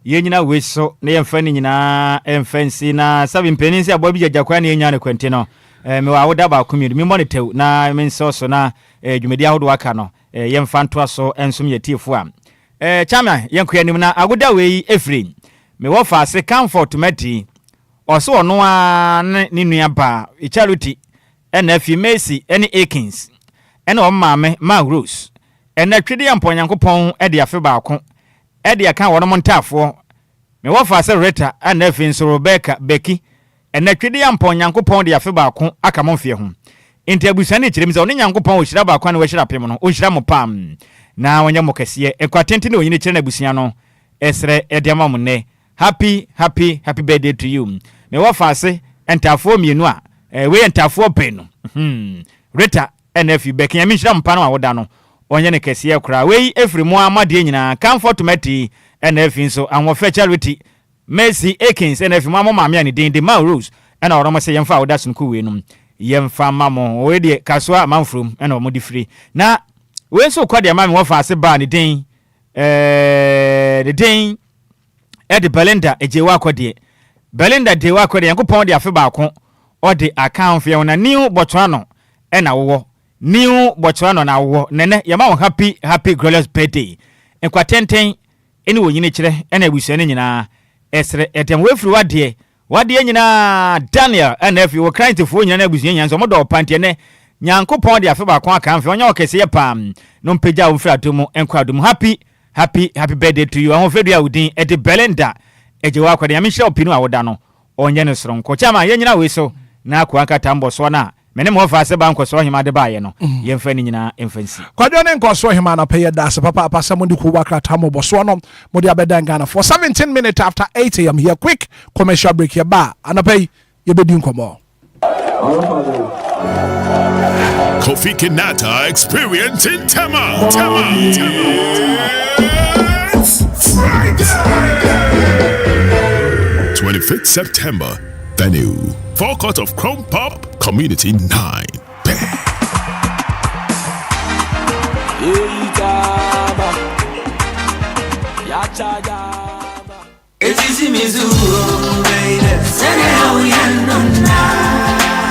S21: ye nyina weso na ye mfa ni nyina emfansi na sabi mpeninsi abo bi jagakwa na ye nyane kwente no me wa woda ba komiri me monitor na me nso na dwumedi ahodo aka no ye mfa nto aso ensum ye tiefo a chama ye nkwanim na agoda we efrin me wo fa se comfort mati oso ono a ni nua ba charity ena fi Mercy eni Akins ena o maame ma Rose ena twede ya mponyankopon e de afe baako e de aka wono montafo me wo fa se Rita ena fi nso Rebecca Becky ena twede ya mponyankopon de afe baako aka monfie ho enti abusane kirem se ono nyankopon o hira baako na wo hira pem no o hira mo pam na wonya mo kase ekwatenti na onyine kire na abusia no esre e de amam ne happy birthday to you me wo fa se entafo mienu a we entafo pen no Rita ena fi Becky ya mi hira mo pa na woda no onye ne kese kura we efri mu amade nyina comfort mati NF nso anwo charity Mercy Akins NF mu amama me ani den de ma Rose ena oromo se yemfa oda sunku we num yemfa mamo we de kasoa manfrom ena omo di free na we so kwade amame wo fa ase ba ne den de den de Belinda ejewa kwade Belinda de wa kwade yankopon de afe baako o de account fe na new Botswana ena wo New Botswana na wo nene yama wo happy glorious birthday enkwatenten eni wo nyine kire ena ebusuane nyina esre etem we firi wade nyina Daniel NF wo client fo nyina na ebusuane nyina so modo pante ne nyankopon de afe ba kon aka mfe onya okese ye pam no mpagya wo firi adomu enkwado mu happy birthday to you ahon fedu awudin ede Belinda ejewa kwade yami hye opinu awoda no onye ne soronko chama ye nyina we so na akwa akata mbo so na mene mo fa se ba nkoso hima de baye no yemfa ni nyina emfansi
S2: kwadwo ne nkoso hima na pay da se papa apasa mo di ku wakata mo boso no mo di abeda Ghana for 17 minutes after 8 am here quick commercial break here ba anapay ye bedi nkomo
S1: Kofi Kinata experience in Tema. Friday 25th September. Venue Forecourt of Chrome Pop Community 9.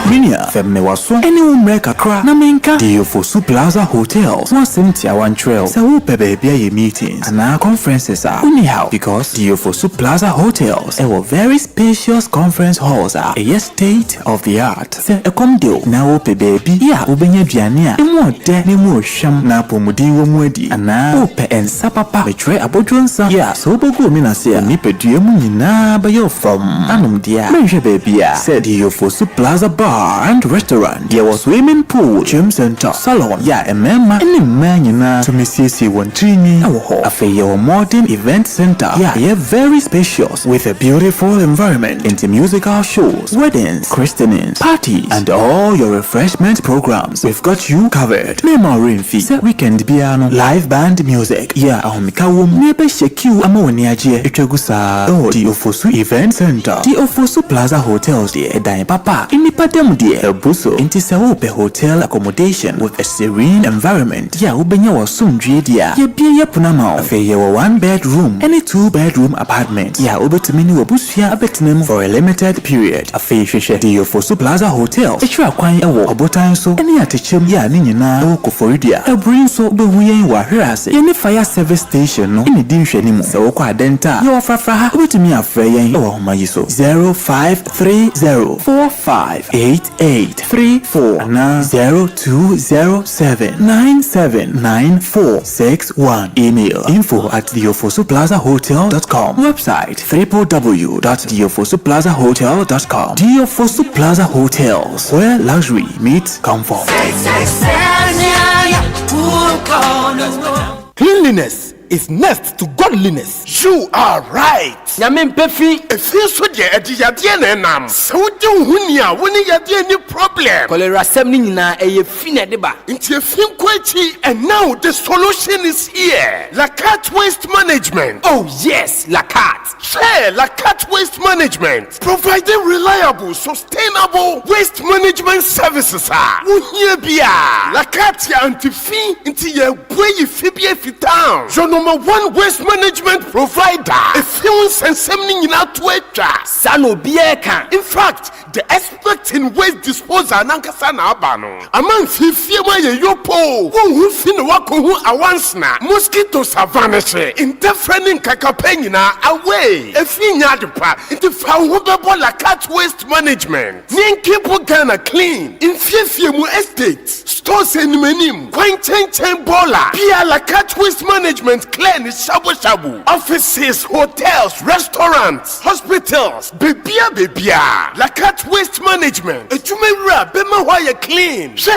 S3: Minia femme waso eni umre kakra na menka DLFM Plaza Hotels 171 Trail sa wo baby ye meetings and conferences are anyhow because DLFM Plaza Hotels a very spacious conference halls are a state of the art se ekomdo na wo baby ya obenya duane a emu de ne mu ohwam na pomudi wo mu adi ana wo pe ensa papa betre abodwonsa ya so bogo mi na se ni pedue mu nyina ba yo from anom dia menhwe baby a se DLFM Plaza Bar and restaurant. There was swimming pool, gym center, salon. Yeah, a mema any man to Mississippi one trini. A fair modern event center. Yeah, very spacious with a beautiful environment into musical shows, weddings, christenings, parties, and all your refreshment programs. We've got you covered. Memory fee, weekend piano, live band music. Yeah, ahomikawum nebe shekiu amoniaje echegusa. Oh, DLFM event center, DLFM Plaza Hotels. The Edai Papa. Inipadem dear Ebuso into Sawope hotel accommodation with a serene environment. Ya ubenya wa sumdwe dia. Ye bia ye punama. Afe ye wa 1-bedroom and a 2-bedroom apartment. Ya ubetumini wabusia abetinemu for a limited period. Afe sheshe Diofosu Plaza Hotel. Echwa kwan ewo obotan so ene atechem ya ni nyina wo koforidia. Ebrin so behuye wa hwase. Ye ni fire service station no ene di nhwani mu. Se wo kwa denta. Ye wa frafra ha ubetumi afre yen ewo homa yiso 0530458834 na 0207979461. Email info@diofosuplazahotel.com. Website www.diofosuplazahotel.com. Diofosu Plaza Hotels, where luxury meets comfort.
S5: Cleanliness is next to godliness. You are right. Yamin Pefi, if you should get Yadian, so do Hunia when you get any problem. Cholera Semina, a fine deba. Into a film quality, and now the solution is here. Lacat Waste Management. Oh, yes, Lacat. Share Lacat Waste Management, providing reliable, sustainable waste management services. Unyabia Lacat anti-fee into your way Fibia Fitan. Your number one waste management provider. If you and something in our Twitter, Sano Bieka. In fact, the expert in waste disposal Nankasana Abano. Among Fifima Yopo, who fin wako awansna, mosquitoes are vanishing, interfering Kakapenina away. A finyadpa into Fawubabo Lacat Waste Management. Ninkipo Ghana clean. In Fifimu Estate, stores in Menim, Quainten Bola, Pia Lacat Waste Management, Clan is Shabu Shabu, offices, hotels, restaurants, hospitals, Bebia, Lacat Waste Management, a Jumera, Bema Wire clean. She,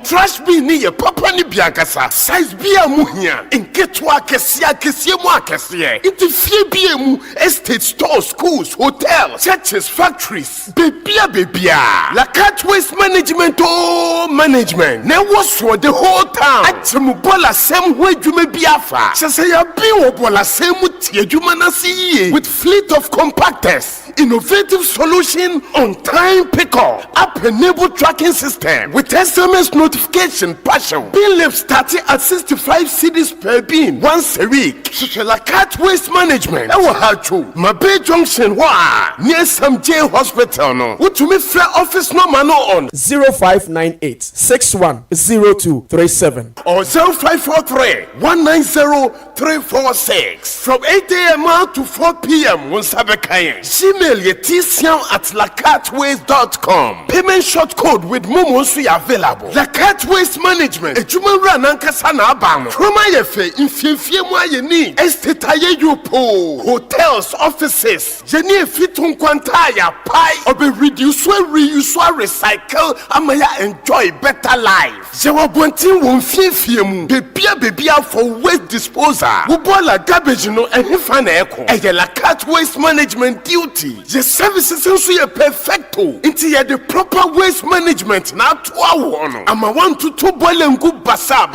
S5: trash be near Papa Nibiakasa, size Bia Muhia, in Ketwa Kesia Kesiamwa Kesia, into Fibiemu, estate stores, schools, hotels, churches, factories, Bebia, Lacat Waste Management, oh, management. Now was for the whole town. At Mubola, same way you may be afa. Sasaya Biwobola, same with Yejumanasi, with fleet of compactors, innovative solution on time pickup, app-enabled tracking system with SMS notification partial. Bin lift starting at 65 cedis per bin once a week. Lacat Waste Management. Ewo Hachu, Mabe Junction, wa near some J Hospital. No, what to me fair office number no on 0598 610237 or 0543 190 346 from 8 a.m. to 4 p.m. on Sabekayen. Email yetisian@lacatwaste.com. Payment short code with Momo available. Lacat Waste Management. Ejumara nankasana abano. Kroma yefe infiemwa yeni. Estetaye yupo. Hotels, offices. Jeni fitun kwantaya pai. Obe reduce, reuse, recycle. Amaya enjoy better life. Jewa bwantin wonfiemu. Bebia for waste disposal. Ubola garbage no ehifana eko. Eye Lacat Waste Management duty. The services also are perfecto. Into the proper waste management. Now to our one. I'm a 1 to 2 boil and good basa.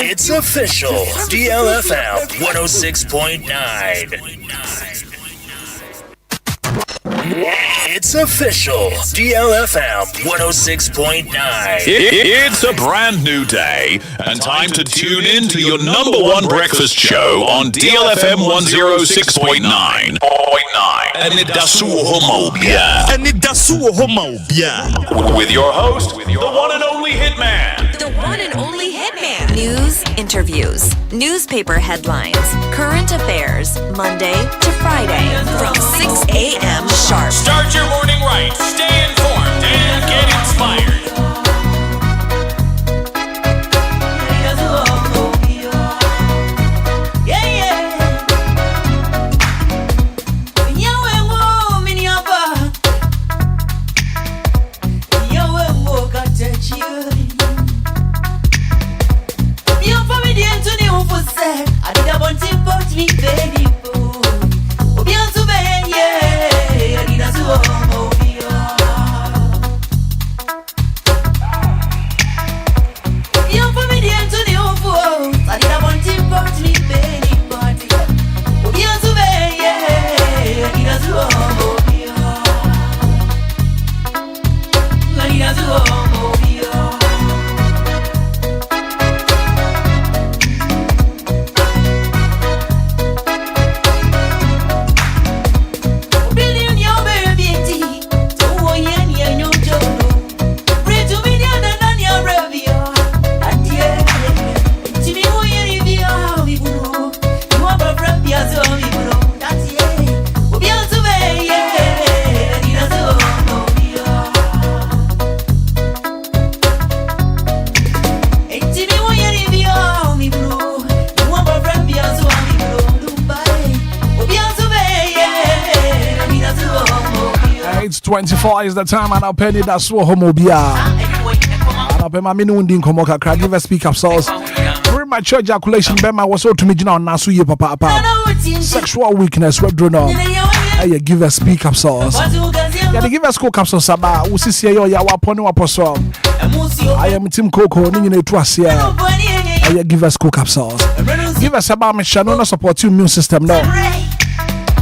S6: It's official. DLFM 106.9. It's official. DLFM 106.9.
S1: It's a brand new day and time to tune in to your number one breakfast show on DLFM 106.9. Anidaso Wɔhɔ with your host, the one and only Hitman.
S23: The one and only Hitman. News, interviews, newspaper headlines, current affairs, Monday to Friday from 6 a.m. sharp.
S1: Start your morning right. Stay informed and get inspired.
S24: I did a bunch of boats, me baby. Obia to be, yeah, I did a zoo. You for me, the end to the old. I did a bunch of boats, me baby. Obia to be, yeah, I did a zoo.
S2: 6:24 is the time, and I'll penny that's what Obia. And I'll pay my minimum income. Give us speak up sauce. Premature ejaculation, Bema was so to me now. Nasu ye papa. Sexual weakness, what do know? I give us speak up sauce. Yeah, they give us coke capsules. Saba, we see yo ya waponi waposo. I am Team Coco. Nini tuasia. I give us coke capsules. Give us about me. Shall not support your immune system. No.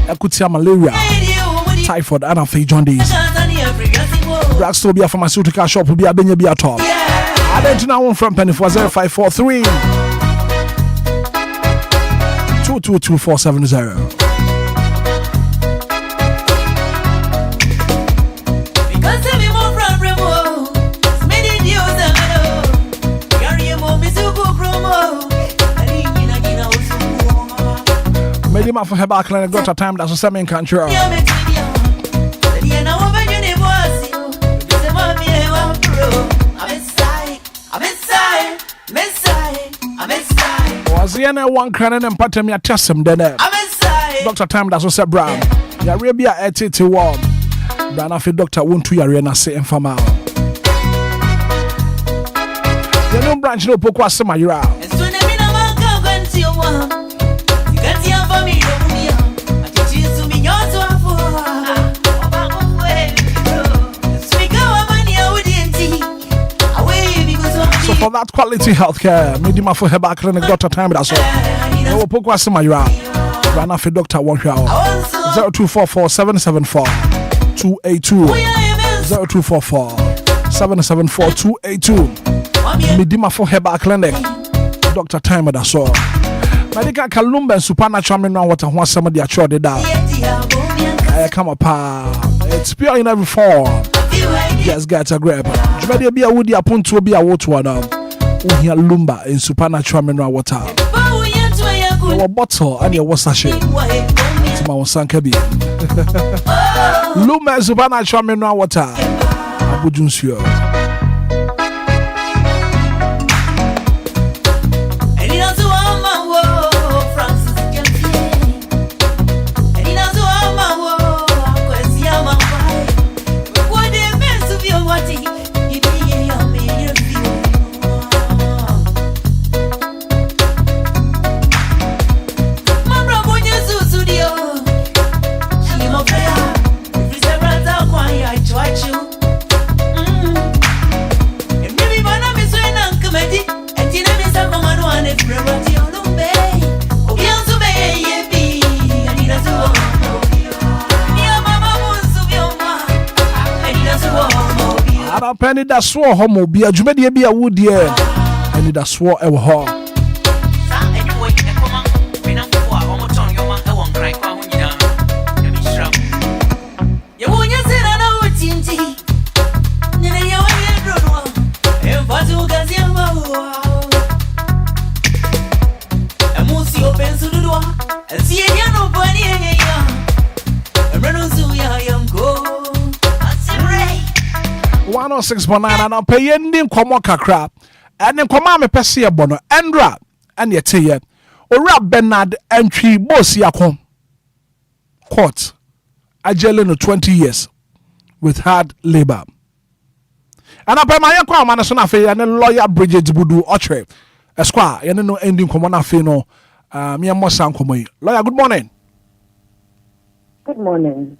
S2: I could see malaria, typhoid, and a jaundice. Drugstore be a pharmaceutical shop will be a benny be a top. I don't know from penny for 0543 222 Maybe my for her back and got a time that's a semi country. Was the end one cranning and pattern me a test him then? Dr. Time that's also Brown. Ya Arabia 81. Brown after Dr. Won't to Yarena say in Fama. You know, branch no poke was some Ira. So for that quality healthcare, Medima for her back and got a time that's all. No poke was some Ira. Run off a doctor 1 hour. 0244 774 282 0244 774 282. Medima for her back clinic. Dr. Time that's all. Medical Lumba and supernatural mineral water once somebody are sure they die. I come up, it's pure in every form. Just get a grab. Jumadi be a woody upon to be a water now. We hear Lumba in supernatural mineral water. Your bottle and your water shake. To my Sankabi. Lumba and supernatural mineral water. Abujuncio. Anidaso Wɔhɔ Obia Jumedi be a wood year. Anidaso Wɔhɔ. One 6.9 and I'll pay ending Komoka crap and then come on me Pessia Bono Andra and yet say Ora Bernard entry Bosiakon court a jail in 20 years with hard labor. And I pay my uncle Manasona Fe and then lawyer Bridget Budu Otre Esquire and no ending Komona Feno Mia Mosan Komoy. Lawyer, good morning.
S11: Good morning.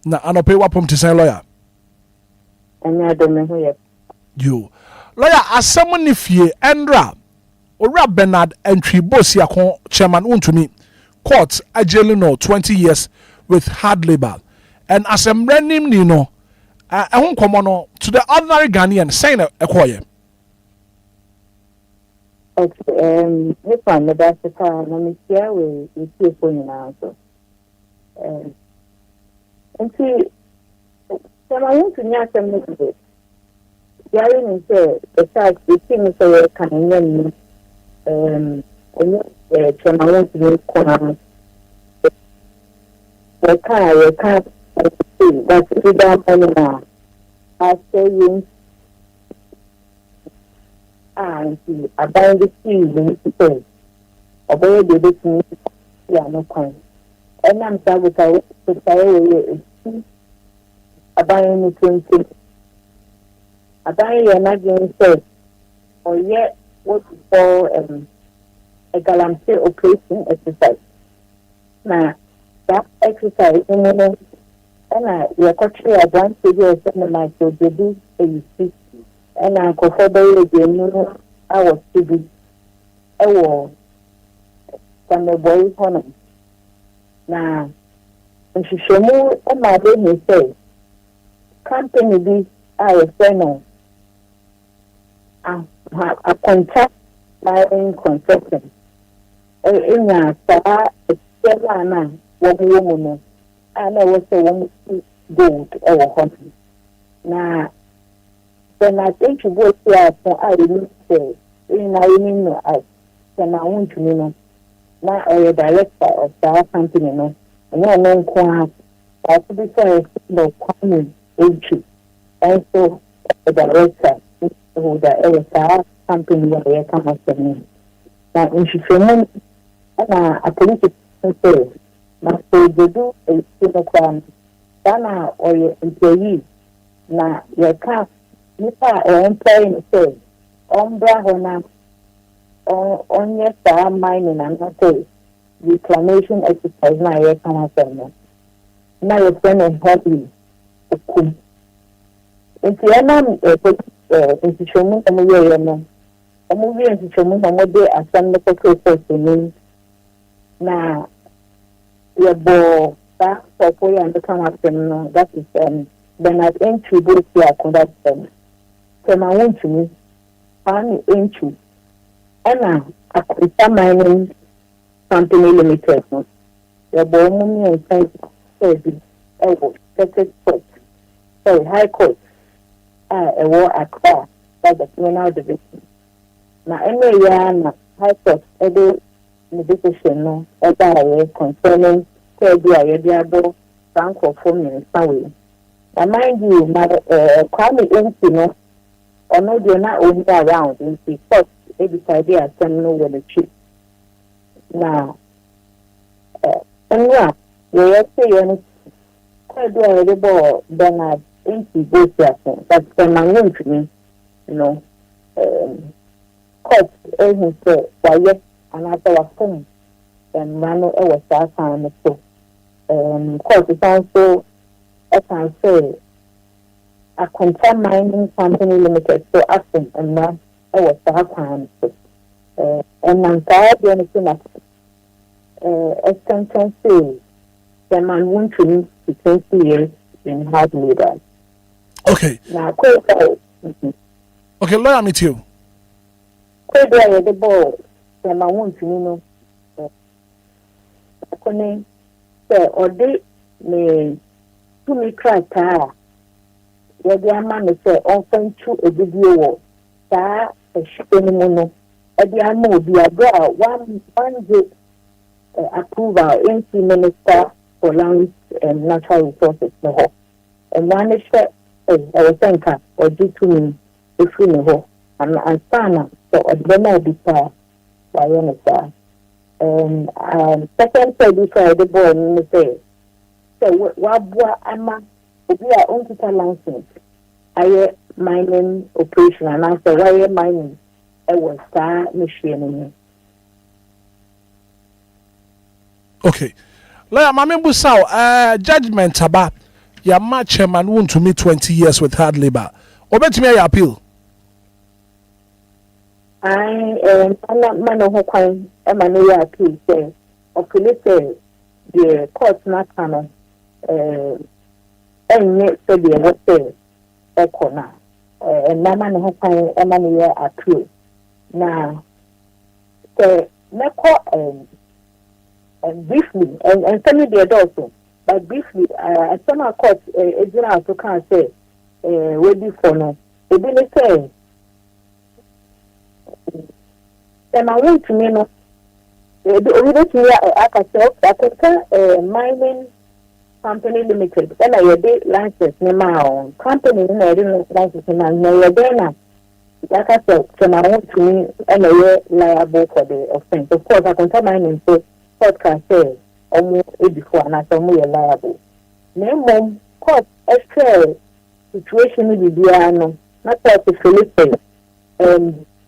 S2: Now I'll pay what to say lawyer. You lawyer as someone if ye Andra Ora Bernard entry Bosiakon chairman untumi court a jail no 20 years with hard labor and as a random nino I won't come on to the ordinary Ghanaian saying a choir.
S11: Okay, Hitman, that's the time I'm here with you for you now. And see, so I want to know something. Yarin is the fact the things are coming in, from I want to know corner. The car, that's the now. I say you. And about the season to say, obey the business, no coin. And I'm sorry to say, aban ni 20. Aban ye na gen say or yet what we call a galamsey operation exercise. Now that exercise and your country are one to something like so they do a see and I go for the I was to be from the boy honor. Now and she show me and my baby say company be I friend a contract my own consultant. In a star, it's 7 woman. I never say one gold or hunting. Now, then I think you go here for I didn't say, in I mean, I want to know. Now, a director of our company, no, and I know quite. I could be sorry, no, coming into. And so, the director, who the our company, where come up to me. Now, in she said, a police say, must they do a single crime. Dana or your employee. Now, your car, Nipa or employee say, Ombra Hona, on your star mining and not say, reclamation exercise. Now, you come up to me. Now, your friend is happy. If you are not institution, a movie institution, a movie as some local person. Now, your boy, that for you and the come up to that is then I've entry both here conduct them. So I want to me, I'm entry. And I could mining company limited. Your boy, mommy and friends, second court, sorry, high court, a war at car, that's the criminal division. Now, anyway, high court, every medication, no, concerning the bank of phone in Sawi. I mind you, Kwame Enki, no, or no, they're not only around in the court, every idea, send no with the chief. Now, and yeah, you say, quite do a little Bernard Enki goes there, but when I went to me, you know, court, as he said, why, yes. And after a phone, and Mano was that time so. Course, it's also, as I say, a contract mining company limited, so often, and now I was that time so. And I'm tired of anything that as can say, the man won't to 20 years in hard labor.
S2: Okay.
S11: Now,
S2: okay, lawyer, meet you.
S11: Quite the ball. I want to know. I say, or they may to me cry car. Where the man say, often to a video, car, a shipping mono. At the ammo be a girl, one good approval, NC Minister for Lands and Natural Resources. And one is that I was thinking, or due to me, if you know, and Sana, so a demo be far. Second say before the boy say so what ama Obia own license I mining operation and after why mining I was star machine.
S2: Okay. Lawyer Mami Busau, judgment about your match chairman want to meet 20 years with hard labor. Obet me appeal.
S11: I'm not man who can Emmanuel appeal say or police the court not canon and yet so the what say corner and no man who can Emmanuel appeal. Now so briefly and tell me the also but briefly some court general to can say ready for no they didn't say and I want to know I could mining company limited and I did license now company in a license and I did like I said, so I want to me and I liable for the offense. Of course, I can tell mining so court can say almost before and I say more liable. Name court extra situation with the piano, not that the Philippines.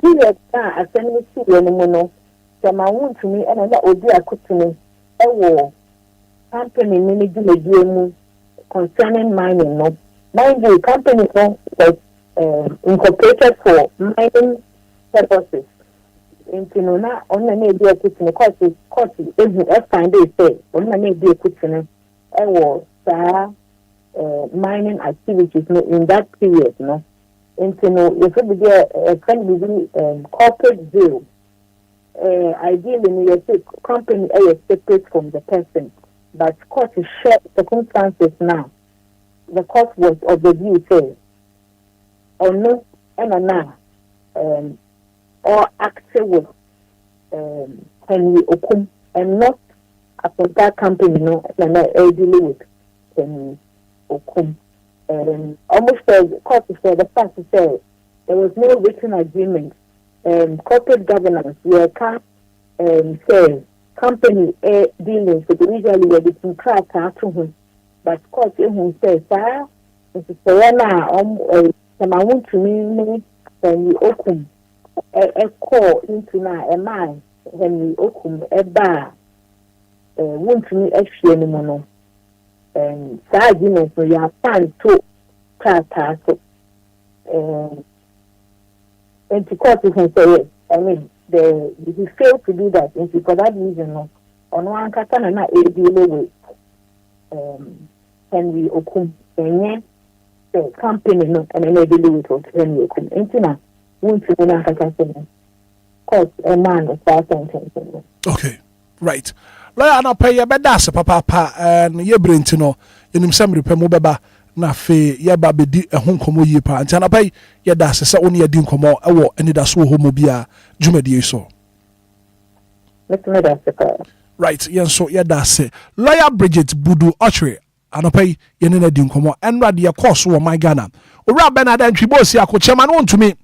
S11: Period, I send me to the mono. Some I want to me and another Obia could to me. A company managing the game concerning mining. No, mind you, company was incorporated for mining purposes. Into no, on the name be a kitchen, because it's costly, isn't a fine day say, on the name be a kitchen. Mining activities in that period, no. Into no, if it be a can be corporate deal. Ideally, you say company is separate from the person, but court is shared circumstances now. The court was of the view say, or no, and now, or active with Henry Okum, and not upon that company, no, and dealing with Henry Okum. Almost the court said the fact to say there was no written agreement. Corporate governance, we can't say company dealings with usually where they can crack out to him, but court who says, "Sir, this is the one I want to mean Henry Okum a call into now a man Henry Okum a bar want to me a share no argument so you are fine to crack and to court you can say, I mean, he failed to do that, and for that reason, no, on one catan and not a deal with Henry Okum, and the company, no, and I deal with Henry Okum. And now, won't you know that court a man of 5 sentences?
S2: Okay, right. Lawyer, no pay your bedas, papa, and ye bring to know in him some repair mobile. Na fe yaba bedi ehun komo yi pa ntia na pai yada se oni adi nkomo ewo Anidaso Wɔhɔ mo bia dwumadie so right yenso yada se lawyer Bridget Budu Ochre anopai yene na di nkomo enra de course wo my Ghana owura Bernard Ntwibo si akochema no ntumi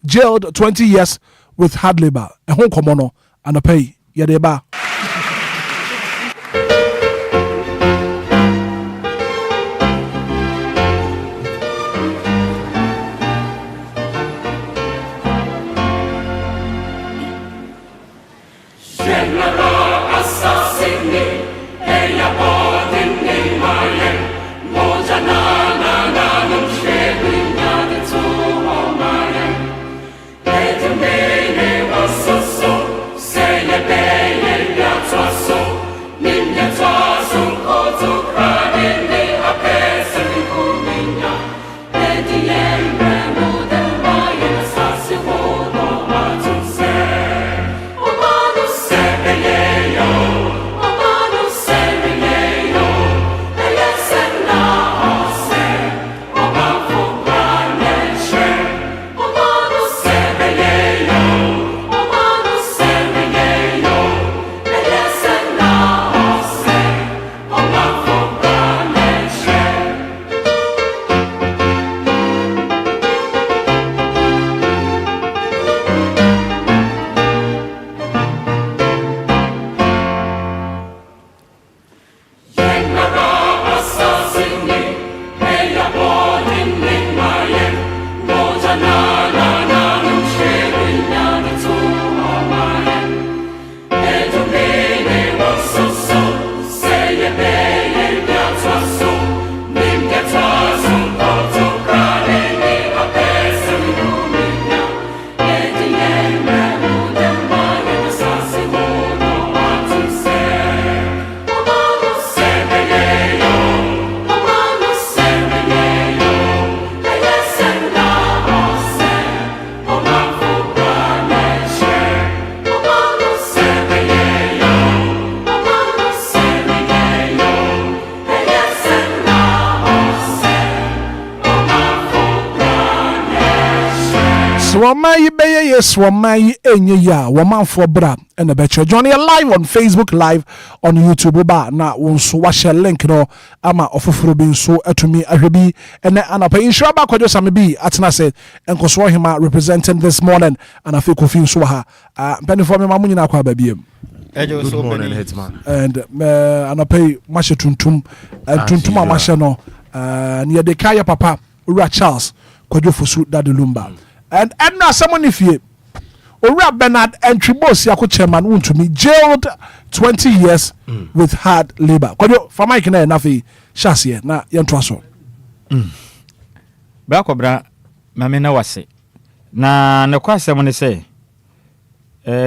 S2: jailed 20 years with hard labor ehun komo no anopai yede ba Swamai Baye, Swamai Enya, Woman for Bra, and the Betcher. Johnny live on Facebook, live on YouTube. Now, once wash a link, no, Ama of Frubin so to me, I be, and I pay in Shraba Kojo be at Nase, and Koswahima representing this morning, and I feel Kofin Swaha, Penny for me, Mamuna Kwa baby.
S21: Good morning, Hitman.
S2: And I pay Masha Tuntum, Tuntuma Mashano. near the Kaya Papa, Ura Charles, Kojofusu, Daddy Lumba. And now someone if you Ura Bernard and Tribos Yako chairman to me jailed 20 years with hard labor. Kojo, for my kina nafi shasi na yantwaso.
S21: Bra mamena wase. Na kwa semone say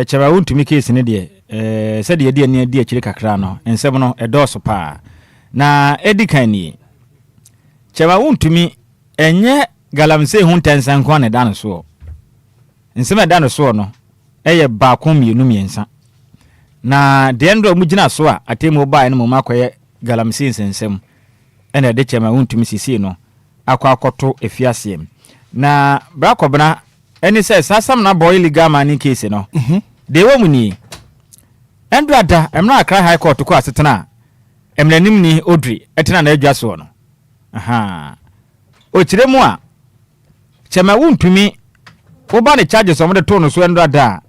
S21: chairman to me case ne de said ye ne de chiri kakra no ensem no edoso pa. Na edikan ni chairman to me enye galamse hu tensan kwa ne dan so. Nsema da no so no eye ba kon mienu miensa na de ndo mu gina so a atemu ba ene mu makoye galamsi nsensem ene de chema wontumi sisi no akwakoto efiasem na brakobna ene se sasam na boy legal man case no de wo mu ni endo ada emna akra high court ko asetena emnanim ni odri etena na adwa so no aha o kiremu a chema wontumi oba ne charges omo de to no so endo ada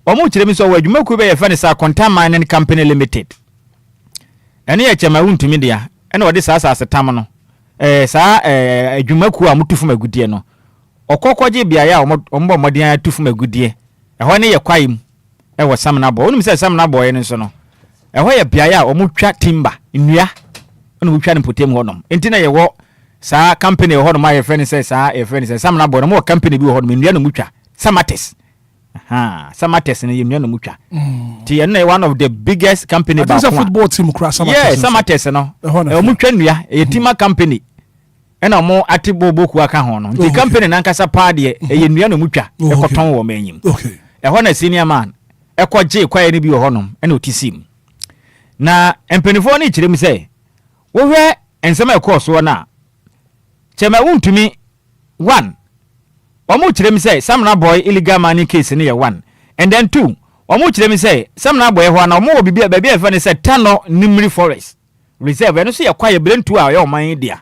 S21: omo kiremi so wadwuma ku be ye fa ne sa Quantum Mining Company Limited ene ye chema wontumi dia ene ode sa asetam no adwuma ku a mutufu magudie no okokoje bia ya omo modin atufu magudie eho ne ye kwayim wo sam na bo onum se sam na bo ye ne so no eho ye bia ya omo twa timber nnua ono mutwa ne potem honom enti na ye wo sa company ho no my friend say sa e friend say sam na bo no mo company bi ho no nnua no mutwa Samates Samates ne nnua no mutwa ti ene one of the biggest company ba
S2: ko football team kra Samates
S21: yeah Samates no e mutwa nnua e tima company ena mo atiboboku aka ho no ti company na nkasa pa de e nnua no mutwa e koton wo manyim e ho na senior man e koje kwaye ne bi ho no ena otisim na empenifo ne kirem say wo hwe ensema e course wo na chema wontumi 1 omo kirem say samna boy illegal mining case ne ye 1 and then 2 omo kirem say samna boy ho na omo wo bibia ba bia fa ne say Tano Nimri Forest reserve eno so ye kwaye brentu a ye oman dia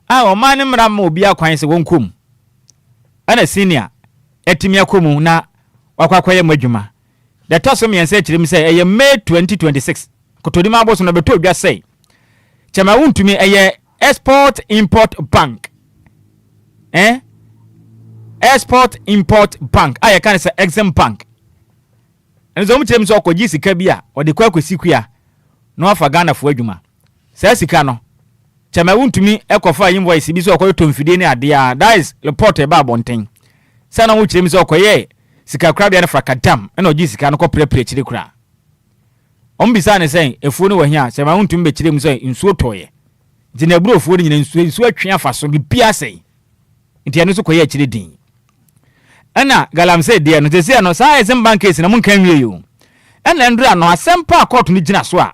S21: oman ne mra ma Obia kwan se wonkom ana senior etimi akomu na wakwakwaye madwuma the tosom yen say kirem say eye May 2026 kotodi ma boso na beto odwa say chema wontumi eye Export Import Bank Export Import Bank aya kan say Exim Bank enzo mu kirem so okoji sika bia ode kwa kwesikia no afa Ghana fo adwuma say sika no chema wontumi ekofa invoice bi so okoyo tomfide ne ade a that is report e ba bonten sana wo kirem so okoye sika kra bia ne frakadam na oji sika no ko prepare kire kra ombisa ne say efuo ne wahia chema wontumi be kirem so nsuo toye jina burofuo nyina nsu atwe afaso bi bia sei ntia no so koye akire din ana galamse de no tese no sa Exim Bank case na mun kan wie yo ana ndura no asempa court ni gina so a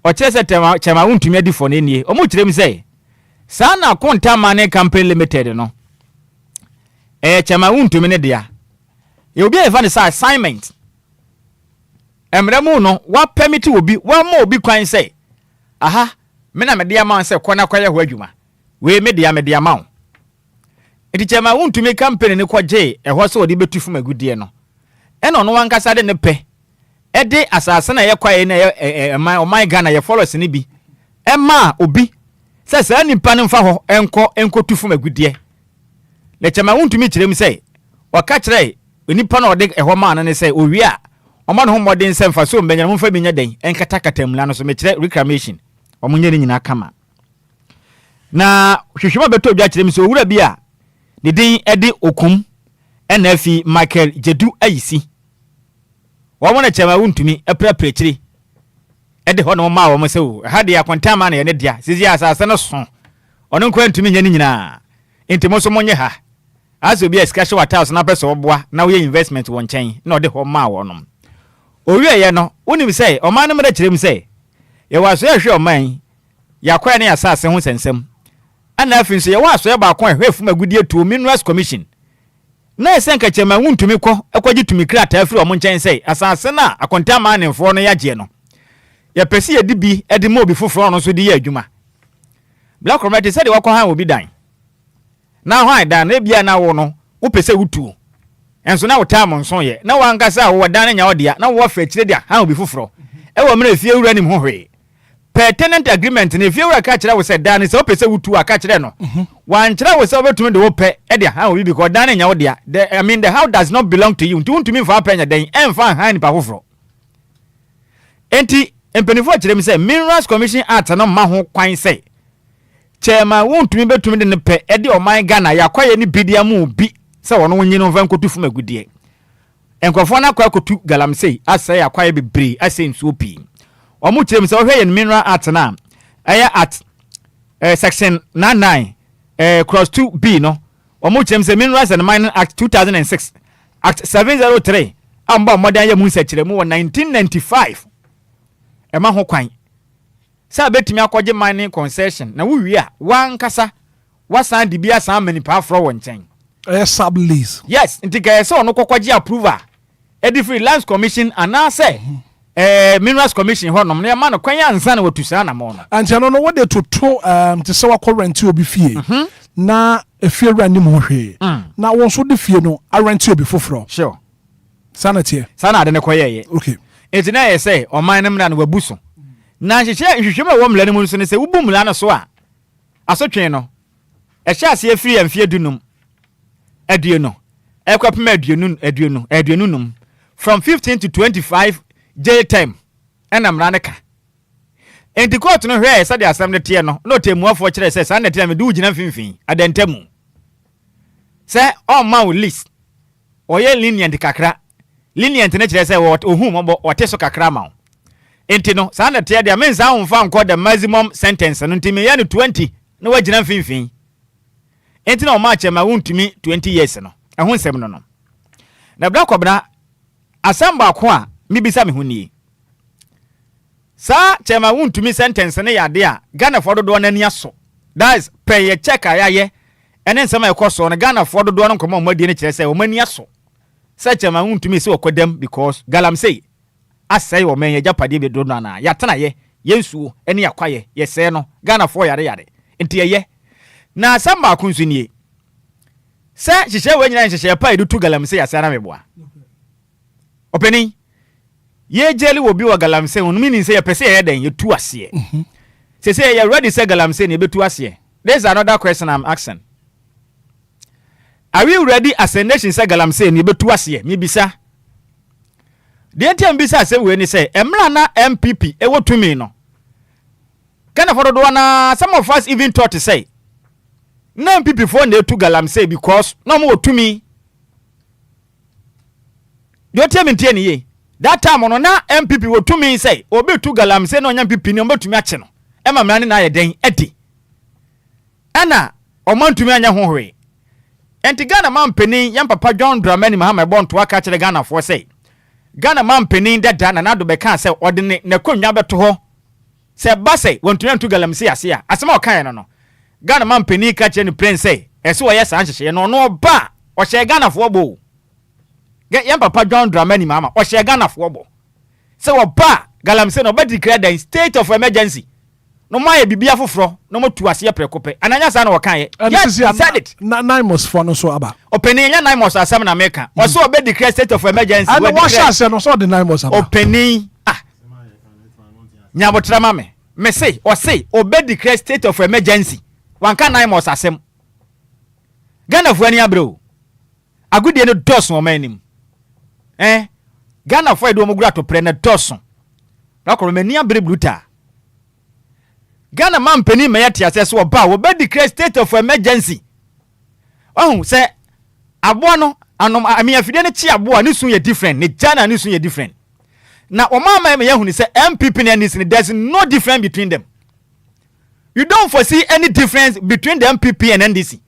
S21: o chese chema wontumi adifo ne nie o mu kirem sei sa na Quantum Mining Company Limited no chema wontumi ne dia ye obi efa ne sa assignment emremu no wa permit obi wa ma obi kwan sei aha mena media ma se kona kwaye ho adwuma we media ma enti chema wontumi company ne kwaje eho se odi betufu magudie no eno no wankasa de ne pe ede asase na ye kwaye na oman Ghana ye followers ne bi ema obi se nipa ne mfa ho enko tufu magudie le chema wontumi kirem se waka kire nipa na ode eho ma ne se owi a oman ho modern se mfa so mbenya mo mfa binya den enkata katamla no so me kire reclamation omunye ni nyina kama na hwehwema beto odwa kirem so owura bi a ne din edi okum enafi Michael Jedu ayisi wo wona chema wontumi eprapre kire edi ho no ma wo mo se o ha de Quantum na ye ne dia sisi asase no so ono nkwa ntumi nya ni nyina enti mo so monye ha aso bi escashe water na pese oboa na wo investment won chen na ode ho ma wo no owie ye no wonim se o ma no mra kirem se ye waso ehwe oman yakwa ne asase ho sensem ana afin so ye waso ye ba kon ehwefu magudie to Minerals Commission na esenka chema wontumi kɔ ekwaji tumi krata afiri o nchen sei asase na Quantum Mining fo no yaje no ye pesi ye di bi edi mo bi foforo no so di ye adwuma Black Community said wakɔ han obi dan na hwan dan na bia na wo no wo pese wutuo enso na wo tam nso ye na wankasa wo dan nya wo dia na wo fa kire dia han obi foforo e wo mra fie wura nim ho hwe per tenant agreement if you were catch we said dan is open say wutu aka kire no wan kire we say obetumi de wo pe e dia ha we because dan nya wo dia I mean the house does not belong to you ntu me fa penya den emfa han nipa foforo enti empenifo kire me say Minerals Commission Act no ma ho kwan say chairman wontumi betumi de ne pe e de oman Ghana yakwaye ni bidia mu bi say wono wonyi no van kotu fuma gudie enkofo na kwa kotu galamsey asay yakwaye bebre asay nsuo pi omu kire me say ohwe ye Mineral Act na aya at section 99 cross 2B no omu kire me say Minerals and Mining Act 2006 Act 703 amba modern ye mu nsekire mu 1995 ema ho kwan sa betimi akɔgye mining concession na wo wi a wankasa wasan de bia san mani pa afro won chen
S2: sub lease
S21: yes ntika se ono kokɔgye approval edi free lands commission anase Minerals Commission ho nom na ma no kwan ansa na watusa na mo no
S2: antia no wo de toto te se wakɔ rent obi fie na efie rani mo hwe na won so de fie no a rent obi foforo
S21: sure
S2: sanity
S21: sana ade ne koyeye
S2: okay
S21: enti na ye say oman ne mra no wabuso na hwehwe ma wo mla ne mu so ne se wubu mla no so a asotwen no ehye ase afiri amfie dunum adue no ekwapem adue no from 15 to 25 jail time and amra ne ka enti court no hwe say the assembly tie no no temuafo kire say sa na tie me du gina finfin adentamu say on ma list oye lenient kakra lenient ne kire say ohu mo wote kakra ma enti no sa na tie dia menza honfa nko the maximum sentence no ntimi ya no 20 na wagina finfin enti na o ma chema wontumi 20 years no ehun sem no na bra kobna asamba ko a mibisa me huni sa chema wontumi sentence ne yade a Ghana for do na ni aso that is pay ye check ayaye ene nsema ekoso no Ghana for do no nkomo madi ne kire say o mani aso sa chema wontumi se okodam because galamsey asay o men japade be do na ya tena ye yensuo ene yakwaye ye se no Ghana for yare enti ye na asamba ko nsunie sa hihye we nyina hihye pa edu tu galamsey asana meboa openi ye jeli wo bi wa galamsey on mini say pese ye den ye tu ase say you ready say galamsey ne betu ase. There's another question I'm asking. Are we ready as a nation say galamsey ne betu ase? Me bisa. The entiam bisa say we ni say emra na MPP e wo tumi no. Kana for do na some of us even thought to say na MPP for na etu galamsey because no mo tumi. You tell me ntie ye. That time on na MPP wo tumi say obi tu galamsey no nya MPP ni o betumi ache no. Ema mrani na ye den edi. Ana o man tumi anya ho hwe. Enti Ghana man penin yam papa John Dramani Mahama bon to aka kire Ghana for say. Ghana man penin dada na nado be kan say odene ne konwa beto ho. Say ba say wontumi antu galamsey ase a. Asema o kan no. Ghana man penin ka kire ni prince say ese wo ye san hyehye no no ba o hye Ghana for bo. Yam papa John Dramani Mahama o hye Ghana for bo. Say wo ba galamsey no be declare the state of emergency. No my bibia foforo no mo tu ase prekope ananya sa na wo kan ye yes said it
S2: nine months for no so aba
S21: opening nya 9 months asem na America o so be declare state of emergency
S2: we declare say no so the 9 months aba
S21: opening nya botra ma me say o say o be declare state of emergency wan kan 9 months asem Ghana fu ani abro agudie no doson o manim Ghana fu edo mo gura to pre na doson na ko me ni abre bruta Ghana man penny me yati asese oba wo be declare state of emergency. Oh say aboa no anom amiafide ne chi aboa ne sun ye different ne Ghana ne sun ye different. Na o mama me yehunu say MPP and NDC there's no difference between them. You don't foresee any difference between the MPP and NDC.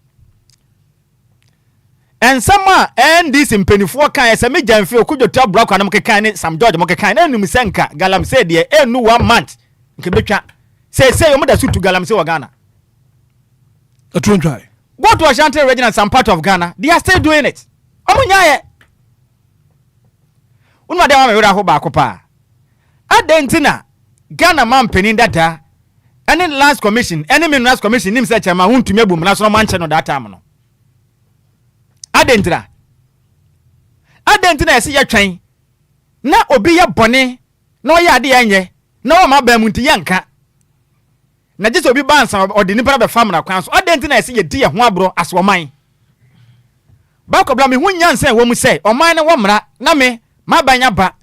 S21: And some NDC mpenifo kan say me janfe okujo tab block anam kekan ne Sam George mo kekan na num senka galamsey de enu 1 month nke betwa say you mother suit to galamsey wa Ghana.
S2: A twin try.
S21: Go to Ashanti region and some part of Ghana. They are still doing it. Omunyaye. Unwa de wa me wura ho ba ko pa. Adentina Ghana man penin data. Any Lands Commission, any Minerals Commission nim say chairman huntumi abum na so man che no that time no. Adentina ese ye twen. Na obi ye bone na o ye ade ye nye. Na o ma ba mu nti ye nka. na gye sɛ obi ba ansa ɔde nipa na bɛfa mmara kwan so ɔde nti na ɛsɛ yɛdi yɛ ho aborɔ asoɔman baakɔbra me ho nyansa ɛwɔ mu sɛ ɔman no wɔ mmara na me mabanya ba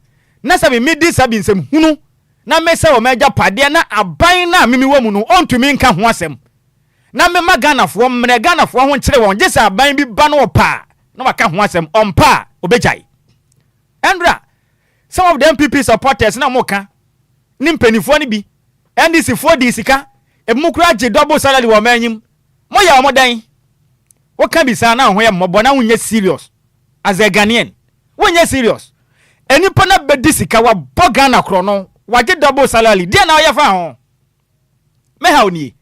S21: na sɛ medi sa bi nsɛm hunu na me sɛ ɔmagya padeɛ na aban na mimi wɔ mu no ɔntumi nka ho asɛm na me ma Ghanafoɔ mmrɛ Ghanafoɔ ho nkyerɛ wɔn gye sɛ aban bi ba no ɔpa na waka ho asɛm ɔmpa obɛgyae Andra some of the MPP supporters na moka ni mpanifoɔ no bi NDC foɔ di sika emukura gye double salary wɔ manyim mo ya mo dan wo ka bi sa na ho ya mmɔbɔ na wonyɛ serious as a Ghanaian wonyɛ serious enipa na bedi sika wa bɔ Ghana kro no wagye double salary dia na ɔyɛ fa ho me ha oni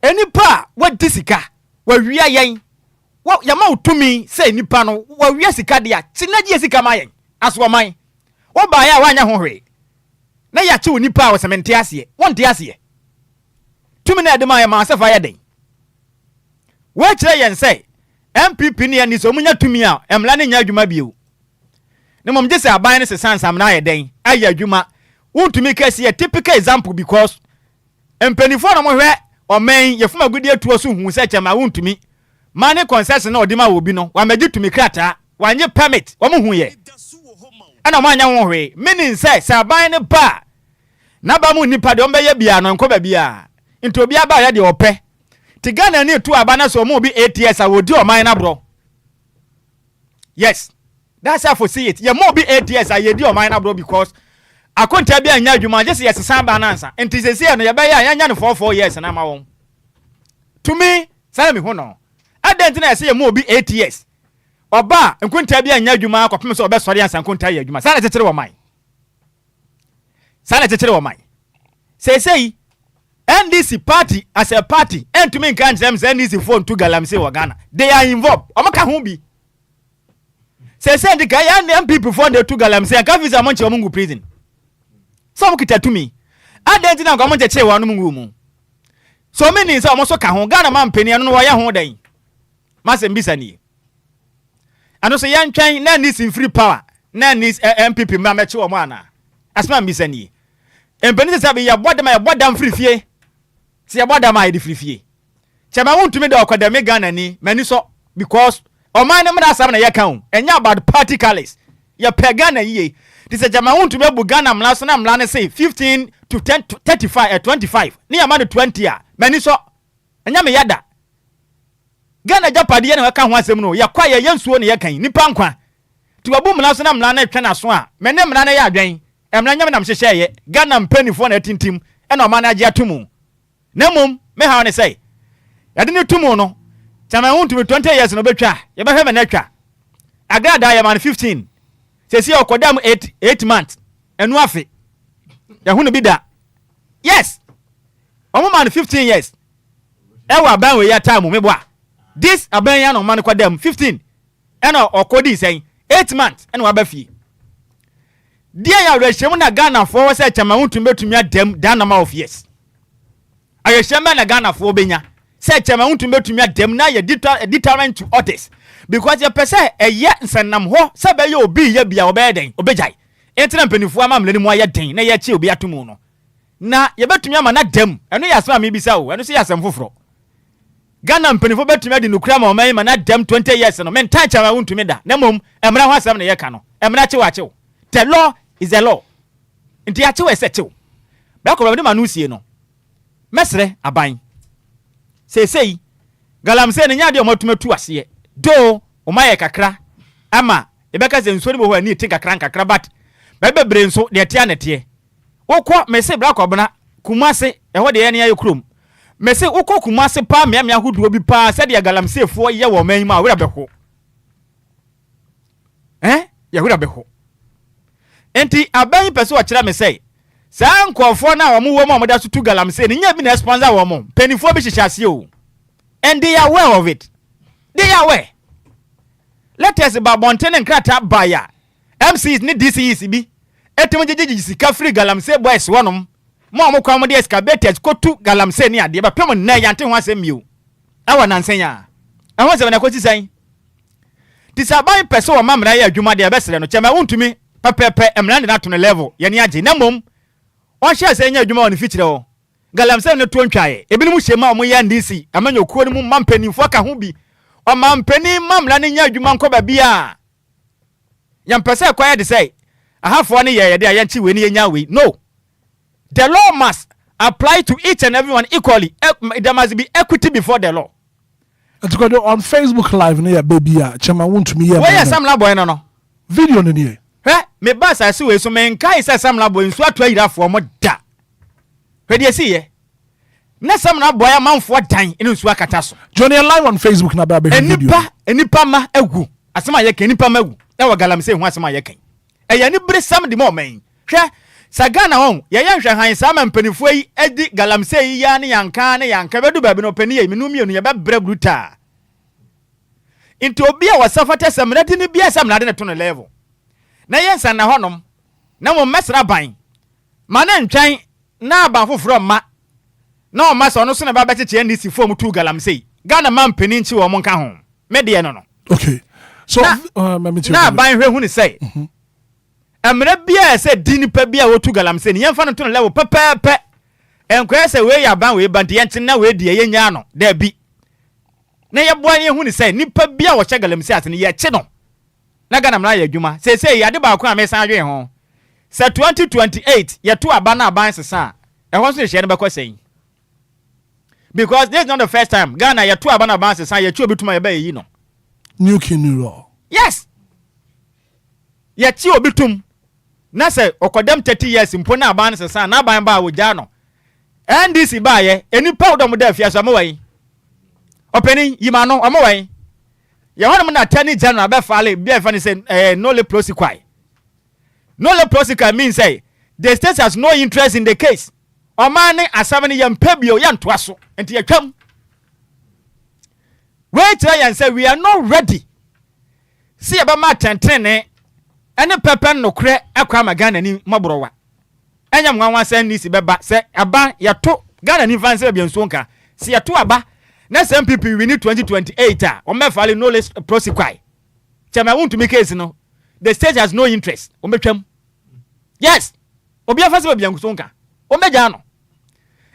S21: enipa wa di sika wa wia yɛn wa yama utumi sɛ enipa no wa wia sika dia tinagye sika ma yɛn asoman wo ba ya wanya ho hwe na ya che onipa a wɔsɛmente aseɛ wɔnte aseɛ tumi na de ma yɛ ma asefa yɛ den wo kyerɛ yɛn sɛ MPP ne ani so munya tumi a emla ne nya adwuma bio ne mom gye sɛ aban ne sesansam na ayɛ den ayɛ adwuma wontumi kɛse yɛ typical example because empanifo na mo hwɛ ɔman yɛfuma gudi atuo so hu sɛ kyɛma wontumi ma ne concession na ɔde ma obi no wa magye tumi krata wanye permit wo mo hu yɛ ana mo anya ho hwe meaning sɛ aban ne ba na ba mu nipa de ɔmbɛyɛ bia no nkɔ ba bia nti obi aba yɛ de ɔpɛ ti Ghana ne tu aba na so mo bi ATS a wodi ɔman na bro yes that's how for see it ye mo bi ATS a ye di ɔman na bro because akonta bia nya adwuma je se yes san ba na ansa nti se se no ye bɛyɛ anya ne 4 years na ma won to me say me ho no adent na se ye mo bi ATS oba nkonta bia nya adwuma akopem so obesɔre ansa nkonta ye adwuma sana tetere wɔ man sana tetere wɔ man say NDC party as a party and to me can't them NDC phone to galamse wa Ghana they are involved omaka ho bi say the guy and MPP phone they to galamse and can visa monche omungu prison some kita to me adent na go monche che wa no mungu mu so many say omo so ka ho Ghana man pani no wa ya ho dan masem bisa ni ano so yan twan na NDC free power na NDC MPP ma meche omo ana asma bisa ni empani se sabi ya bodam free fie se ya bodam ai di free fie chema wontumi de okwadame Ghana ni mani so because oman ne mra asam na yeka ho enya about party colors ya pe Ghana yie ti se chema wontumi abu Ghana mla so na mla ne say 15 to 10 to 35 25 ni ya ma ne 20 a mani so enya me yada Ghana japade ne weka ho asem no ya kwa ya yensuo ne yekan nipa nkwa ti wabu mla so na mla na twa na so a me ne mla na ya adwen emra nyame nam hyehyeye Ghana mpanifo na tintim e na oman age atomu na mom me ha ne say yade ne tumu no chama huntumi 20 years no betwa ye behwe me na twa agrada ya man 15 sesi okodam 8 months enu afi ya hunu bi da yes omo man 15 years e wa ban we ya time me boa this aban ya no man kodam 15 e na okodi sen 8 months e na wa ba fie dia ya rehwem na Ghana for say chama huntumi betumi adam dan na ma of years ayehwem na Ghana for benya say chama huntumi betumi adam na ye deterrent to others because ye pese eye nsanam ho say be ye obi ye bia obeden obejai entina mpanifo amamle ni mu aye den na ye chi obi atomu no na ye betumi ama na dam eno ya asema me bisa o eno se ya asem foforo Ghana mpanifo betumi adi nukura ma oman ma na dam 20 years no men tan chama huntumi da na mom emra ho asem na ye ka no emra chi wa chi the law is the law nti ache we setew ba ko be ma no sie no mesre aban sei galamse ne nya de omatumatu ase do o maye kakra ama ebeka ze nso ni bo ho ani ti kakra but bebebre nso de tia nete wokọ mese bra ko bna kumase eho de ye ne ye krom mese wokọ kumase pa mea huduo bi pa se de galamse fo ye wo man ma wura beko ya wura beko enti aban pese o kira me say saa nkofo na wo mo da sutu galamse ni nya bi na sponsor wo mo penifo bi hyehyase o and they are aware of it they are aware let us ba bonten nkrata baya MCs ni DCs bi etim jejeji sika free galamse boys wonom mo kwa mo de excavators kotu galamse ni ade ba pem na yante ho asem mi o awa nansenya ehwo se na kwoti san ti saban pese wo mamra ya adwuma de besere no chema wontumi pepepe emra de na to no level ye ni age na mom o hye se nya adwuma woni fikyire o galamsey ne to ntwae ebinom hyema o mo ya ndisi amanyo kuo ne mu mampanimfo ka ho bi o mampani mamla ne nya adwuma nko ba bia yampese kwaya de say ahafo ne ye de ayanchi we ne yenya we no the law must apply to each and everyone equally. There must be equity before the law.
S2: On Facebook Live near baby chama want me
S21: where some labo no
S2: video no nie
S21: me bass I see we so men kai say some labo nso ato ayira fo mo da hwe de see ye na some labo ya manfo dan ene nso akata so
S2: Johnny live on Facebook na ba be video
S21: enipa ma agu asema ye kan enipa ma agu e wo galamsey hu asema ye kan e ya ni bere sam de mo men hwe sagana hon ye hwe han sama mpanifo yi edi galamsey ya ne yanka bedu baby no pani ye minum ye no ye be bre bruta into Obia wasafata samradi ni bia samradi ne to no level na yensa na honom na mo mesra ban ma na ntwan na aba foforo ma na o masa ono so na ba becheche ndisi form 2 galamsey Ghana man pani nchi wo mo nka ho me de no
S2: okay so
S21: na ban hwe hu ni say amre bia se dinipa bia wo 2 galamsey ni yemfa no to no level pepepe Enquires we ya ban we banti yentin na we die yenya no da bi na ye boa ye hu ni say nipa bia wo che galamsey ate ne ye che no na Ghana mra ya adwuma say ya de ba ko amesan adwe ho say 2028 ye to aba na aban sesa e ho so ye ne be say because this is not the first time Ghana ye to aba na aban sesa ye chi obituma ye ba yi no
S2: new king law
S21: yes ye chi obitum na say okodem 30 years mpo na aban sesa na aban ba wo ja no NDC ba ye enipa odom da afia so amwai openi yima no amwai ye hono na attorney general be file be fa ni say no le prosecution no le prosecution means say the state has no interest in the case o man ni asam ni yampabio yanto aso enti yatwam wait try and say we are not ready see aba ma tentene ene pepe no kre akwa magana ni mabrowa enya mwanwa say ni si beba say aba yato Ghana ni fan say bienso nka si yato aba na MPP we need 2028 o me file no less prosecute chama want to make case no the state has no interest o metwam yes Obia fa say bienso nka o meja no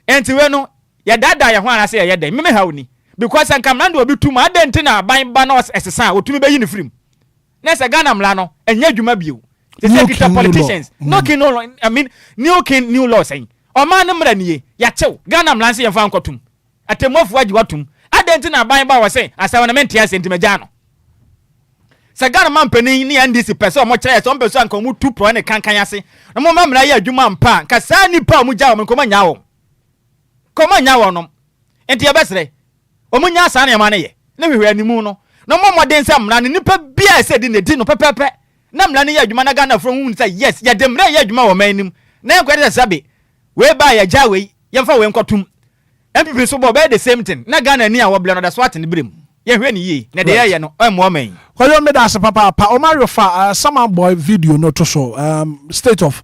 S21: enti we no ya dada ya ho ara say ya den me ha oni because ankam na ndo obi tuma adenti na ban ba na esesa otumi be yi ni film na say Ghana mla no enya dwuma bio the secretary politicians no king no I mean new king new law saying o man mra nie ya chew Ghana mla say yemfa nkotum atemofu agi watum adenti na ban ba wo say asawana mentia sentimeja no say Ghana man panin ni NDC person mo kire so mbeso anka mu 2 pro ne kankan ase na mo mamra ya adwuma mpa ka sa nipa mu ja wo ko manya wo koma nya wo no enti ya besre o munya asa na ma ne ye na hwehwe animu no no mo moden se mra ne nipa bia se di ne di no pepepe na mra ne ya adwuma na Ghana from hu say yes ya de mra ya adwuma wo manim na Enquires sabe we ba ya ja we yemfa we nkotum MPP so bo be the same thing na Ghana ni a wo ble no da so ate ne brem ye hwe ne yi na de ye no o mo man
S2: koyo me da se papa o Mario fa some boy video no to so state of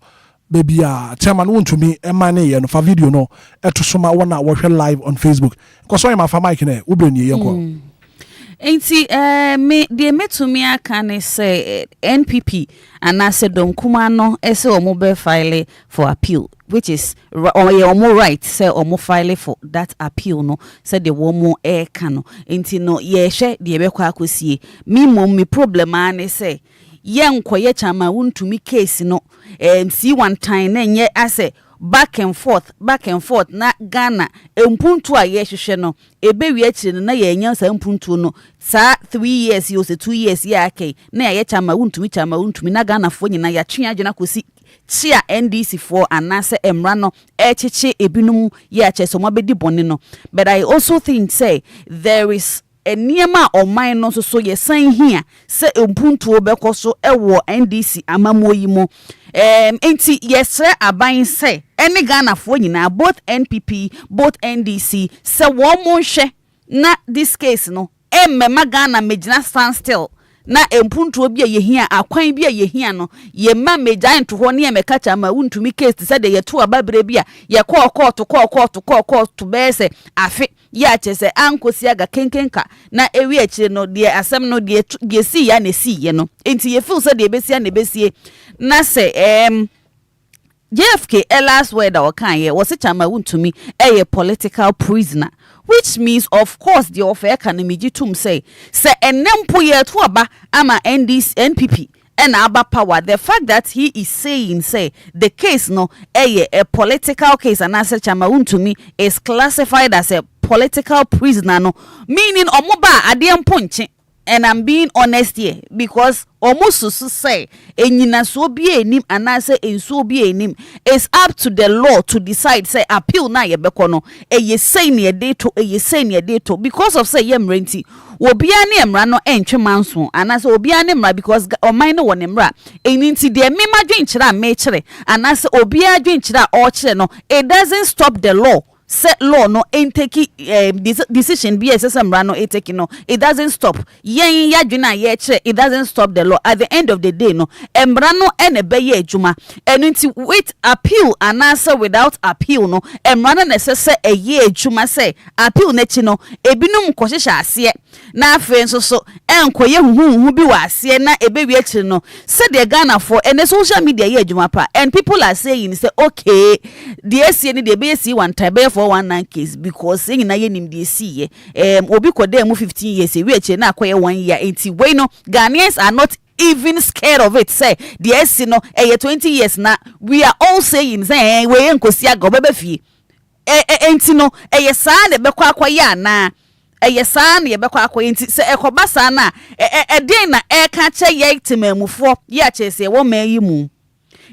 S2: baby chairman want to me emane ye no fa video no eto so ma wona wo hwe live on Facebook because when my fa mic na wo bre ne ye nko
S22: enti me de metumi aka ne say NPP anase donkuma no ese omo be file for appeal which is omo right say omo file for that appeal no say the womo e kano enti no ye hwe de be kwa akosie me mom me problem ane say yenkoye chama wuntumi case no see one time na nye ase back and forth na Ghana empuntu a ye hwehwe no ebewi akire na ye nya sa empuntu no sa 3 years yo se 2 years ya kai na ye chama wuntumi na Ghana fo nyina ya twe agena kosi chia NDC for anase emra no echiche ebinum ye acheso mabedi bone no but I also think say there is eniema oman no so ye san hia se empuntu obekoso ewo NDC amamoyi mo enti yesre aban se ene Ghana fo nyina both NPP both NDC se wo mo hwe na this case no emmema Ghana megina stand still na empuntu obi ye hia akwan bi ye hia no ye ma meja nto ho ne emeka chama wuntumi case se de ye to ababre bi a ye call court bese afi ya chese ankosi aga kenkenka na ewi akire no de asem no de si ya na si ye no enti ye feel se de besia na besie na se JFK last word or can was it a to me a political prisoner, which means of course the offer can immediately say and nempo ye to aba ama NPP and Abba power. The fact that he is saying the case no a political case and as such to me is classified as a political prisoner no, meaning omoba adiem punche. And I'm being honest here because almost to say enyina so be enim and I say en so be enim, it's up to the law to decide say appeal na ye bekono ye say ne day to ye say ne day to because of say yem renti obia ne emra no entwe manso and I say obia ne emra because o man no won emra eninti de me madwen kira me kire and I say obia adwen kira o kire no, it doesn't stop the law. Set law no ain't taking decision be SSM no taking no, it doesn't stop. It doesn't stop the law. At the end of the day, no embrano and a beye juma and into with appeal and answer without appeal no embrano necessary a year juma say appeal netino ebinum koshisha see na friends so enkoye hu bi wase na ebewi akiri no said the Ghana for and the social media year juma pa and people are saying say okay the SC ni the BC one time for 19 case because saying na yenim dey see obi kodem 15 years we eche na akoye 1 year enti we no Ghanaians are not even scared of it say the SC no 20 years na we are all saying say we enkosi aga obebe fie enti no saa na bekwa akoye na saa na yebekwa akoye enti se ekoba saa na den na ka che ye temamufo ye ache se wo ma yi mu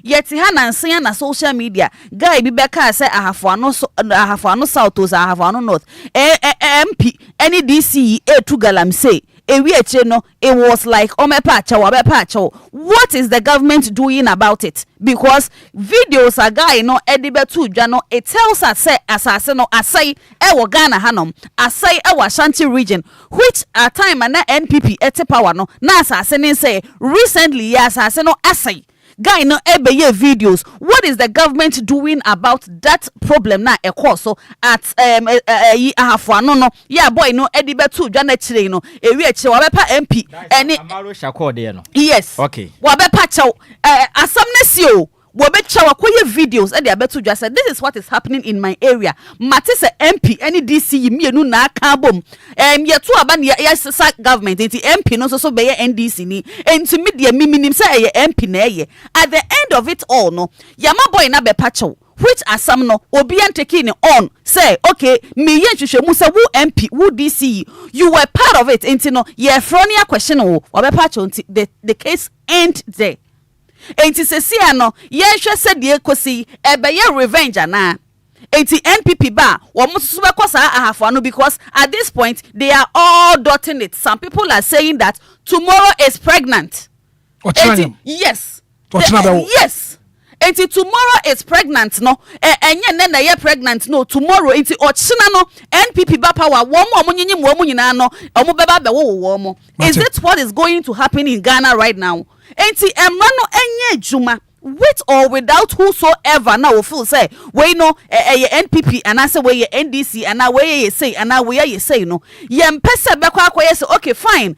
S22: yet Hanansia na social media guy be beka say ahafano south or ahafano north MP any DC to galam say no it was like what is the government doing about it? Because videos are guy no edibe to jano it tells us say assassin no asai ewo Ghana hanom asai ewo Ashanti region which at time na NPP ete power no na assassin say recently assassin no asai guy no ebeye videos. What is the government doing about that problem na ekoso at ahafano no yeah boy no edibe to jana chire no ewi eche wabepa MP any amaro shako de no yes okay wabepa chaw asamnesio wabecha wakoye videos and they abeto just said this is what is happening in my area matise MP any DC mienu na aka bom yetu aba yes government enti MP no so be NDC ni enti media minim say MP na eye at the end of it all no yama boy na be pacho which asam no obi an taking on say okay me yen hwehwemu say wo MP wo DC you were part of it enti no ye fronia question wo obe pacho enti the case end there. Enti sesi ano yehwe se de ekosi ebeye revenge ana enti NPP ba wo mususu be kosa ahafo ano because at this point they are all dotting it. Some people are saying that tomorrow is pregnant. Yes. Yes. Enti tomorrow is pregnant no enye na ye pregnant no tomorrow enti ochina no NPP ba power wo mo nyinyi mo nyina no omo beba be wo mo. Is it what is going to happen in Ghana right now? Enti emrano enye juma with or without whosoever now will feel say we no NPP and I say we NDC and now we say and now we say no yem pese bekwa akoye say okay fine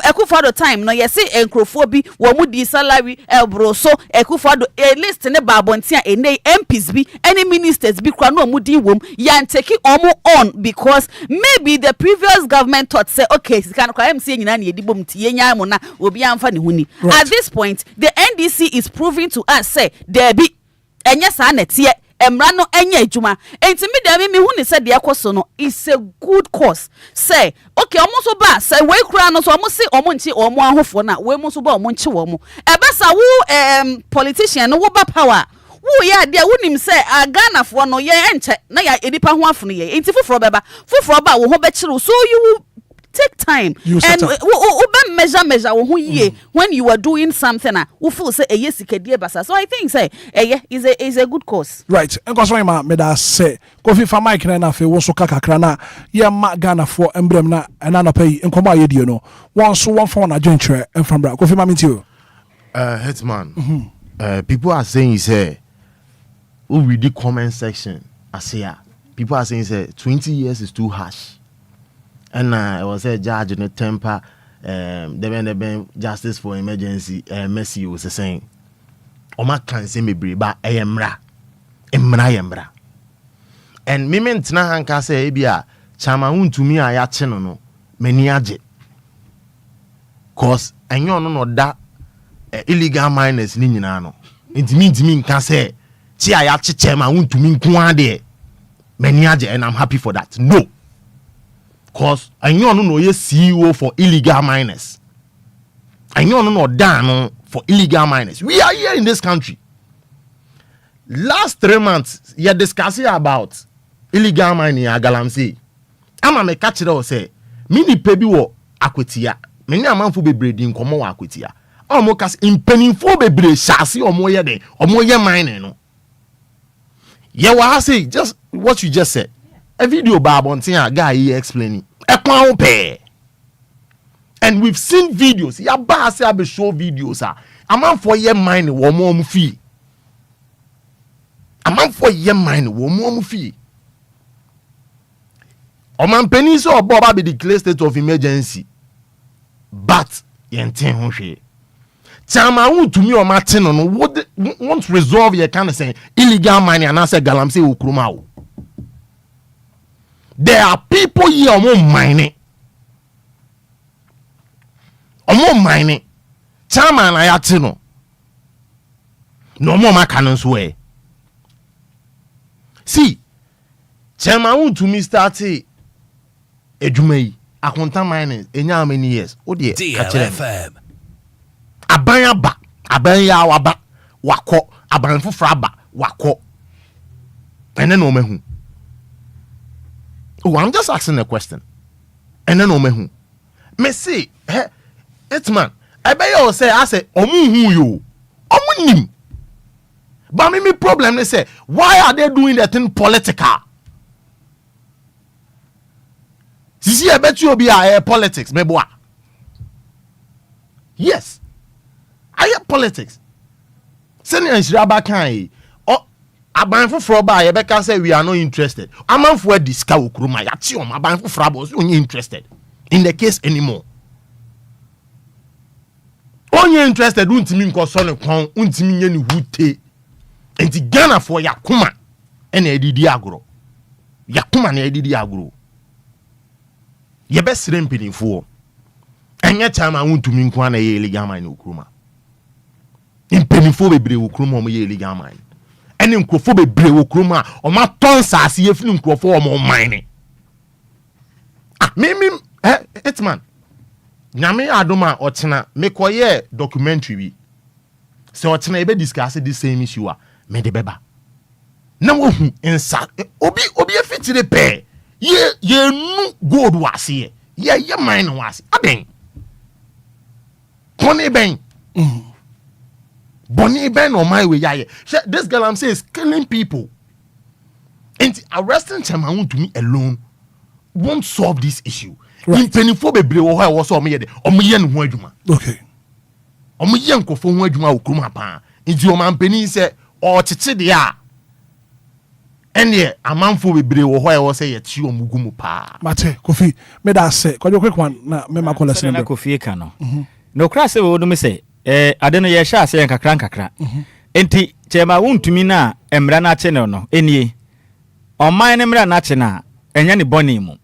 S22: ekufado time no yesi encrophobi wo mu di salary bro so ekufado a list ne babontia ene MPs bi any ministers bi kwa no mu di wom yan take omo on because maybe the previous government thought say okay kan kwa MC nyina na edibom tie nya mo na obi amfa ne huni. At this point the NDC is proving to us say there be enya sa na tie emra no enya adwuma enti me da me hu ni say de ekoso no is a good cause say okay omo so ba say we kura no so omo se omo nchi omo ahofo na we mo so ba omo nchi wo mo ebesa wo politician no wo ba power wo ya de wo nim say Ghana fo no ye enche na ya edipa ho afo no ye enti foforo ba wo ho be kire so you take time and measure when you are doing something we feel say basa. So I think say is a good cause.
S2: Right. And cause my me da say Kofi fa mic na fe wo so kakakra na ye ma Ghana for emblem na na no pay nkomo ayedie no one so one for na adwentre from bra Kofi ma me too.
S4: Hitman. People are saying say who read the comment section people are saying say 20 years is too harsh. And I was a judge in a temper, the justice for emergency, Messi was saying. Oma kanse mebre ba emra emra and me ntena hanka say bia chama huntumi a ya che no mani age cause enyo no da illegal miners ni nyina no intimi nka say ti a ya che chama huntumi nko ade mani age and I'm happy for that. No, cause enyo no ye CEO for illegal miners. Enyo no da no for illegal miners. We are here in this country. Last 3 months, you're discussing about illegal mining at Galamsey. I'm a catch it all say, Mini Pebi wo Aquatia, many a man for be breeding Como Aquatia. Almost in penny for be breed chassis or more day or more mining. No, yeah, what I say, just what you just said. A video Bob on a guy here explaining a pound pay. And we've seen videos. Ya ba say I be show videos. A man for year mining one more fee. A man for year mining one more fee. A man penny so Bob be declare state of emergency. But yenten ho hwe. Chama won to me o Martin no won't resolve your kind of saying illegal mining and answer Galamsey ukruma. There are people here on mining. Omo mining. Chama na ya tino. No more makanon so. See, Chama won to me start ejumai akonta mining enya how many years? O de
S6: DLFM.
S4: Abanya waba wako abanfu fraba wako. And then no mehu. Oh, I'm just asking a question. And then no mehu. Me say, Hitman, I bet you say I say omu hu you. Omu nim. But me problem they say, why are they doing that thing political? See, I bet you be politics, me boy. Yes. I hear politics. Send you Shiraba kan oh abanfo froba ye beka say we are not interested. Amanfo diska okroma ya ti o abanfo fraba so only interested in the case anymore. Only interested untimi nko so ne kon untimi nye ne hute. Enti Ghana for yakuma ene edidi agro. Yakuma na edidi agro. Ye be sire mpinifo. Enye chama untumi nko na ye illegal mine okroma. Impenifo bebre okroma o ye illegal mine. Ene nkrofo bebre okroma o ma ton saase ye fini nkrofo o mo mine. Ah me Hitman. Nyame adoma otena me koye documentary bi. Se otena e be discuss the same issue a me de beba. Na wo hu insa obi e fitire pe. Ye nu gold wase ye mine wase. Aben. Kone ben. Bonnie Ben on my way, yeah. This girl I'm saying is killing people. And arresting Chama to me alone won't solve this issue. In peniphobe blue or was on me, or me and Wajuma.
S2: Okay.
S4: Or me young for Wajuma Kruma pa. Into your man penny say, or Chidia. And yeah, a man for be blue or I was say at you Mugumu pa.
S2: Mate, Kofi, made us say, got your quick one. Now, Mema Colas and
S21: Kofi Cano. No crass would me say. I don't know ye sha say kakra. Enti chema wuntumi na emra na channel no enie. O man emra na chena enya ni boni mu.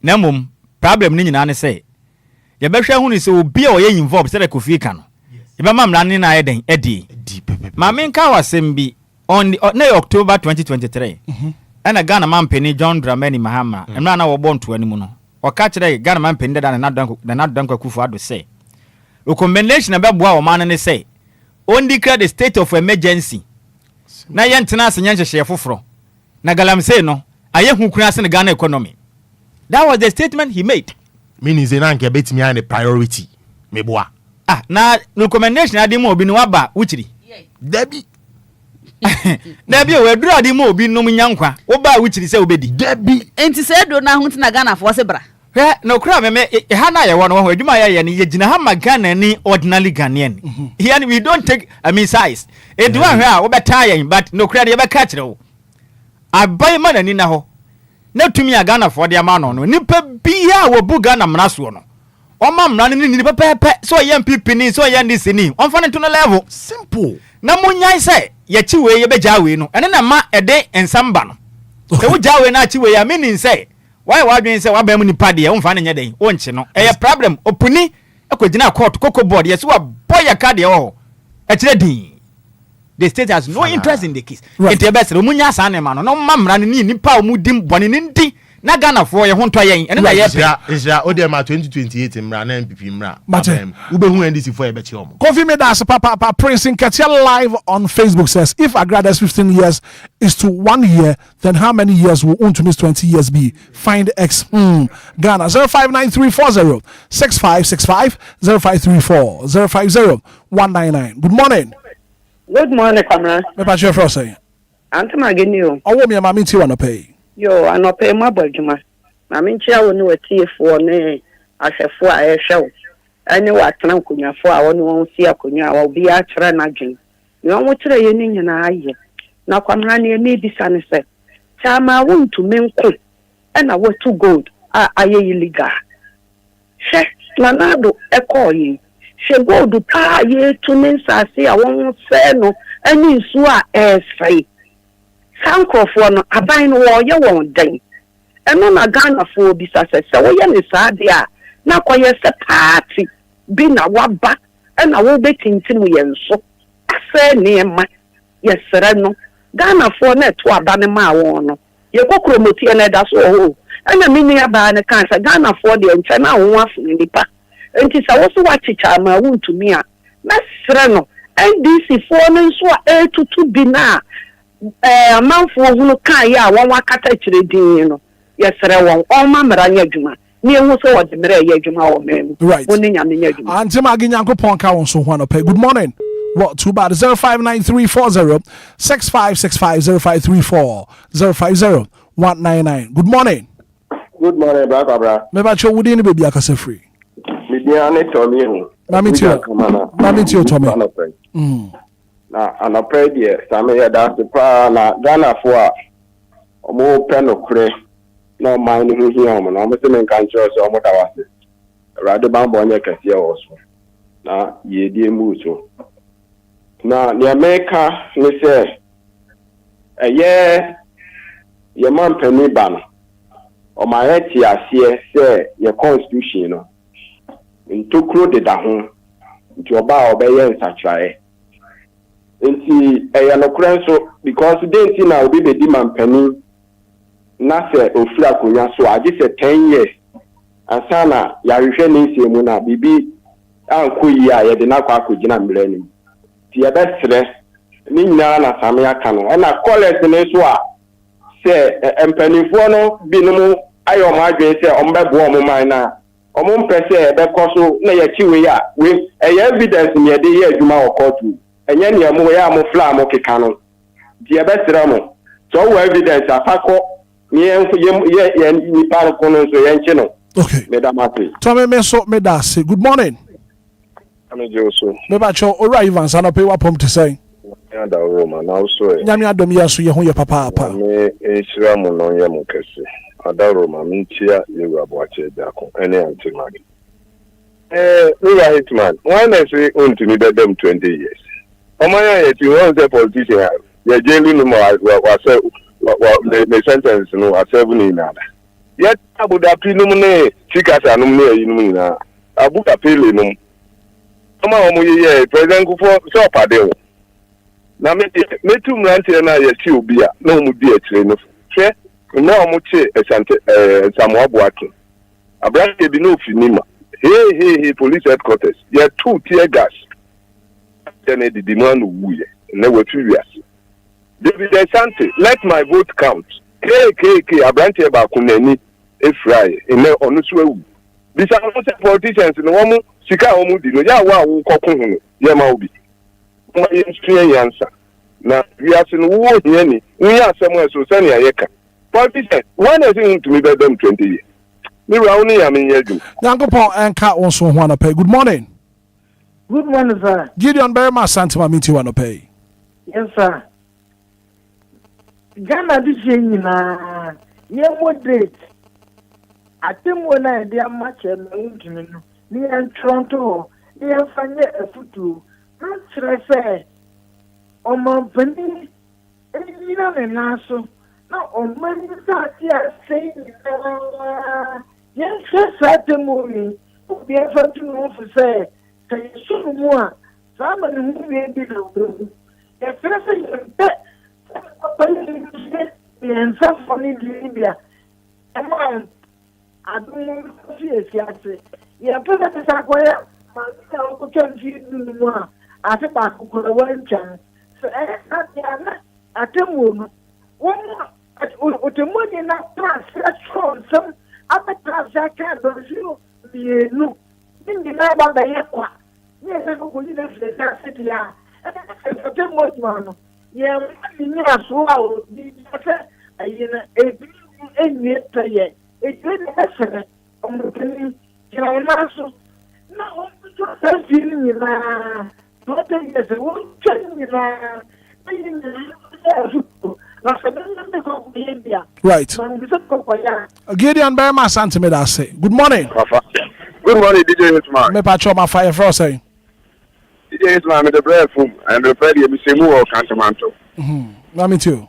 S21: Na mum problem ni nyina ne say. Ye behwe hu ni say obi a o ye involved say Kofi ka no. Ye be mamra ni na eden edi. Ma me nka wasem bi on October 2023. Ana Ghana man penny John Dramani Mahama emra na wo bonto animu no. O ka kire Ghana man penny da na danko Akufo Addo say. Recommendation about boa man ne say on declare the state of emergency na yentena asenye hye foforo na Galamsey no aye hu kuna ase Ghana economy. That was the statement he made.
S4: Meaning ze na nke betimi an priority me boa
S21: na recommendation ade mo obi no waba wuchiri
S4: Debbie
S21: we dura ade mo obi no nyankwa wo ba wuchiri se obedi
S4: Debbie
S22: enti se do na hu tina Ghana fo se bra
S21: no kura me ha na ye wono ho adwuma ye ne ye gina ha magana ni ordinary Ghanaian. Here we don't take size. E do ahwe a wo beta yen but no kura de be ka kire wo. Abai mana ni na ho. Na tumi a Ghana for de ama no nipa bia wo bu Ghana mraso no. Oma mrani ni pepe so ye MPP ni so ye ndisi ni. On fa ne to no level.
S2: Simple.
S21: Na munyai say ye chi we ye beja we no. Ene na ma ede ensamba no. Se wo ja we na chi we ya meaning say why wadwen say wa ba mu nipa de on fa ne nye den. O nche no. E problem opuni ekogina court koko board yes wa boy card ye ho. E kire din. The state has no interest in the case. It best munya sa ne ma no. No mamra ni nipa o mu dim boni ni ndi. Na Ghana for ye honto yen ene na ye pe
S4: Israel odema 2028 mra na MPP mra ube hu NDC for ye bechi omo
S2: Coffee me das papa Prince in Katia live on Facebook says if Agrada's 15 years is to 1 year, then how many years will Untumi's 20 years be? Find X. Ghana 059340 6565 0534 050 199. Good morning.
S7: Good morning, Kamara.
S2: Me pa chef say.
S7: Auntie Magenio.
S2: Owo me mama ti wanna pay.
S7: Yo, I no pay my budget. I mean, chair when you were tea for ne, I shall for a show. I know what Trancunia for I won't see a cunia or be a tranagin. You don't want to the union and I. Now come running me be sunset. Chama want to men cook, and I was too good. I illegal. She, Lanado, a call ye. She go to pay ye 2 months. I say I won't say no, and you swear as free. Sankrofo no aban no ye won den eno na Ghana fo bi sase we ye ne saade a na koye se party bi na waba na wo betintim ye nso ase ne ma ye sere no Ghana fo na to aba ne ma won no ye kokromoti Anidaso Wɔhɔ na mini aba ne kan se Ghana fo de nche na wo afu nipa enti sa wo so wa chicha ma wuntumi a na sere no NDC fo ne nso a etutu bi na amanfo hunu kan ya won wakata kire din no yesere won on mamra nya adwuma ni ehu so wode mra ya adwuma wo mem woni nya nya adwuma
S2: antima aginyankopon ka won so ho no pay. Good morning. What too bad 059340 6565 0534 050 199. Good morning.
S8: Good morning, Baba.
S2: Me ba cho wudi ni baby akase free.
S8: Me dia ne Tommy hu.
S2: Mami tio Tommy.
S8: Na anapɛ deɛ same yɛ da se paa na Ghana fo a ɔmo pɛ no kore na ɔman no ho hia ɔmo na ɔmo se menka nkyerɛ sɛ ɔmo da wase Awurade bambɔ nyɛ kɛseɛ wɔ so na yɛdie mu so na nea meka ne sɛ ɛyɛ yɛ mampani ba no ɔma yɛte aseɛ sɛ yɛ constitution no ntokuro deda ho nti ɔba a ɔbɛyɛ nsakyerɛeɛ nti ɛyɛ nokora nso because denti na obi bedi mampani na sɛ ofura akonya so agye sɛ 10 years asana yɛahwehwɛ ne nsiemu na bibi anko yi a yɛde na akɔ akɔgyina mmerɛ nim nti yɛbɛsrɛ ne nyinaa na same aka no ɛna college ne so a sɛ mpanimfoɔ no binom ayɛ ɔmo adwene sɛ ɔmo bɛboa ɔmo man na ɔmo mpɛ sɛ ɛbɛkɔ so na yɛkyi wei a wei ɛyɛ evidence ne yɛde yɛ adwuma wɔ court enye ni amu ya amu fla amu keka no di ebesere mo so wo evidence afakọ ye ni par ko no so ye nche no
S2: okay
S8: madam ate
S2: Tommy me so me da say good morning
S8: ame je oso
S2: me ba cho ora Evans ana pe wa pom te say
S8: ya da Roma na oso e
S2: nyame adom ye so ye ho ye papa
S8: me ensira mo no ye mo kese ada Roma mintia ye wa bo ache da ko ene anti magi Hitman why na say untumi bedem 20 years Omaya yeti won say politician ye jeli no wa say the sentence no a 7 in nada yet abuda pinum ne sikasa no ne yinum na abuda pele no oma omo ye president kufo so pade wo na metu mrante na yeti Obia na omu di akire no hwe na omu che esante Samuel Boato abrante bi no finima hey police headquarters ye 2 tear gas the demand wuye na weturias David Asante let my vote count KKK abrante ba kunani efrai ene onusu ewu bisa no say politicians no womu sika womu di no ya wa wo kokun hu ye ma obi mo ye nsue yansa na wiase no wo hia ni wi asem eso sani ayeka politicians when is it to me be them 20 years me ra woni ya me yadu
S2: Yankopon enka won so ho ana pay. Good morning.
S11: Good morning, sir.
S2: Gideon Berma Santima Minti wanna pay.
S11: Yes, sir. Ghana this year, ye moderate. I think when I did much and ni en Toronto ni en fanye efutu na kyerɛ sɛ ɔmampani ɛnyina ne nan so na ɔmani saate a sɛi nyinaa yɛnhwɛ saa tɛmɔni obi ɛfa to no fo sɛ sɛ yɛso no mu a saa ma ne ho wie bi na wobɛhu yɛfrɛ sɛ yɛmpɛ ɔpɛyɛ yɛnsa fɔ ne dini bia ɛma adom fi esi ase yɛmpɛ sɛ te sɛ akɔyɛ mansɛ wokɔtwa mfie du no mu a ase baako kora wɔntwan sɛ ɛyɛ sadeɛ na atɛmmuo no ɔtɛmmuoni na trase atwerɛ nsɛm abɛtrase aka dɔnhwero mmienu ne nyinaa ba bɛyɛ kwa ne yɛsɛ kɔkɔyi no firi sɛ ase deɛ a ɔtɛmmuo adwuma no yɛmma ne nyina so a ɔdi sɛ ayi no ebi enwie pɛyɛ edwue ne ɛsɛrɛ ɔmɔtɛni gyina wɔn nan so na ɔmɔtɔ saa fie no nyinaa na ɔtɛ yɛ sɛ wɔntwa no nyinaa na yɛ nyinaa yɛ afutuo na sɛ bɛyɛ ne kɔkɔyɛ bia
S2: Right.
S11: na mbisa kɔkɔyɛ a
S2: Gideon Berma Santime da say. Good morning.
S8: Good morning, DJ Hitman.
S2: Me patcho ma fire for say.
S8: DJ Hitman, me the bread from and the bread you say more Cantamanto.
S2: Na me too.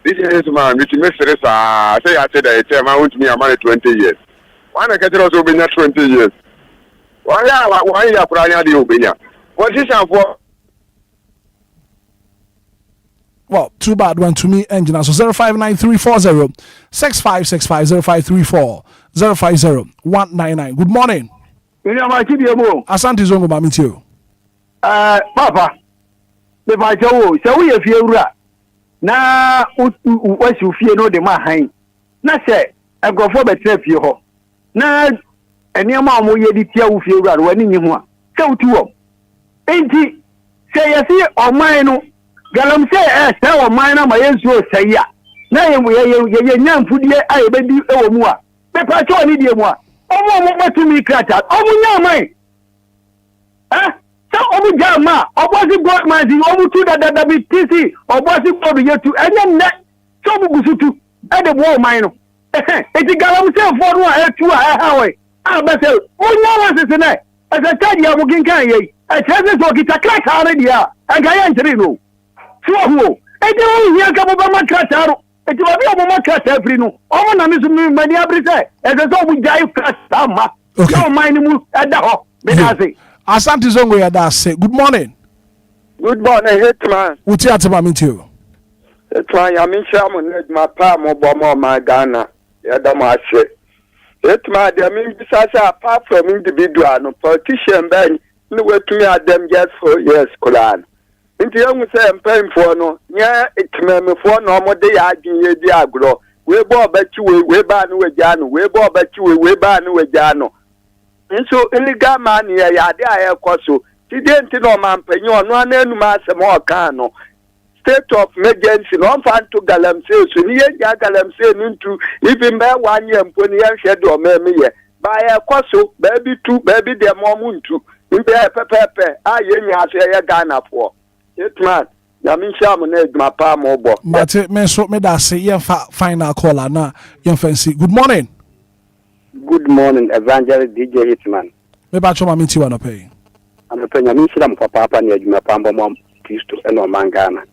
S8: DJ Hitman, which you miss this, I say that it's I want me a money 20 years. Why not get it also been 20 years? Why you are crying the Obia? What is that for?
S2: Well, too bad one to me engine. So 059340 6565 0534 050 199. Good morning. Asante Zongo mami tio.
S9: Papa. Me ba jawo, se wo ye fie wura. Na wasi fie no de ma han. Na se agrofo betre fie ho. Na eniama mo ye di tia wo fie wura wani nyi ho a. Se wutu wo. Enti se yesi oman no galamse se oman na ma yensu oseya. Na ye nyamfudie aye bedi ewo mu a. Me pa cho ni die mu a. Omo batumi krata. Omo nyamai. So omu jama obosi government omu tu da bi tc obosi bodu yetu enye nne so omu gusutu e de bo man no eti galam se for no etu a hawe a bese onya wa sese ne e se tadi amu kinkan ye e trese so kita crack are dia e ga ya ntri no so ho e de o hia ka bo ma krataro eti obi omo ma krata free no omo na misu mi mani abrise e se so omu jai krata ma so man mu e da ho be da se
S2: Asante Zongo ya da say. Good morning.
S10: Good morning, Hitman.
S2: Uti atema mintio.
S10: Hitman, ya mincha mo need my pa mo bomo my Ghana. Ya da mo ashe. Hitman, they mean besides apart from individual, no politician ben, no way to me at them just for years, Kolan. Into young say I'm paying for no, yeah, it's me for no more day I can ye diagro. We bought bet you, we ban with Jano, we bought bet you, we ban with Jano. Nso illegal man ya de ayekwaso ti de ntino man panyi ono ananu ma asem o kan no state of emergency no fan to galamse so ni ya galamse ntu even be wan year mpo ni ya hwe de o ma me ye ba ayekwaso ba bi tu ba bi de mo mu ntu mbe pepepe a ye nya aso ye Ghana fo Hitman ya min sham na eduma pa mo bo
S2: Mate me so me da say ye final caller na ye fancy. Good morning.
S10: Good morning, Evangelist DJ Hitman.
S2: Me ba choma minti wa no pay.
S10: Anapenya minshira mpapa ni adwuma pambo mo Kristo eno mangana.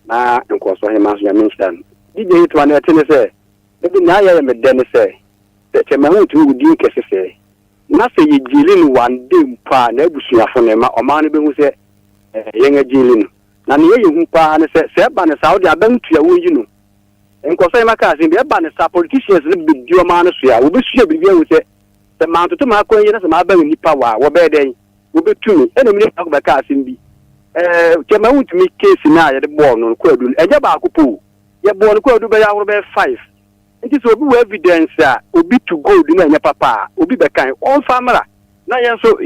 S10: Na nkoso he manso ya minshira. DJ Hitman ya tene se, ebi na ya me den se. Te me hu tu udi kese se. Na se ye jilin one day mpa na ebusuafo ne ma o ma no be hu se yenga jilin. Na ne ye hu pa ne se ba ne Saudi abantu ya wo yi no. Enkoso maka asin be ba ne sa politicians ne bidio ma no so ya wo be sua bibia wo se the man to ma ko yin na se ma ba ni power wo be den wo be tumi ene mi ne ka asin bi ke ma wutumi case na ya de bo no ko adu eje ba akupo ye bo no ko adu be ya wo be 5 nti so obi wo evidence a obi to gold na nya papa obi be kan on famara na yen so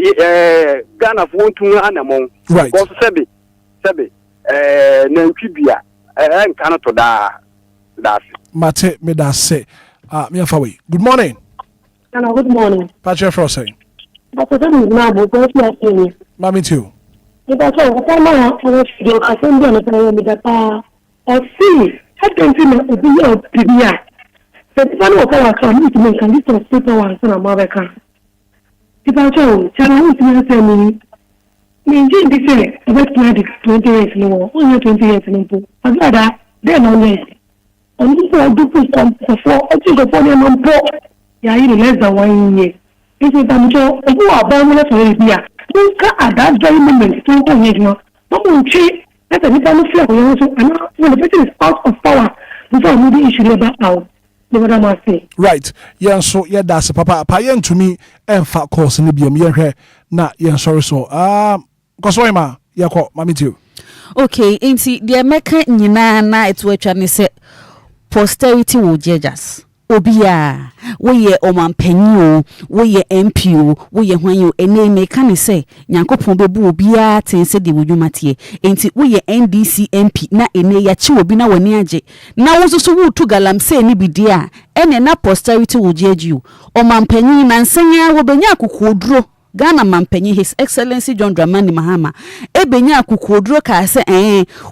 S10: Ghana fo ntu anamon ko so sebe na ntwibia nka no to da
S2: Mate me da say. Me afawe. Good morning.
S12: Hello, good morning.
S2: Patrick Frosting.
S12: But the thing is now, but what's your opinion?
S2: Mami too.
S12: If I say, what I'm going to do, I can do it with the power of see. I can see my opinion of PBR. But if I know what I can do to make a list of people once in America. If I told, tell me to tell me. Mean, they say, about 20 years no, only 20 years no. But that, then only. And this is do for I think upon your non pro. Yeah, less than 1 year. This is I'm sure who are bound to here. Don't cut at that very moment. Don't go here, no. Don't cheat. That's a little fear. And when the person is out of power, before moving issue about out.
S2: Right, yeah, so yeah, that's a papa. Payen to me, and fat course in the BM here. Nah, yeah, sorry, so Kosoima, yeah, mammy too.
S22: Okay, ain't see the American Nina, it's what I said. Posterity will judge us. Obia, we ye Oman Penyo, we ye MPU, we ye when you a name can say, Yanko Pombebu Obia, ten said the Wujumatie, ain't it we ye NDC MP, na ene ya chiwobina waniaje. Now also so to galam say ni bidia, and na posterity will judge you. Oman Penny Nansanya Wobenya Kudro. Ghana Mampenyi, His Excellency John Dramani Mahama, Ebenya Kukodro ka se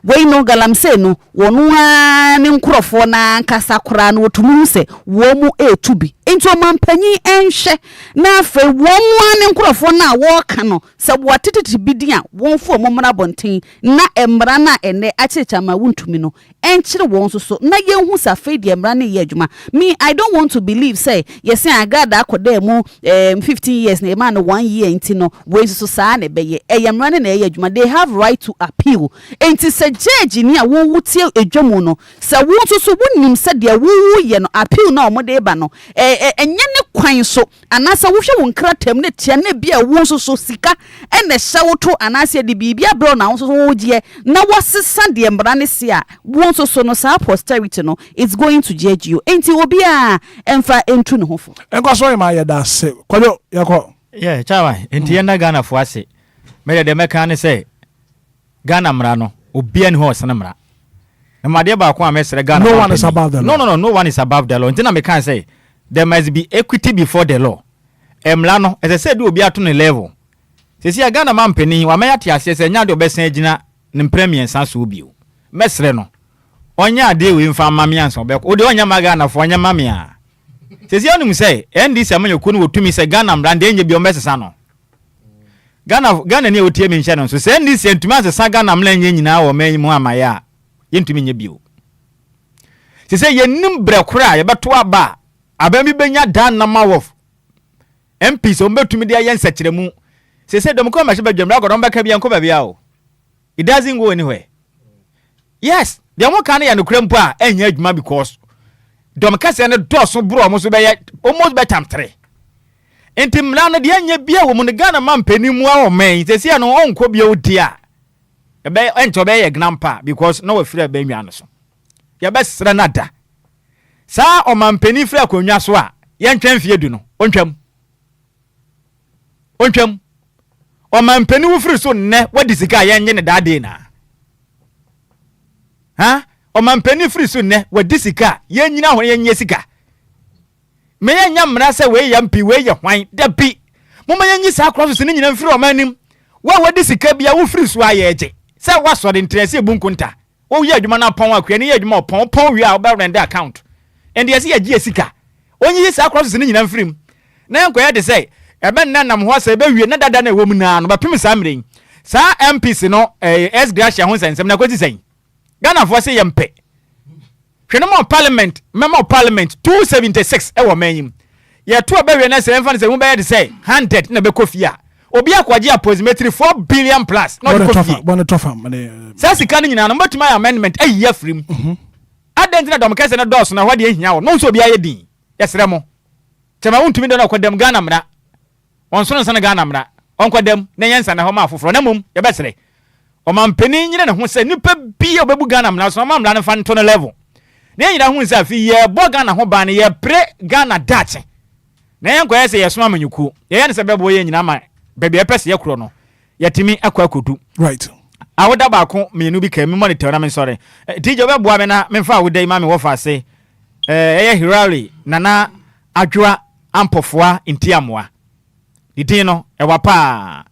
S22: we no galam se no, wonwa ne nkrofo na nkasakora no otumu se wo mu etubi. Into Mampenyi enhye na afa wonwa ne nkrofo na wo ka no se watititi bidia wonfo momra bonten na emra na ene achecha ma wuntumi no enchire won so na yenhu sa fe de emra na ye adwuma. Me I don't want to believe say yes agada akoda mu 15 years na man 1 year into no ways so sa na beye eyamra na ye adwuma. They have right to appeal. Enti se judge ni a wo wutie adwamu no se wo so wonim se de wo ye no appeal na omode ba no enye ne kwan so anasa wo hwe won kratam ne tia na bia wo so sika ene hye wo to anasa de bibia bro na wo so wo gie na wo sesa de emra ne se a wo so no sa posterity no it's going to judge you. Enti Obia emfa entu ne hofo
S2: enko so ma ye da se kwado yakọ
S21: yeah chawa enti yenda Ghana fo ase me de meka ne se Ghana mra no Obia ni ho sene mra na made ba ko amesere Ghana
S2: no one is above the law.
S21: No one is above the law. Enti na me can say there must be equity before the law. Emla no as I said do Obia to ne level sesi ya Ghana mampeni wa meya ti ase se nya de obesan agina ne premier san so bio mesre no onya ade we mfa mamia nso be o de onya maga na fo onya mamia sesi ya num say NDC amanyoku no wotumi se Ghana mbrande enye bi o mesesa no Ghana ne otie mi nhye no so se NDC entumi asesa Ghana mla enye nyina wo man mu amaya yentumi nye bio sesi ye nim bre kora ye beto aba abami benya dan na mawof MP so mbetumi de ayen sekiremu sesi dom ko ma hye badwamra godom beka bia nko ba bia o it doesn't go anywhere. Yes, the one can ya no krempo a enya adwuma because dom kase ne doso bro mo so be almost be time 3 enti mla no de enya bia wo mu ne Ghana mampani mu a o men sesi ya no onko bia odi a ebe ento be ye gnampa because no we free be nwa no so ya be sra nada sa o mampani free akonwa so a ye ntwan fie du no ontwam o mampani wo free so ne wadi sika ye nye ne dade na ha o mampani free so ne wadi sika ye nyina ho ye nye sika me ye nya mra se we ye mpi we ye hwan da bi mo ma ye nyi sa cross so ne nyina free o manim wa wadi sika bia wo free so aye eje se wa so de interest e bunkunta wo ye adwuma na pon akwa ne ye adwuma pon wi a wo be rend account and yes ye gi sika onyi sa cross so ne nyina free na enkoya de say ebe nna nam ho asa ebe wie na dada na ewom na no bapem sa mren sa MPs no S Gracia ho sensem na kwati sen Ghana fo se yempe hwene mo parliament memo parliament 276 e wo manyim ye to ebe wie na se emfa ne se wo be de say 100 na be kofia obi akwaje approximately 4 billion plus not kofia
S2: bona tofa mane
S21: sa sika ni nyina no batuma amendment ayi afrim adent na dom kase na dos na hwade ehia wo no so obi ayedin yesre mo tema wontumi de na kwadam Ghana mra onsono sana Ghana mra onkwadam na yensa na ho ma afoforo na mum ye besere o mampeni nyine ne ho se nipa bi obebu Ghana mra so mamra ne fa nto no level na nyina ho se afi ye bo Ghana ho ba ne ye pre Ghana dache na yen kwese ye so amanyuku ye ne se bebo ye nyina ma bebe ye pese ye kro no yetimi akwa kodu
S2: right
S21: awoda ba ko menu bi ka mi monitor na me sorry DJ obebo ame na me fa awoda ima me wo fa se ye Hirari nana adwa ampofoa ntiamoa didi no ewa pa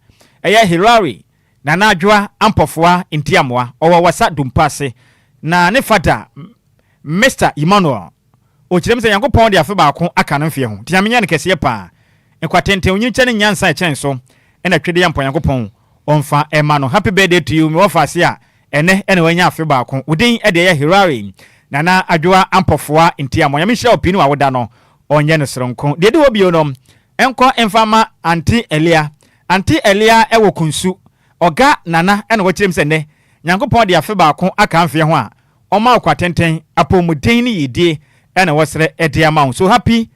S21: eye Hirari na najwa ampofoa ntiamoa owa wasa dumpase na ne fada Mr. Emmanuel o kirem se yankopon de afa ba ko aka no fie ho tiamenya ne kese pa Ekwatente onyi nche ne nyansa echen so ena twede yampo Nyankopɔn onfa ema no. Happy birthday to you me wofase a ene wanya afe baako udin ede ye Hirari nana adwoa ampofoa ntia mo nyame hye opini wa woda no onye ne sronko de obio no enko emfama anti Elia ewo kunsu oga nana ena wo kyerem se ne Nyankopɔn de afe baako aka amfe ho a oma Kwatenten apomuden ni yidie ena wosre ede ama so happy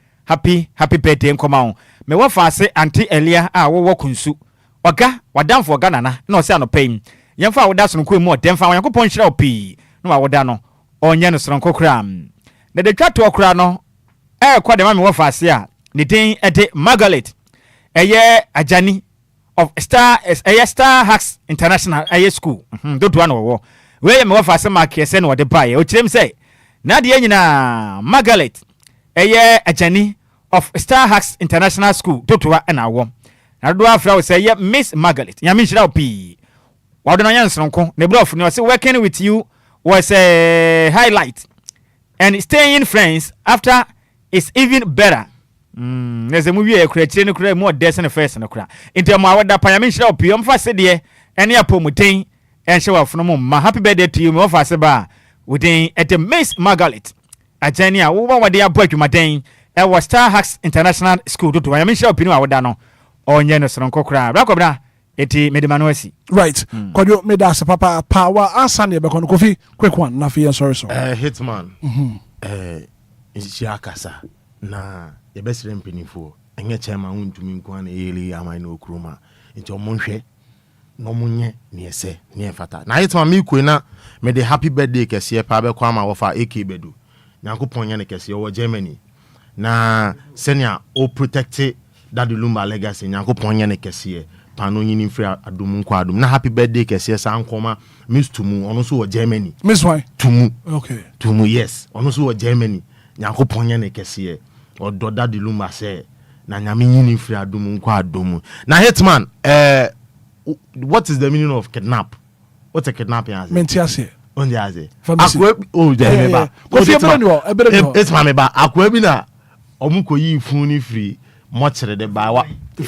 S21: birthday nkoma wo me wofase anti Elia a wo kunsu oga wadamfo oga nana na ose anopai yemfa woda sonko mu odemfa Nyankopɔn hyira opi na woda no onye no sonko kra na de twato kra no kwa de ma me wofase a ne den ede Margaret eye ajani of Star Hacks International School dodo an wo we me wofase mark yese na wode bae o kirem say na de nyina Margaret eye ajani of Star Hacks International School dodo na wo na do afra we say Miss Margaret nyame hyira opi wadona yansronko ne brof ne say working with you was a highlight and staying friends after is even better. There's a movie a creature no more descent first and a cra. Into my wada payam shall be on fast dear and ya pomutain and show off no more. Happy birthday to you, more fast bar within at the Miss Margaret. A genia, what they are breaking my day. I was Star Hacks International School to I shall be no dano or Yenos on Cocra. Rakobra, eti medimanoesi.
S2: Right. Could you made us papa power and Sunday back on coffee? Quick one, Nafi and sorry.
S4: Hitman. Isiakasa. Na the best rempinifo. Enye chema untumi nkwane eli ama ino kruma. Into monhwe no munye niese niefata. Na Hitman mi kwena me the happy birthday kese pa be kwa ma wofa AK bedu. Nyankopon ye ne kese wo Germany. Na senior o protect that the Lumba legacy Nyankopon ye ne kese pano nyini free adum nkwa adum. Na happy birthday kese sa nkoma Miss Tumu ono so wo Germany.
S2: Miss why?
S4: Tumu.
S2: Okay.
S4: Tumu yes. Ono so wo Germany. Nyankopon ye ne kese or doda the Lumba say na nyame nyini free adum nkwa adum. Na Hitman what is the meaning of kidnap? What's a kidnapping?
S2: Mentiase.
S4: On the aze.
S2: Oh,
S4: yeah. It's my ba. Akwe bi na omuko yi funu ni free mochre de ba wa. Ni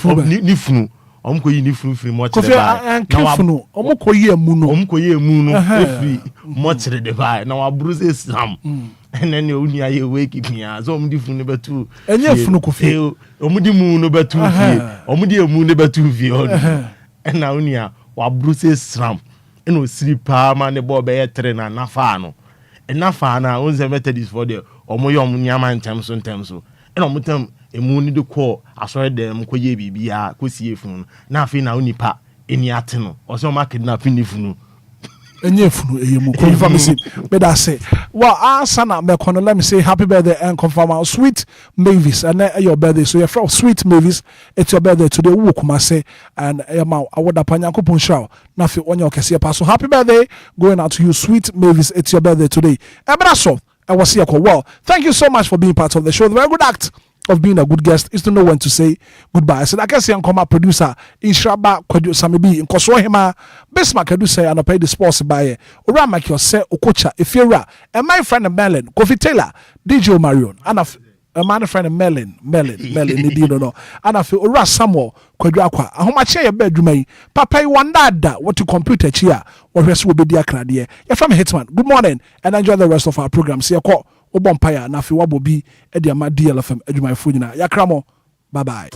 S4: funu. Omuko yi ni funu free mochre de ba.
S2: Na funu. Omuko yi emu no.
S4: Omuko yi emu no free mochre de ba. Na wa bruise Islam. And then you uni aye wake me as omudi funu betu.
S2: Enye funu ko fi.
S4: Omudi mu no betu fi. Omudi emu no betu fi. And na uni a wa bruise Islam. No slipa man the boy be train na nafa no e nafa na onze methodist for there omoyo nyama ntem so e no mutam emu ni de call asore dem ko ye bibia ko sie funu na afi na onipa eni ate no o so ma kidnap ni funu
S2: enye funu eyemu confirm say be that say well asana me kono let me say happy birthday and confirm our Sweet Mavis and your birthday so your from Sweet Mavis it's your birthday today wo kuma say and ma awoda panyankopon show na fi onye okese pa so happy birthday going out to you Sweet Mavis it's your birthday today ebraso I was here well thank you so much for being part of the show. The very good act of being a good guest is to know when to say goodbye. So I can say Nkoma producer Inshaba Kwadwo Samibi Nkoso hima Bismarck Edu say and pay the sports by Ora make your say Okocha Ifira and my friend Melon Kofi Taylor DJ Marion and a man friend Melon no and I feel Ora Samuel Kwadwo Akwa ahomache your bedroom papa you wanda what to computer chia or rest will be dear crade. You're from Hitman. Good morning and enjoy the rest of our program. See you call Obompaya na fi wabobi e dia ma DLFM adwumayfo nyina yakramo bye bye.